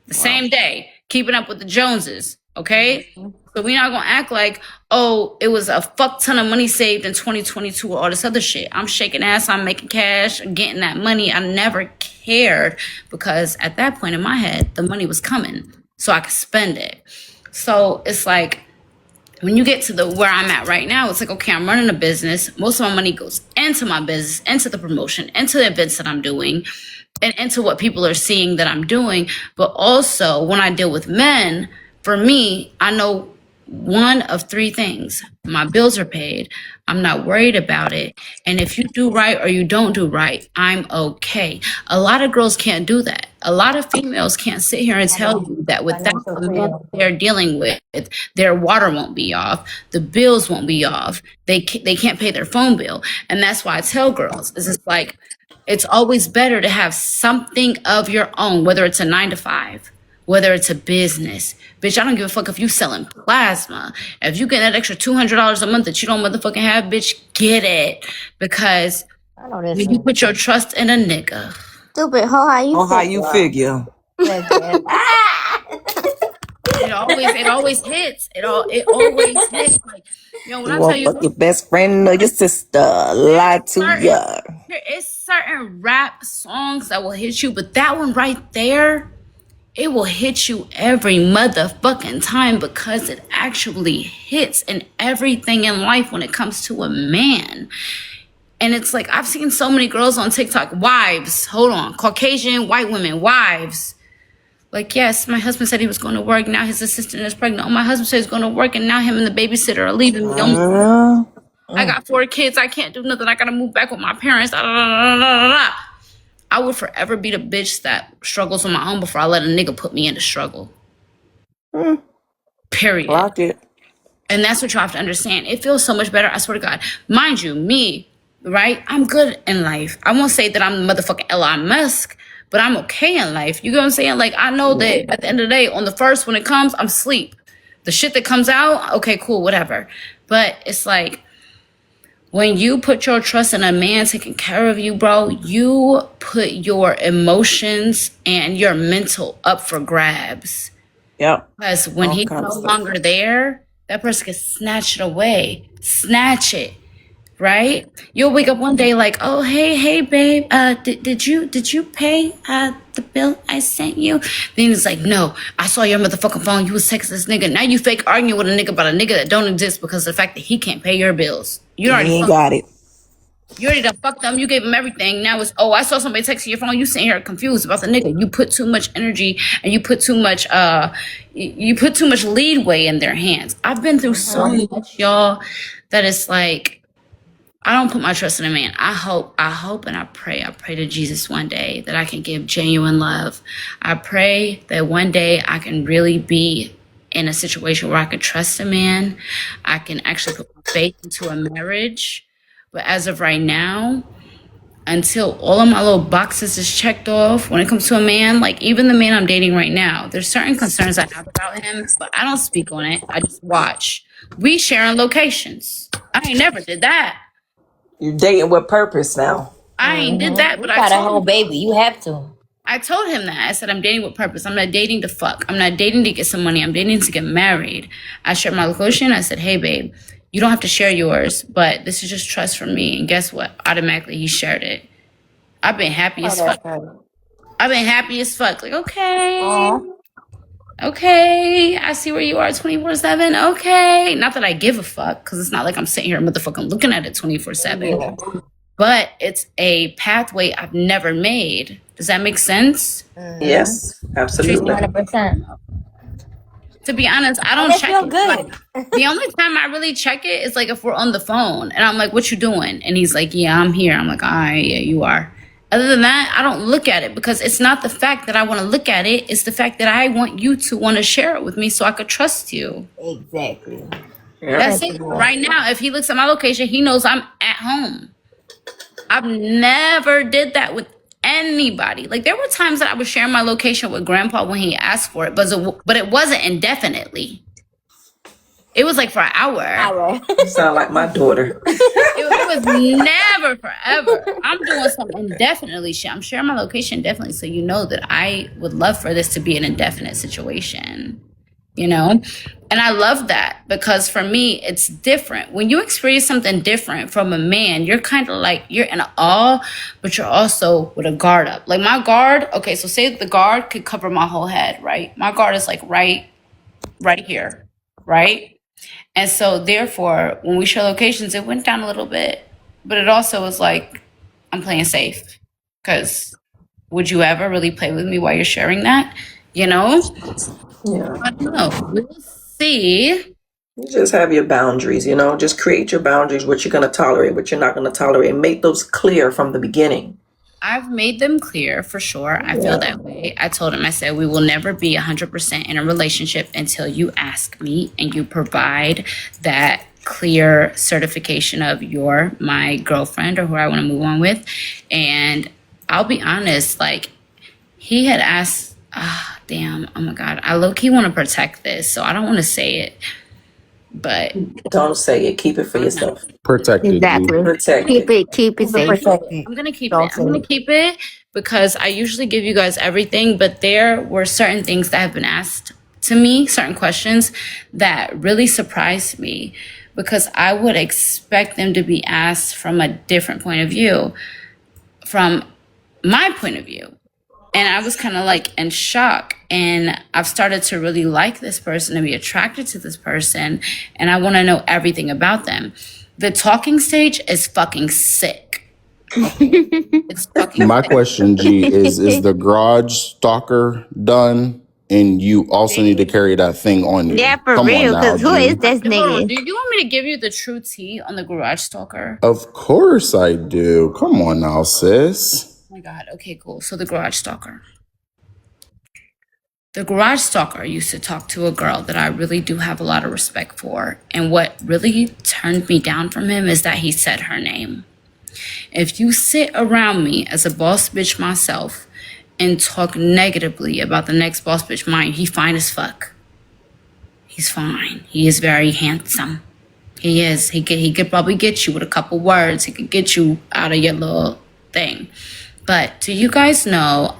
the same day, keeping up with the Joneses. Okay? So we're not going to act like, it was a fuck ton of money saved in 2022 or all this other shit. I'm shaking ass. I'm making cash, getting that money. I never cared because at that point in my head, the money was coming so I could spend it. So it's like, when you get to where I'm at right now, it's like, okay, I'm running a business. Most of my money goes into my business, into the promotion, into the events that I'm doing, and into what people are seeing that I'm doing. But also when I deal with men, for me, I know one of 3 things. My bills are paid. I'm not worried about it. And if you do right or you don't do right, I'm okay. A lot of girls can't do that. A lot of females can't sit here and tell you that without the men they're dealing with, their water won't be off, the bills won't be off, they can't pay their phone bill. And that's why I tell girls, is it's like, it's always better to have something of your own, whether it's a 9 to 5, whether it's a business. Bitch, I don't give a fuck if you selling plasma. If you get that extra $200 a month that you don't motherfucking have, bitch, get it. Because when you put your trust in a nigga. Stupid hoe, how you figure? It always hits. It always hits. Like, when I tell you, your best friend or your sister lie to you. There is certain rap songs that will hit you, but that one right there, it will hit you every motherfucking time because it actually hits in everything in life when it comes to a man. And it's like, I've seen so many girls on TikTok, Caucasian white women, wives. Like, yes, my husband said he was going to work. Now his assistant is pregnant. Oh, my husband said he's going to work, and now him and the babysitter are leaving me. I got 4 kids. I can't do nothing. I got to move back with my parents. I would forever be the bitch that struggles on my own before I let a nigga put me in the struggle. Period. Lock it. And that's what you have to understand. It feels so much better. I swear to God. Mind you, me, right? I'm good in life. I won't say that I'm the motherfucking Elon Musk, but I'm okay in life. You get what I'm saying? Like, I know that at the end of the day, on the first, when it comes, I'm asleep. The shit that comes out, okay, cool, whatever. But it's like, when you put your trust in a man taking care of you, bro, you put your emotions and your mental up for grabs. Yep. Because when All he's kinds no of stuff. longer there, that person can snatch it away. Snatch it. Right? You'll wake up one day like, oh, hey, babe, did you pay the bill I sent you? Then it's like, no, I saw your motherfucking phone. You was texting this nigga. Now you fake arguing with a nigga about a nigga that don't exist because of the fact that he can't pay your bills. You already ain't got it. You already done fucked them. You gave him everything. Now it's, oh, I saw somebody texting your phone. You sitting here confused about the nigga. You put too much energy and you put too much leadway in their hands. I've been through so much, y'all, that it's like, I don't put my trust in a man. I hope and I pray to Jesus one day that I can give genuine love. I pray that one day I can really be in a situation where I can trust a man. I can actually put my faith into a marriage. But as of right now, until all of my little boxes is checked off when it comes to a man, like even the man I'm dating right now, there's certain concerns I have about him, but I don't speak on it. I just watch. We sharing locations. I ain't never did that. You're dating with purpose now. I ain't did that, but You got I a whole told him. baby. You have to. I told him that. I said, I'm dating with purpose. I'm not dating to fuck. I'm not dating to get some money. I'm dating to get married. I shared my location. I said, hey, babe, you don't have to share yours, but this is just trust from me. And guess what? Automatically, he shared it. I've been happy as fuck. I've been happy as fuck. Like, okay. Okay, I see where you are 24/7. Okay. Not that I give a fuck, because it's not like I'm sitting here motherfucking looking at it 24/7. But it's a pathway I've never made. Does that make sense? Yes, absolutely. 100%. To be honest, I don't That check feel it. good. Like, the only time I really check it is like if we're on the phone and I'm like, what you doing? And he's like, yeah, I'm here. I'm like, all right, yeah, you are. Other than that, I don't look at it because it's not the fact that I want to look at it. It's the fact that I want you to want to share it with me so I could trust you. Exactly. That's it. Right now, if he looks at my location, he knows I'm at home. I've never did that with anybody. Like there were times that I was sharing my location with grandpa when he asked for it, but it wasn't indefinitely. It was like for an hour. You sound like my daughter. It was never forever. I'm doing something indefinitely. Shit, I'm sharing my location definitely, so you know that I would love for this to be an indefinite situation. You know, and I love that because for me, it's different. When you experience something different from a man, you're kind of like, you're in awe, but you're also with a guard up. Like my guard, okay, so say the guard could cover my whole head, right? My guard is like right here, right? And so therefore, when we share locations, it went down a little bit, but it also was like, I'm playing safe because would you ever really play with me while you're sharing that? You know? Yeah. I don't know. We'll see. You just have your boundaries, you know, just create your boundaries, what you're going to tolerate, what you're not going to tolerate, and make those clear from the beginning. I've made them clear for sure. I feel that way. I told him, I said, we will never be 100% in a relationship until you ask me and you provide that clear certification of you're my girlfriend or who I want to move on with. And I'll be honest, like he had asked, damn, oh my God, I low-key want to protect this, so I don't want to say it, but Don't say it. Keep it for yourself. Protect it. Exactly. Protect Keep it safe. I'm gonna keep it. I'm gonna keep it because I usually give you guys everything, but there were certain things that have been asked to me, certain questions that really surprised me because I would expect them to be asked from a different point of view, from my point of view. And I was kind of like in shock. And I've started to really like this person and be attracted to this person. And I want to know everything about them. The talking stage is fucking sick. It's fucking My sick. question, G, is the garage stalker done? And you also need to carry that thing on you. Yeah, for Come real. on now, Because who G. is this Hold on. nigga? Do you want me to give you the true tea on the garage stalker? Of course I do. Come on now, sis. Oh my God. Okay, cool. So the garage stalker. The garage stalker used to talk to a girl that I really do have a lot of respect for. And what really turned me down from him is that he said her name. If you sit around me as a boss bitch myself and talk negatively about the next boss bitch mine, he fine as fuck. He's fine. He is very handsome. He is. He could probably get you with a couple words. He could get you out of your little thing. But do you guys know,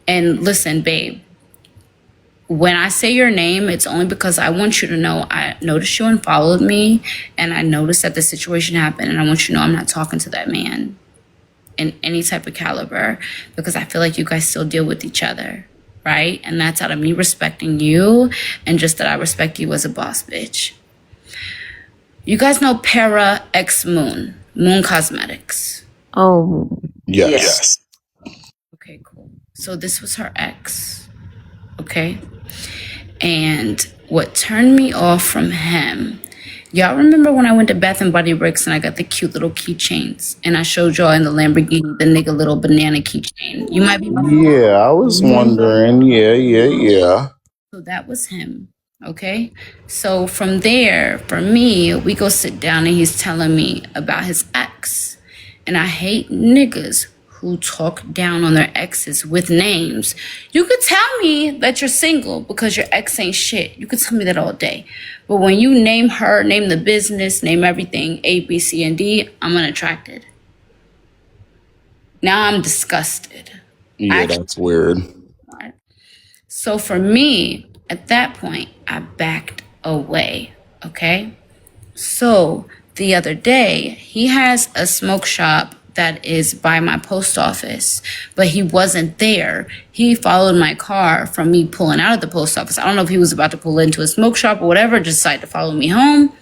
and listen, babe, when I say your name, it's only because I want you to know I noticed you unfollowed me and I noticed that the situation happened, and I want you to know I'm not talking to that man in any type of caliber because I feel like you guys still deal with each other, right? And that's out of me respecting you and just that I respect you as a boss bitch. You guys know Para X Moon Cosmetics. Oh, Yes. Okay, cool. So this was her ex, okay? And what turned me off from him, y'all remember when I went to Bath and Body Works and I got the cute little keychains and I showed y'all in the Lamborghini the nigga little banana keychain? You might be Yeah, I was wondering. Yeah. So that was him. Okay. So from there, for me, we go sit down and he's telling me about his ex. And I hate niggas who talk down on their exes with names. You could tell me that you're single because your ex ain't shit. You could tell me that all day. But when you name her, name the business, name everything, A, B, C, and D, I'm unattracted. Now I'm disgusted. Yeah, that's weird. So for me, at that point, I backed away, okay? So the other day, he has a smoke shop that is by my post office, but he wasn't there. He followed my car from me pulling out of the post office. I don't know if he was about to pull into a smoke shop or whatever, just decided to follow me home,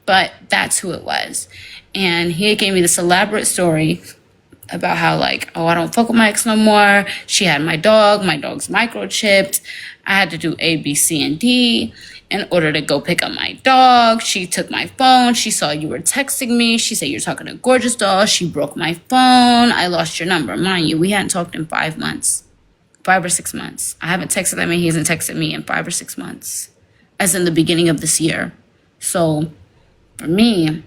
but that's who it was. And he gave me this elaborate story about how like, oh, I don't fuck with my ex no more. She had my dog's microchipped. I had to do A, B, C, and D in order to go pick up my dog. She took my phone. She saw you were texting me. She said you're talking to Gorgeous Doll. She broke my phone. I lost your number. Mind you, we hadn't talked in 5 months. 5 or 6 months. I haven't texted him and he hasn't texted me in 5 or 6 months. As in the beginning of this year. So for me,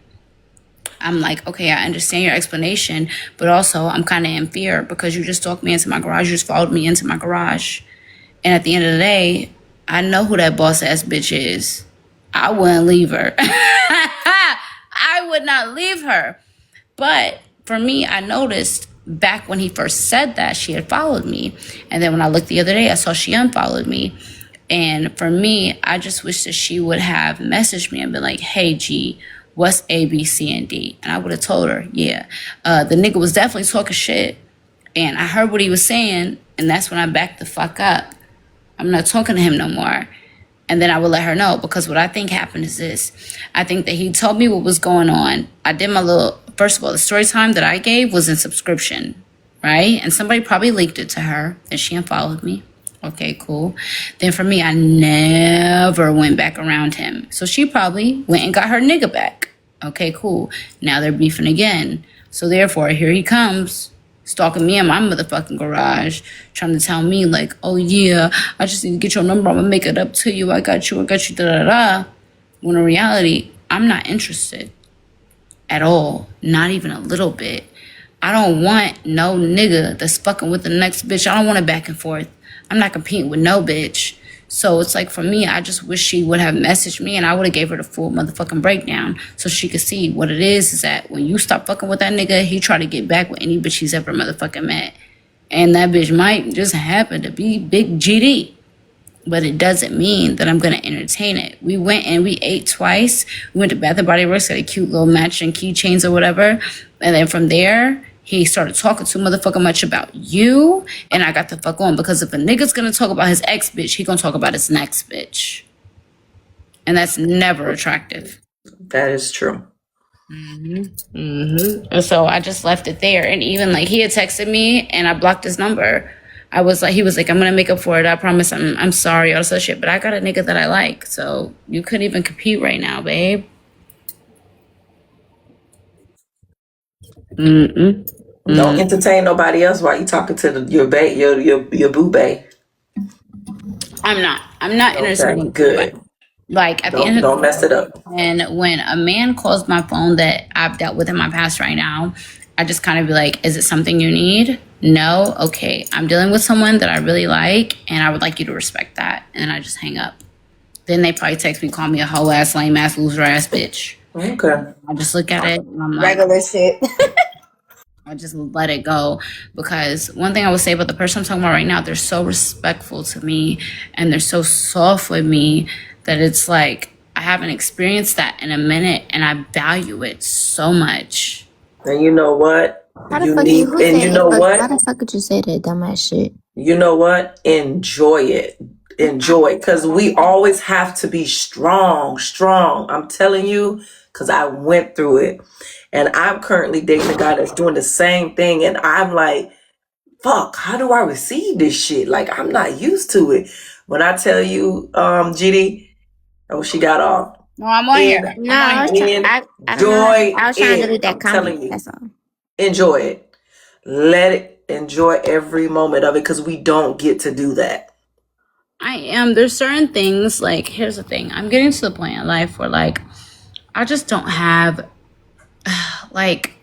I'm like, okay, I understand your explanation, but also I'm kind of in fear because you just stalked me into my garage. You just followed me into my garage. And at the end of the day, I know who that boss ass bitch is. I wouldn't leave her. I would not leave her. But for me, I noticed back when he first said that she had followed me. And then when I looked the other day, I saw she unfollowed me. And for me, I just wish that she would have messaged me and been like, hey, G, what's A, B, C, and D? And I would have told her, yeah. The nigga was definitely talking shit. And I heard what he was saying. And that's when I backed the fuck up. I'm not talking to him no more. And then I would let her know, because what I think happened is this. I think that he told me what was going on. I did my little, first of all, the story time that I gave was in subscription, right? And somebody probably leaked it to her and she unfollowed me. Okay, cool. Then for me, I never went back around him. So she probably went and got her nigga back. Okay, cool. Now they're beefing again. So therefore, here he comes, stalking me in my motherfucking garage, trying to tell me like, oh yeah, I just need to get your number. I'm gonna make it up to you. I got you, da-da-da. When in reality, I'm not interested at all. Not even a little bit. I don't want no nigga that's fucking with the next bitch. I don't want it back and forth. I'm not competing with no bitch. So it's like, for me, I just wish she would have messaged me and I would have gave her the full motherfucking breakdown so she could see what it is that when you stop fucking with that nigga, he try to get back with any bitch he's ever motherfucking met. And that bitch might just happen to be big GD. But it doesn't mean that I'm going to entertain it. We went and we ate twice. We went to Bath and Body Works, got a cute little matching keychains or whatever. And then from there, he started talking too motherfucking much about you. And I got the fuck on, because if a nigga's going to talk about his ex bitch, he going to talk about his next bitch. And that's never attractive. That is true. And so I just left it there. And even like he had texted me and I blocked his number. He was like, I'm gonna make up for it. I promise. I'm sorry, all this other shit. But I got a nigga that I like, so you couldn't even compete right now, babe. Don't entertain nobody else while you talking to your boo bae. I'm not. I'm not Okay, entertaining. good. Like at the end of Don't the mess it up. day, and when a man calls my phone that I've dealt with in my past right now, I just kind of be like, is it something you need? No? Okay. I'm dealing with someone that I really like, and I would like you to respect that. And I just hang up. Then they probably text me, call me a hoe ass, lame ass, loser ass bitch. Okay. I just look at it and I'm like, Regular shit. I just let it go. Because one thing I would say about the person I'm talking about right now, they're so respectful to me and they're so soft with me that it's like I haven't experienced that in a minute, and I value it so much. And you know what? How the You fuck need, you who and said you it? know Look, how what? the fuck could you say that dumbass shit? You know what? Enjoy it. Enjoy it. Because we always have to be strong. I'm telling you, because I went through it. And I'm currently dating a guy that's doing the same thing. And I'm like, fuck, how do I receive this shit? Like, I'm not used to it. When I tell you, GD, oh, she got off. No, I'm on here. No, I was trying. I don't know. I was trying to delete that I'm telling comment. you, That's all. enjoy it. Let it enjoy every moment of it, because we don't get to do that. I am. There's certain things, like, here's the thing. I'm getting to the point in life where, like, I just don't have, like,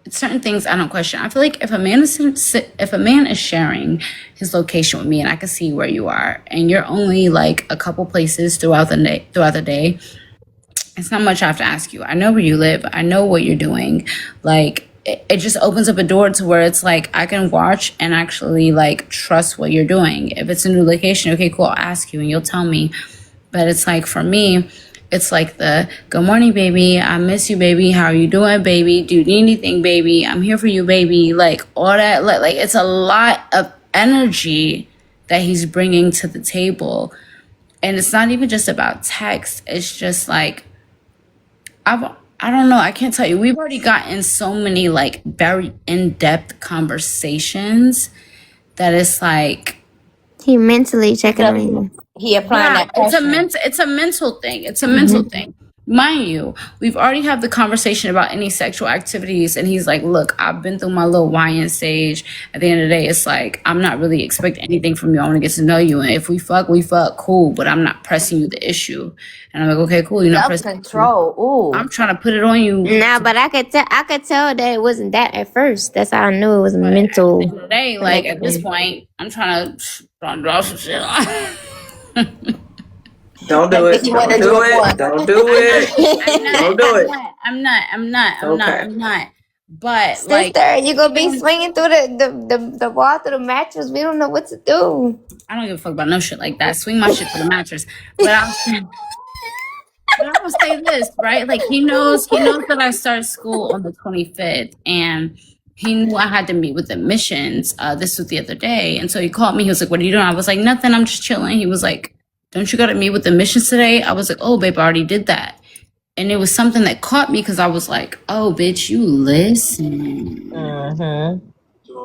certain things I don't question. I feel like if a man is sharing his location with me, and I can see where you are, and you're only like a couple places throughout the day, it's not much I have to ask you. I know where you live. I know what you're doing. Like, it just opens up a door to where it's like I can watch and actually like trust what you're doing. If it's a new location, okay, cool, I'll ask you and you'll tell me. But it's like, for me, it's like the good morning, baby. I miss you, baby. How are you doing, baby? Do you need anything, baby? I'm here for you, baby. Like, all that, like it's a lot of energy that he's bringing to the table. And it's not even just about text. It's just like, I don't know. I can't tell you. We've already gotten so many like very in-depth conversations that it's like, He mentally checking on you. He applying yeah, that pressure. it's a mental thing. It's a mental thing. Mind you, we've already had the conversation about any sexual activities, and he's like, look, I've been through my little YN stage. At the end of the day, it's like, I'm not really expecting anything from you. I want to get to know you. And if we fuck, cool, but I'm not pressing you the issue. And I'm like, okay, cool. You're not pressing Self-control. Ooh. I'm trying to put it on you. Nah, but I could tell that it wasn't that at first. That's how I knew it was mental. At the end of the day, like at this point, I'm trying to draw some shit on. Don't do it. Don't do it. Don't do it. Don't do it. I'm not. But Sister, like, you gonna be swinging through the wall through the mattress. We don't know what to do. I don't give a fuck about no shit like that. Swing my shit to the mattress. But I will say this, right? Like, he knows that I start school on the 25th, and he knew I had to meet with admissions. This was the other day, and so he called me. He was like, "What are you doing?" I was like, "Nothing. I'm just chilling." He was like, "Don't you got to meet with admissions today?" I was like, "Oh, babe, I already did that." And it was something that caught me because I was like, "Oh, bitch, you listen." Mm-hmm.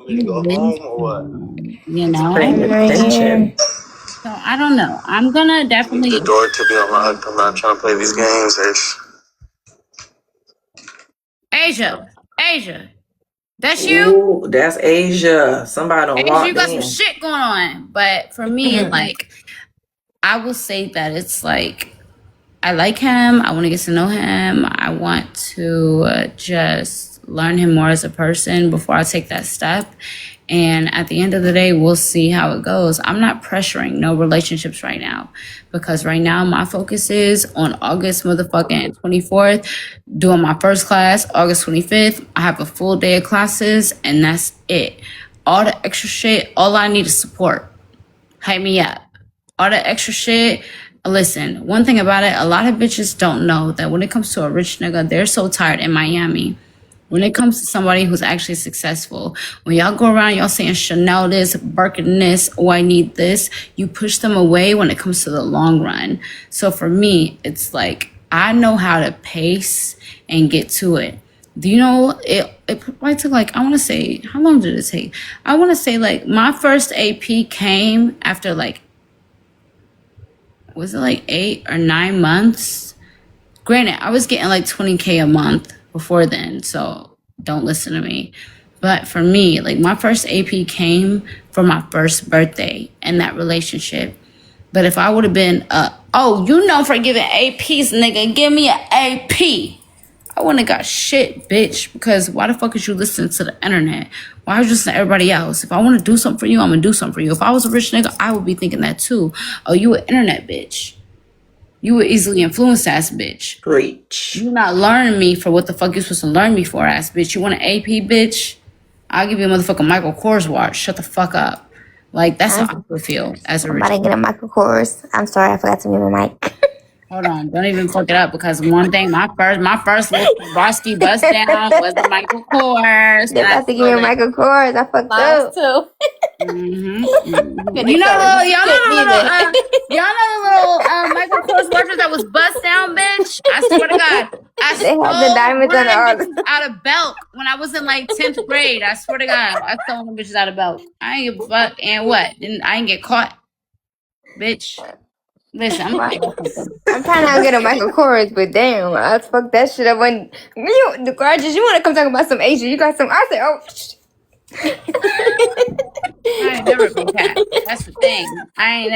You listen, you know? Paying attention. So I don't know. I'm gonna definitely. The door to be unlocked. I'm not trying to play these games, Asia, that's you. Ooh, that's Asia. Somebody don't Asia, walk you got in. some shit going on. But for me, like, I will say that it's like, I like him. I want to get to know him. I want to just learn him more as a person before I take that step. And at the end of the day, we'll see how it goes. I'm not pressuring no relationships right now, because right now my focus is on August motherfucking 24th, doing my first class. August 25th, I have a full day of classes, and that's it. All the extra shit, all I need is support. Hype me up. All that extra shit. Listen, one thing about it, a lot of bitches don't know that when it comes to a rich nigga, they're so tired in Miami. When it comes to somebody who's actually successful, when y'all go around, y'all saying Chanel this, Birkin this, oh, I need this, you push them away when it comes to the long run. So for me, it's like, I know how to pace and get to it. Do you know, it probably took like, I want to say, how long did it take? I want to say like my first AP came after like, was it like 8 or 9 months? Granted, I was getting like 20K a month before then, so don't listen to me. But for me, like my first AP came for my first birthday in that relationship. But if I would have been, for giving APs, nigga, give me an AP. I wouldn't have got shit, bitch. Because why the fuck is you listening to the internet? Why are you listening to everybody else? If I want to do something for you, I'm going to do something for you. If I was a rich nigga, I would be thinking that too. Oh, you an internet bitch. You were easily influenced ass bitch. Preach. You not learning me for what the fuck you supposed to learn me for ass bitch. You want an AP bitch? I'll give you a motherfucking Michael Kors watch. Shut the fuck up. Like, that's how I would feel as a rich. I didn't get a Michael Kors. I'm sorry, I forgot to mute my mic. Hold on, don't even fuck it up because one thing, my first little Bosky bust down was the Michael Kors. They about to give me a Michael Kors. I fucked up. too. You know the little Michael Kors watches that was bust down, bitch. I swear to God, They had the diamonds on the arm. out of Belk when I was in like 10th grade. I swear to God, I stole them bitches out of Belk. I ain't give a fuck, and what? I ain't get caught, bitch. Listen, I'm trying to get a Michael Kors, but damn, I fucked that shit up when the gorgeous. You want to come talk about some Asian? You got some? I said, oh. I ain't never been capped. That's the thing. I ain't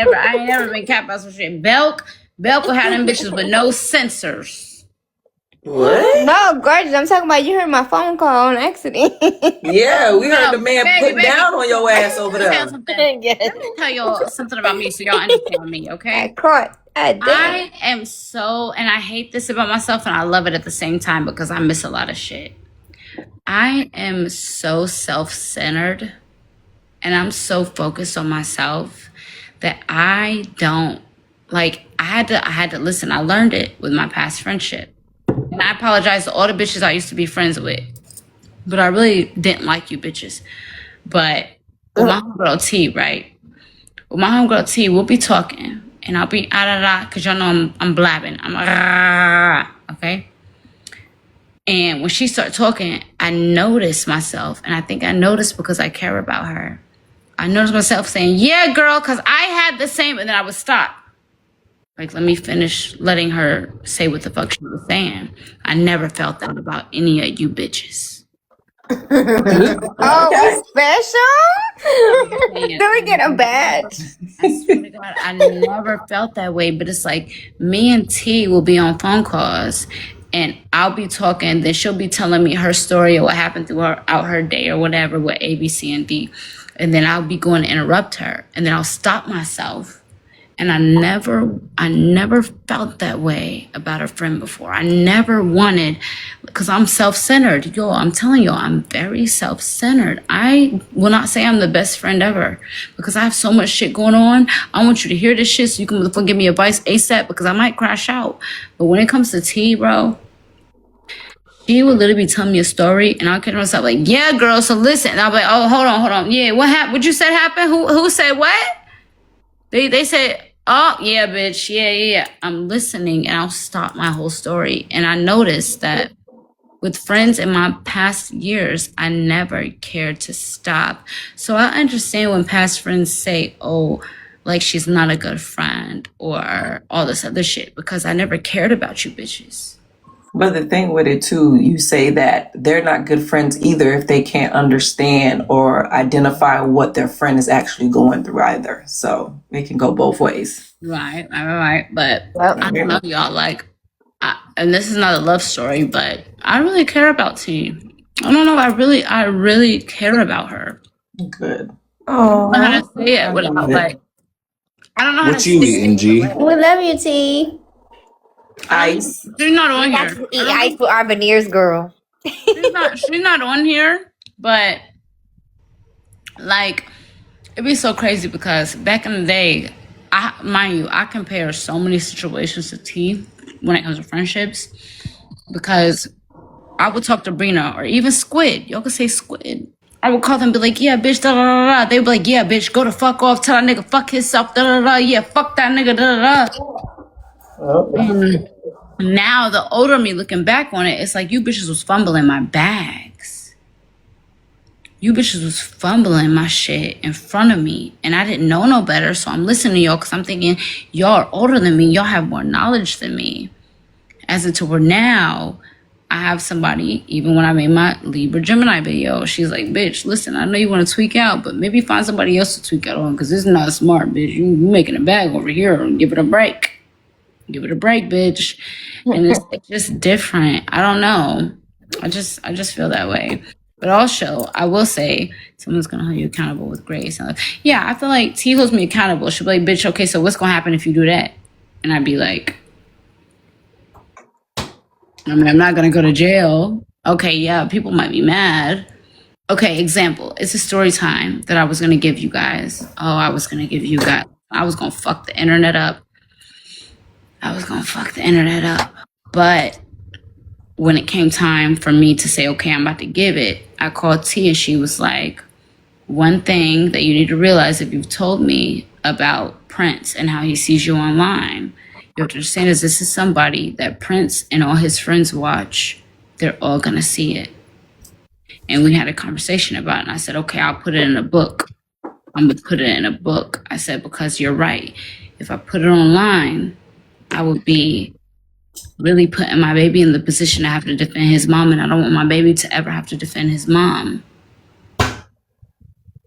never been capped about some shit. Belk will have them bitches with no sensors. What? No, gorgeous. I'm talking about you heard my phone call on accident. Yeah, we heard the man put down on your ass over there. Let me tell y'all something about me so y'all understand me, okay? I caught. I am so, and I hate this about myself and I love it at the same time because I miss a lot of shit. I am so self-centered and I'm so focused on myself that I don't, like, I had to listen. I learned it with my past friendship. And I apologize to all the bitches I used to be friends with. But I really didn't like you bitches. But with my homegirl T, right? With my homegirl T, we'll be talking. And I'll be because y'all know I'm blabbing. I'm okay? And when she started talking, I noticed myself. And I think I noticed because I care about her. I noticed myself saying, yeah, girl, because I had the same. And then I would stop. Like, let me finish letting her say what the fuck she was saying. I never felt that about any of you bitches. Oh, we special? Do we get a badge? I swear to God, I never felt that way. But it's like me and T will be on phone calls and I'll be talking. Then she'll be telling me her story or what happened throughout her day or whatever with A, B, C, and D. And then I'll be going to interrupt her. And then I'll stop myself. And I never felt that way about a friend before. I never wanted, because I'm self-centered. Yo, I'm telling y'all, I'm very self-centered. I will not say I'm the best friend ever because I have so much shit going on. I want you to hear this shit so you can motherfucking give me advice ASAP because I might crash out. But when it comes to T, bro, she would literally be telling me a story and I'll catch myself like, yeah, girl, so listen. And I'll be like, oh, hold on. Yeah, what happened? What you said happened? Who said what? They said, oh, yeah, bitch. Yeah. I'm listening and I'll stop my whole story. And I noticed that with friends in my past years, I never cared to stop. So I understand when past friends say, oh, like she's not a good friend or all this other shit because I never cared about you bitches. But the thing with it too, you say that they're not good friends either if they can't understand or identify what their friend is actually going through either. So it can go both ways. Right. But I don't know, y'all. Like, and this is not a love story, but I really care about T. I don't know. I really care about her. Good. Oh, I don't know how to say it without like. I don't know how What to you say eating, it. G? we love you, T. Ice. She's not on We got here. to eat ice with our veneers, girl. She's not on here, but like it'd be so crazy because back in the day, I compare so many situations to T when it comes to friendships because I would talk to Brina or even Squid. Y'all could say Squid. I would call them and be like, yeah, bitch, da da da da. They'd be like, yeah, bitch, go the fuck off, tell that nigga fuck himself, da da da. Yeah, fuck that nigga, da da da. And now the older me looking back on it, it's like you bitches was fumbling my bags. You bitches was fumbling my shit in front of me. And I didn't know no better. So I'm listening to y'all because I'm thinking y'all are older than me. Y'all have more knowledge than me. As into where now I have somebody, even when I made my Libra Gemini video, she's like, bitch, listen, I know you want to tweak out, but maybe find somebody else to tweak out on because this is not smart, bitch. You making a bag over here. Give it a break. Give it a break, bitch. And it's just different. I don't know. I just feel that way. But also, I will say, someone's gonna hold you accountable with grace. And yeah, I feel like T holds me accountable. She'll be like, bitch, okay, so what's gonna happen if you do that? And I'd be like, I mean, I'm not gonna go to jail. Okay, yeah, people might be mad. Okay, example. It's a story time that I was gonna give you guys. I was gonna fuck the internet up. But when it came time for me to say, okay, I'm about to give it, I called T and she was like, one thing that you need to realize if you've told me about Prince and how he sees you online, you have to understand is this is somebody that Prince and all his friends watch. They're all going to see it. And we had a conversation about it. And I said, okay, I'll put it in a book. I'm going to put it in a book. I said, because you're right. If I put it online, I would be really putting my baby in the position to have to defend his mom. And I don't want my baby to ever have to defend his mom.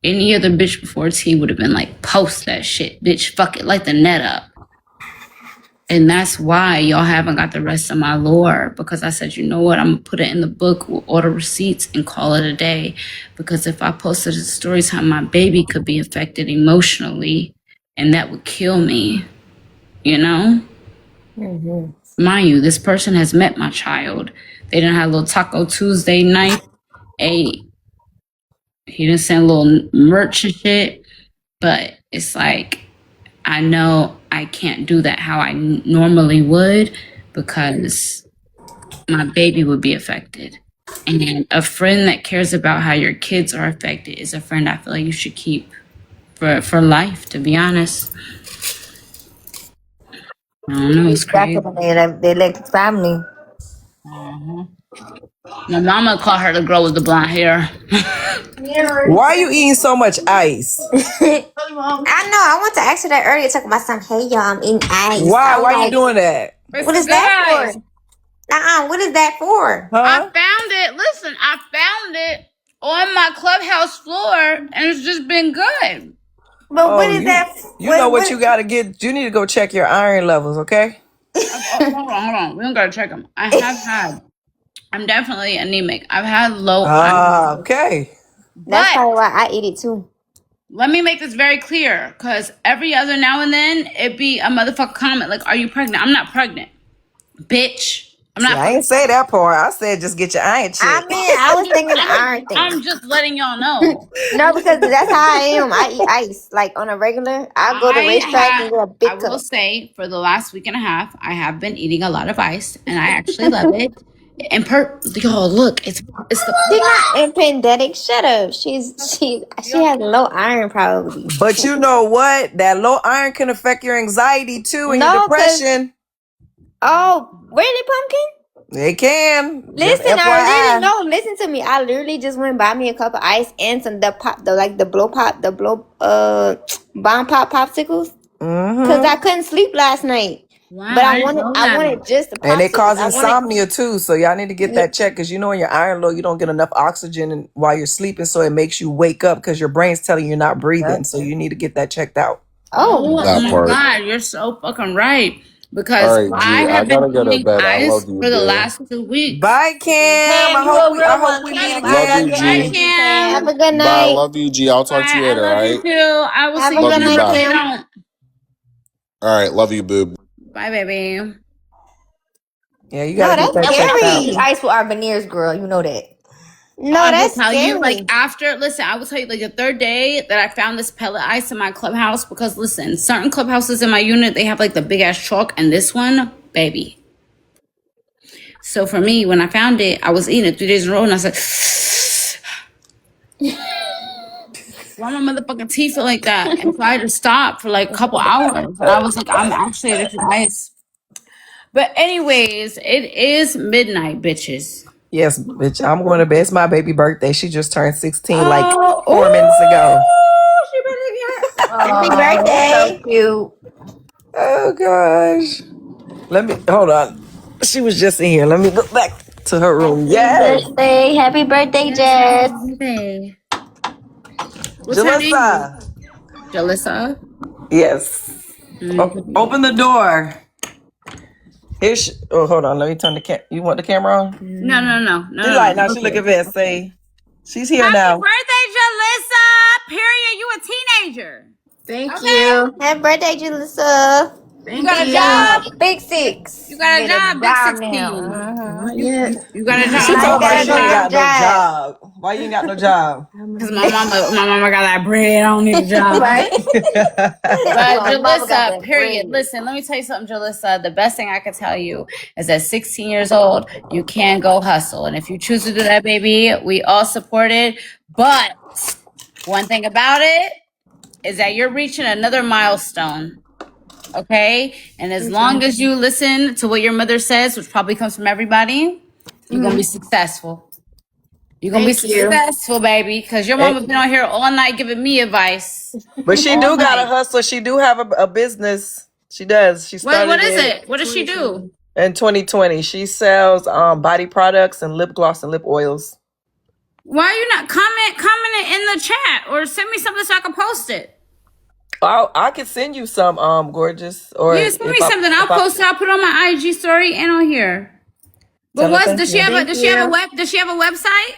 Any other bitch before T would have been like, post that shit. Bitch, fuck it, light the net up. And that's why y'all haven't got the rest of my lore. Because I said, you know what? I'm going to put it in the book with all the receipts and call it a day. Because if I posted a story time, my baby could be affected emotionally. And that would kill me. You know? Mm-hmm. Mind you, this person has met my child. They done had a little Taco Tuesday night. He didn't send a little merch and shit. But it's like, I know I can't do that how I normally would because my baby would be affected. And a friend that cares about how your kids are affected is a friend I feel like you should keep for life, to be honest. I don't know, it's crazy. They like family. My mama called her the girl with the blonde hair. Why are you eating so much ice? I know. I want to ask her that earlier. Talk about some. Hey y'all, I'm eating ice. Why? Why are you doing that? What is that for? What is that for? Huh? I found it. Listen, I found it on my clubhouse floor, and it's just been good. But what is that? You know what you gotta get? You need to go check your iron levels, okay? Hold on. We don't gotta check them. I'm definitely anemic. I've had low iron. Okay. That's probably why I eat it too. Let me make this very clear, because every other now and then it be a motherfucker comment like, "Are you pregnant?" I'm not pregnant, bitch. I'm not. I ain't say that part. I said just get your iron checked. I mean, I was thinking the iron thing. I'm just letting y'all know. No, because that's how I am. I eat ice like on a regular. I go to the racetrack and get a big cup. I will say, for the last week and a half, I have been eating a lot of ice, and I actually love it. And y'all, look, it's the. She's not epigenetic. Shut up. She has low iron probably. But you know what? That low iron can affect your anxiety too and your depression. Oh, really, Pumpkin? It can. Listen, I really know. Listen to me. I literally just went and buy me a cup of ice and some bomb pop popsicles. Because I couldn't sleep last night. Wow, but I wanted just the popsicles. And it causes insomnia too. So y'all need to get that checked because you know when you're iron low, you don't get enough oxygen while you're sleeping. So it makes you wake up because your brain's telling you you're not breathing. So you need to get that checked out. Oh my God, you're so fucking right. Because I have been eating ice for the last 2 weeks. Bye, Cam. I hope we meet again. Love you, G. Bye, Cam. Have a good night. Bye. I love you, G. I'll talk to you later, all right? I love you too. I will Have see a you good night, later. Cam. All right. Love you, boob. Bye, baby. Yeah, you gotta get that checked out. Ice with our veneers, girl. You know that. No, I that's will tell you, scary. I will tell you, like, the third day that I found this pellet ice in my clubhouse, because, listen, certain clubhouses in my unit, they have, like, the big-ass chalk, and this one, baby. So, for me, when I found it, I was eating it 3 days in a row, and I was like, why my motherfucking teeth feel like that? And so I had to stop for, like, a couple hours. And I was like, I'm actually addicted to ice. But anyways, it is midnight, bitches. Yes, bitch. I'm going to bed. It's my baby birthday. She just turned 16 like 4 minutes ago. Happy birthday. So cute. Oh, gosh. Hold on. She was just in here. Let me look back. to her room. Happy Yes. birthday. Happy birthday, Yes, happy Jess. birthday. What's her name? Jalissa. Jalissa. Yes. Open the door. Oh, hold on. Let me turn the You want the camera on? No. She like now. She look at this. Say, she's here Happy now. birthday, Jalissa. Period. You a teenager. Thank Okay. you. Happy birthday, Julissa. You got a job. Big six. You got a Get job. Big job 16. now. Not yet. You got a She job. talking I about gotta she ain't got go no job. job. Why you ain't got no job? Because my mama got that bread. I don't need a job. Right? But My mama got Jalissa, that period. bread. Listen, let me tell you something, Jalissa. The best thing I can tell you is at 16 years old, you can go hustle. And if you choose to do that, baby, we all support it. But one thing about it is that you're reaching another milestone. Okay? And as long as you listen to what your mother says, which probably comes from everybody, you're going to be successful. You're going to be Thank you. successful, baby, because your mama been on here all night giving me advice. But she All do got a night. hustle. She do have a business. She does. She started What is it it? What does she do? in 2020. She sells body products and lip gloss and lip oils. Why are you not commenting in the chat or send me something so I can post it? I could send you some gorgeous or Yeah, send me something. I'll post it. I'll put it on my IG story and on here. But does she have a website?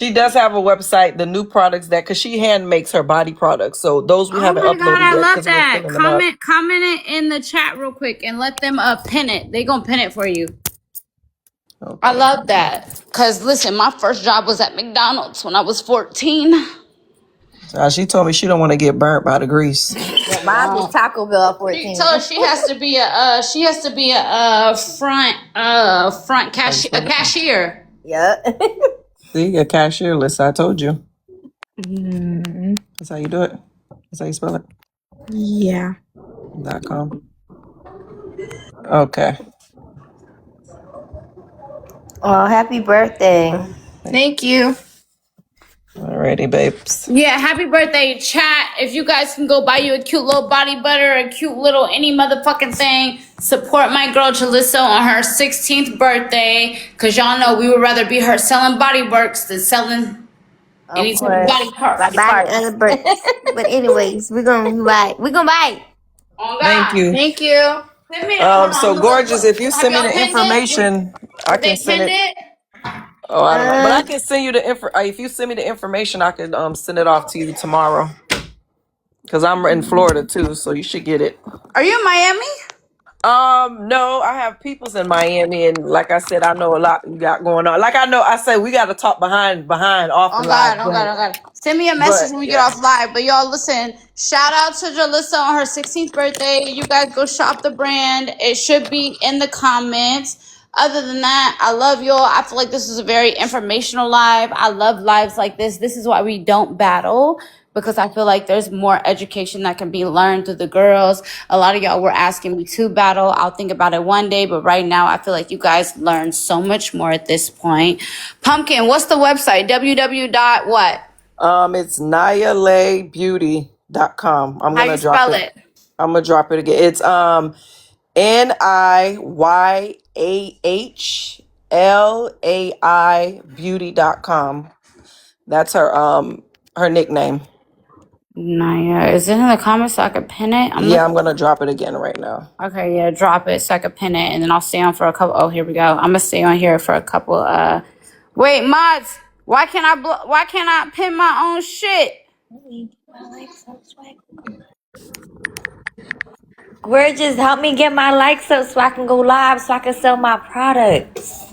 She does have a website, the new products because she hand makes her body products. So those we haven't Oh my God, uploaded I yet love because we're that. filling them up. Comment it in the chat real quick and let them pin it. They gonna pin it for you. Okay. I love that. Cause listen, my first job was at McDonald's when I was 14. She told me she don't want to get burnt by the grease. Mine was Taco Bell at 14. Tell her she has to be a front cashier. Yeah. See, a cashier list. I told you. That's how you do it. That's how you spell it. Yeah. .com. Okay. Oh, happy birthday. Thank you. Alrighty, babes. Yeah, happy birthday, chat. If you guys can go buy you a cute little body butter, a cute little any motherfucking thing, support my girl Jalissa on her 16th birthday. Cause y'all know we would rather be her selling body works than selling any type of body parts. But anyways, we're gonna buy. Oh God. Thank you. Thank you. Send me So gorgeous. If you Have send me y'all the pinned it? information, I Have can they send pinned it. it? Oh, I don't know, but I can send you the info. If you send me the information, I can send it off to you tomorrow. Cause I'm in Florida too, so you should get it. Are you in Miami? No, I have peoples in Miami, and like I said, I know a lot you got going on. Like I said, we got to talk behind off the live. Oh God. Send me a message when we get off live. But y'all listen, shout out to Jalissa on her 16th birthday. You guys go shop the brand. It should be in the comments. Other than that, I love y'all. I feel like this is a very informational live. I love lives like this. This is why we don't battle. Because I feel like there's more education that can be learned through the girls. A lot of y'all were asking me to battle. I'll think about it one day, but right now I feel like you guys learn so much more at this point. Pumpkin, what's the website? www.what? It's niyalebeauty.com. I'm How gonna you drop spell it. it? I'm gonna drop it again. It's NIYAHLAI beauty.com. That's her nickname. Naya, is it in the comments so I can pin it? I'm gonna drop it again right now. Okay, yeah, drop it so I can pin it, and then I'll stay on for a couple. Oh, here we go. I'm gonna stay on here for a couple. Wait, mods, why can't I pin my own shit? Just help me get my likes up so I can go live so I can sell my products.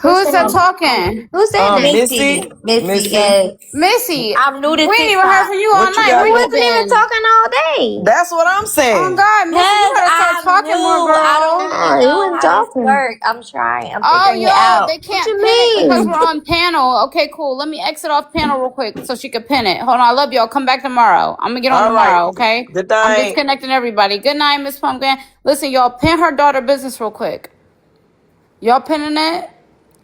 Who is that talking? Who said that? Missy. Missy, yes. Missy, I'm new to we ain't even heard from you all What you night. got Where I you wasn't even been? talking all day. That's what I'm saying. Oh God, Missy, you gotta start talking more, girl. I don't really know how this work. I'm trying. I'm figuring it out. They can't What you pin it because mean? we're on panel. Okay, cool. Let me exit off panel real quick so she can pin it. Hold on, I love y'all. Come back tomorrow. I'm gonna get on All tomorrow, right. okay? Good I'm night. disconnecting everybody. Good night, Miss Pumpkin. Listen, y'all, pin her daughter business real quick. Y'all pinning it?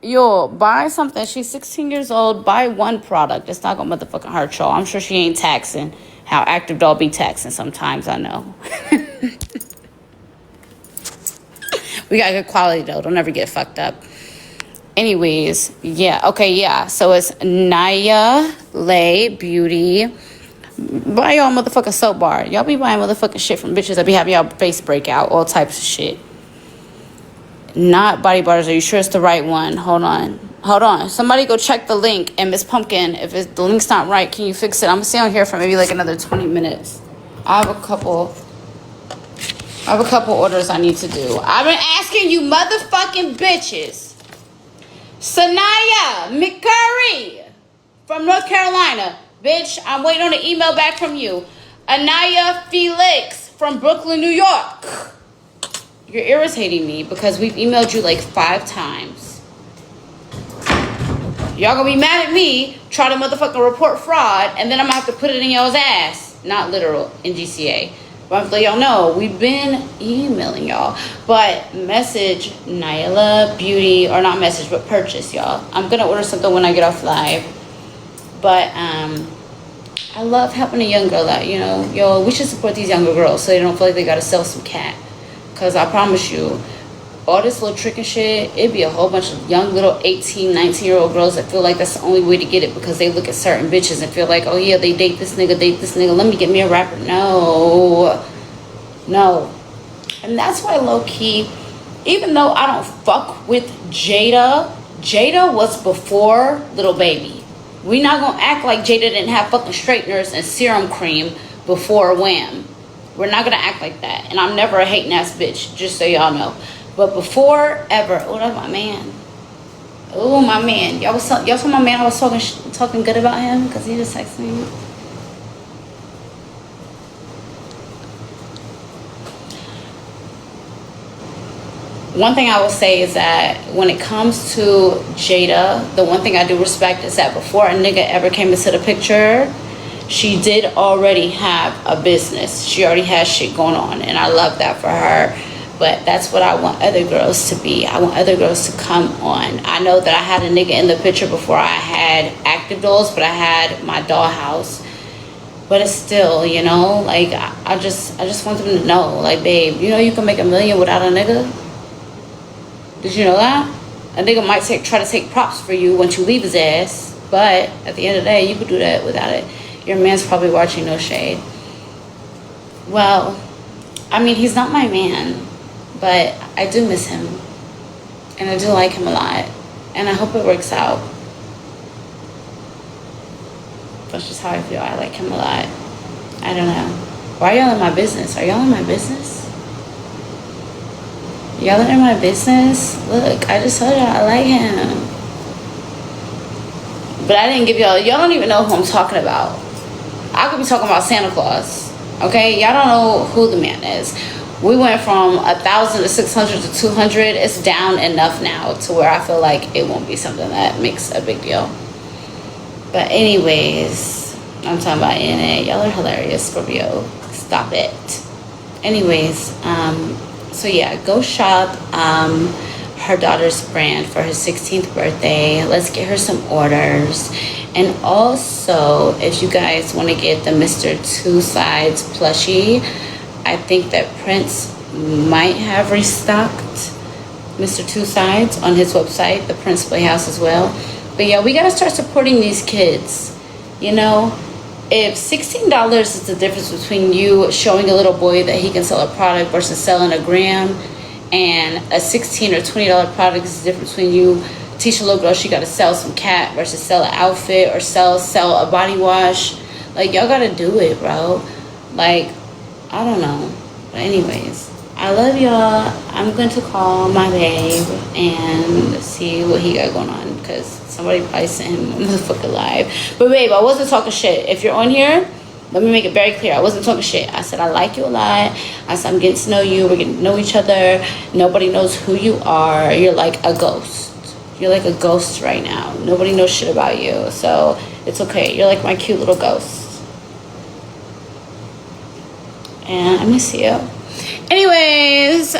Yo, buy something. She's 16 years old. Buy one product. It's not gonna motherfucking hurt y'all. I'm sure she ain't taxing. How Active Doll be taxing sometimes, I know. We got good quality though. Don't ever get fucked up. Anyways, yeah. Okay, yeah. So it's Naya Lay Beauty. Buy y'all motherfucking soap bar. Y'all be buying motherfucking shit from bitches that be having y'all face break out, all types of shit. Not body butters. Are you sure it's the right one? Hold on. Somebody go check the link. And Miss Pumpkin, if the link's not right, can you fix it? I'm gonna stay on here for maybe like another 20 minutes. I have a couple orders I need to do. I've been asking you motherfucking bitches. Sanaya McCurry from North Carolina. Bitch, I'm waiting on an email back from you. Anaya Felix from Brooklyn, New York. You're irritating me because we've emailed you like 5 times. Y'all gonna be mad at me, try to motherfucking report fraud, and then I'm gonna have to put it in y'all's ass. Not literal, in GCA. But I'm gonna let y'all know, we've been emailing y'all. But message Nyla Beauty, or not message, but purchase, y'all. I'm gonna order something when I get off live. But I love helping a young girl out, you know. Yo, we should support these younger girls so they don't feel like they gotta sell some cat. Because I promise you, all this little trick and shit, it'd be a whole bunch of young little 18, 19-year-old girls that feel like that's the only way to get it because they look at certain bitches and feel like, oh yeah, they date this nigga, let me get me a rapper. No. And that's why low-key, even though I don't fuck with Jada was before Little Baby. We not gonna act like Jada didn't have fucking straighteners and serum cream before Wham. We're not gonna act like that. And I'm never a hating ass bitch, just so y'all know. But before ever, oh, that's my man. Oh, my man. Y'all saw my man. I was talking good about him because he just texted me. One thing I will say is that when it comes to Jada, the one thing I do respect is that before a nigga ever came into the picture, she did already have a business. She already has shit going on, and I love that for her. But that's what I want other girls to be. I want other girls to come on. I know that I had a nigga in the picture before I had active dolls, but I had my dollhouse. But it's still, you know, like I just want them to know, like, babe, you know you can make $1 million without a nigga? Did you know that? A nigga might try to take props for you once you leave his ass, but at the end of the day, you could do that without it. Your man's probably watching, no shade. Well, I mean, he's not my man. But I do miss him. And I do like him a lot. And I hope it works out. That's just how I feel. I like him a lot. I don't know. Why are y'all in my business? Are y'all in my business? Y'all are in my business? Look, I just told y'all I like him. But I didn't give y'all don't even know who I'm talking about. I could be talking about Santa Claus. Okay? Y'all don't know who the man is. We went from 1,000 to 600 to 200. It's down enough now to where I feel like it won't be something that makes a big deal. But anyways, I'm talking about NA. Y'all are hilarious, Scorpio. Stop it. Anyways, so yeah, go shop her daughter's brand for her 16th birthday. Let's get her some orders. And also, if you guys want to get the Mr. Two Sides plushie, I think that Prince might have restocked Mr. Two Sides on his website, the Prince Playhouse as well. But yeah, we gotta start supporting these kids. You know, if $16 is the difference between you showing a little boy that he can sell a product versus selling a gram, and a $16 or $20 product is the difference between you teach a little girl she gotta sell some cat versus sell an outfit or sell a body wash. Like, y'all gotta do it, bro. Like, I don't know. But anyways, I love y'all. I'm going to call my babe and see what he got going on, because somebody probably sent him a motherfucking live. But babe, I wasn't talking shit. If you're on here, let me make it very clear. I wasn't talking shit. I said I like you a lot. I said I'm getting to know you. We're getting to know each other. Nobody knows who you are. You're like a ghost. You're like a ghost right now. Nobody knows shit about you. So it's okay. You're like my cute little ghost. And I miss you. Anyways,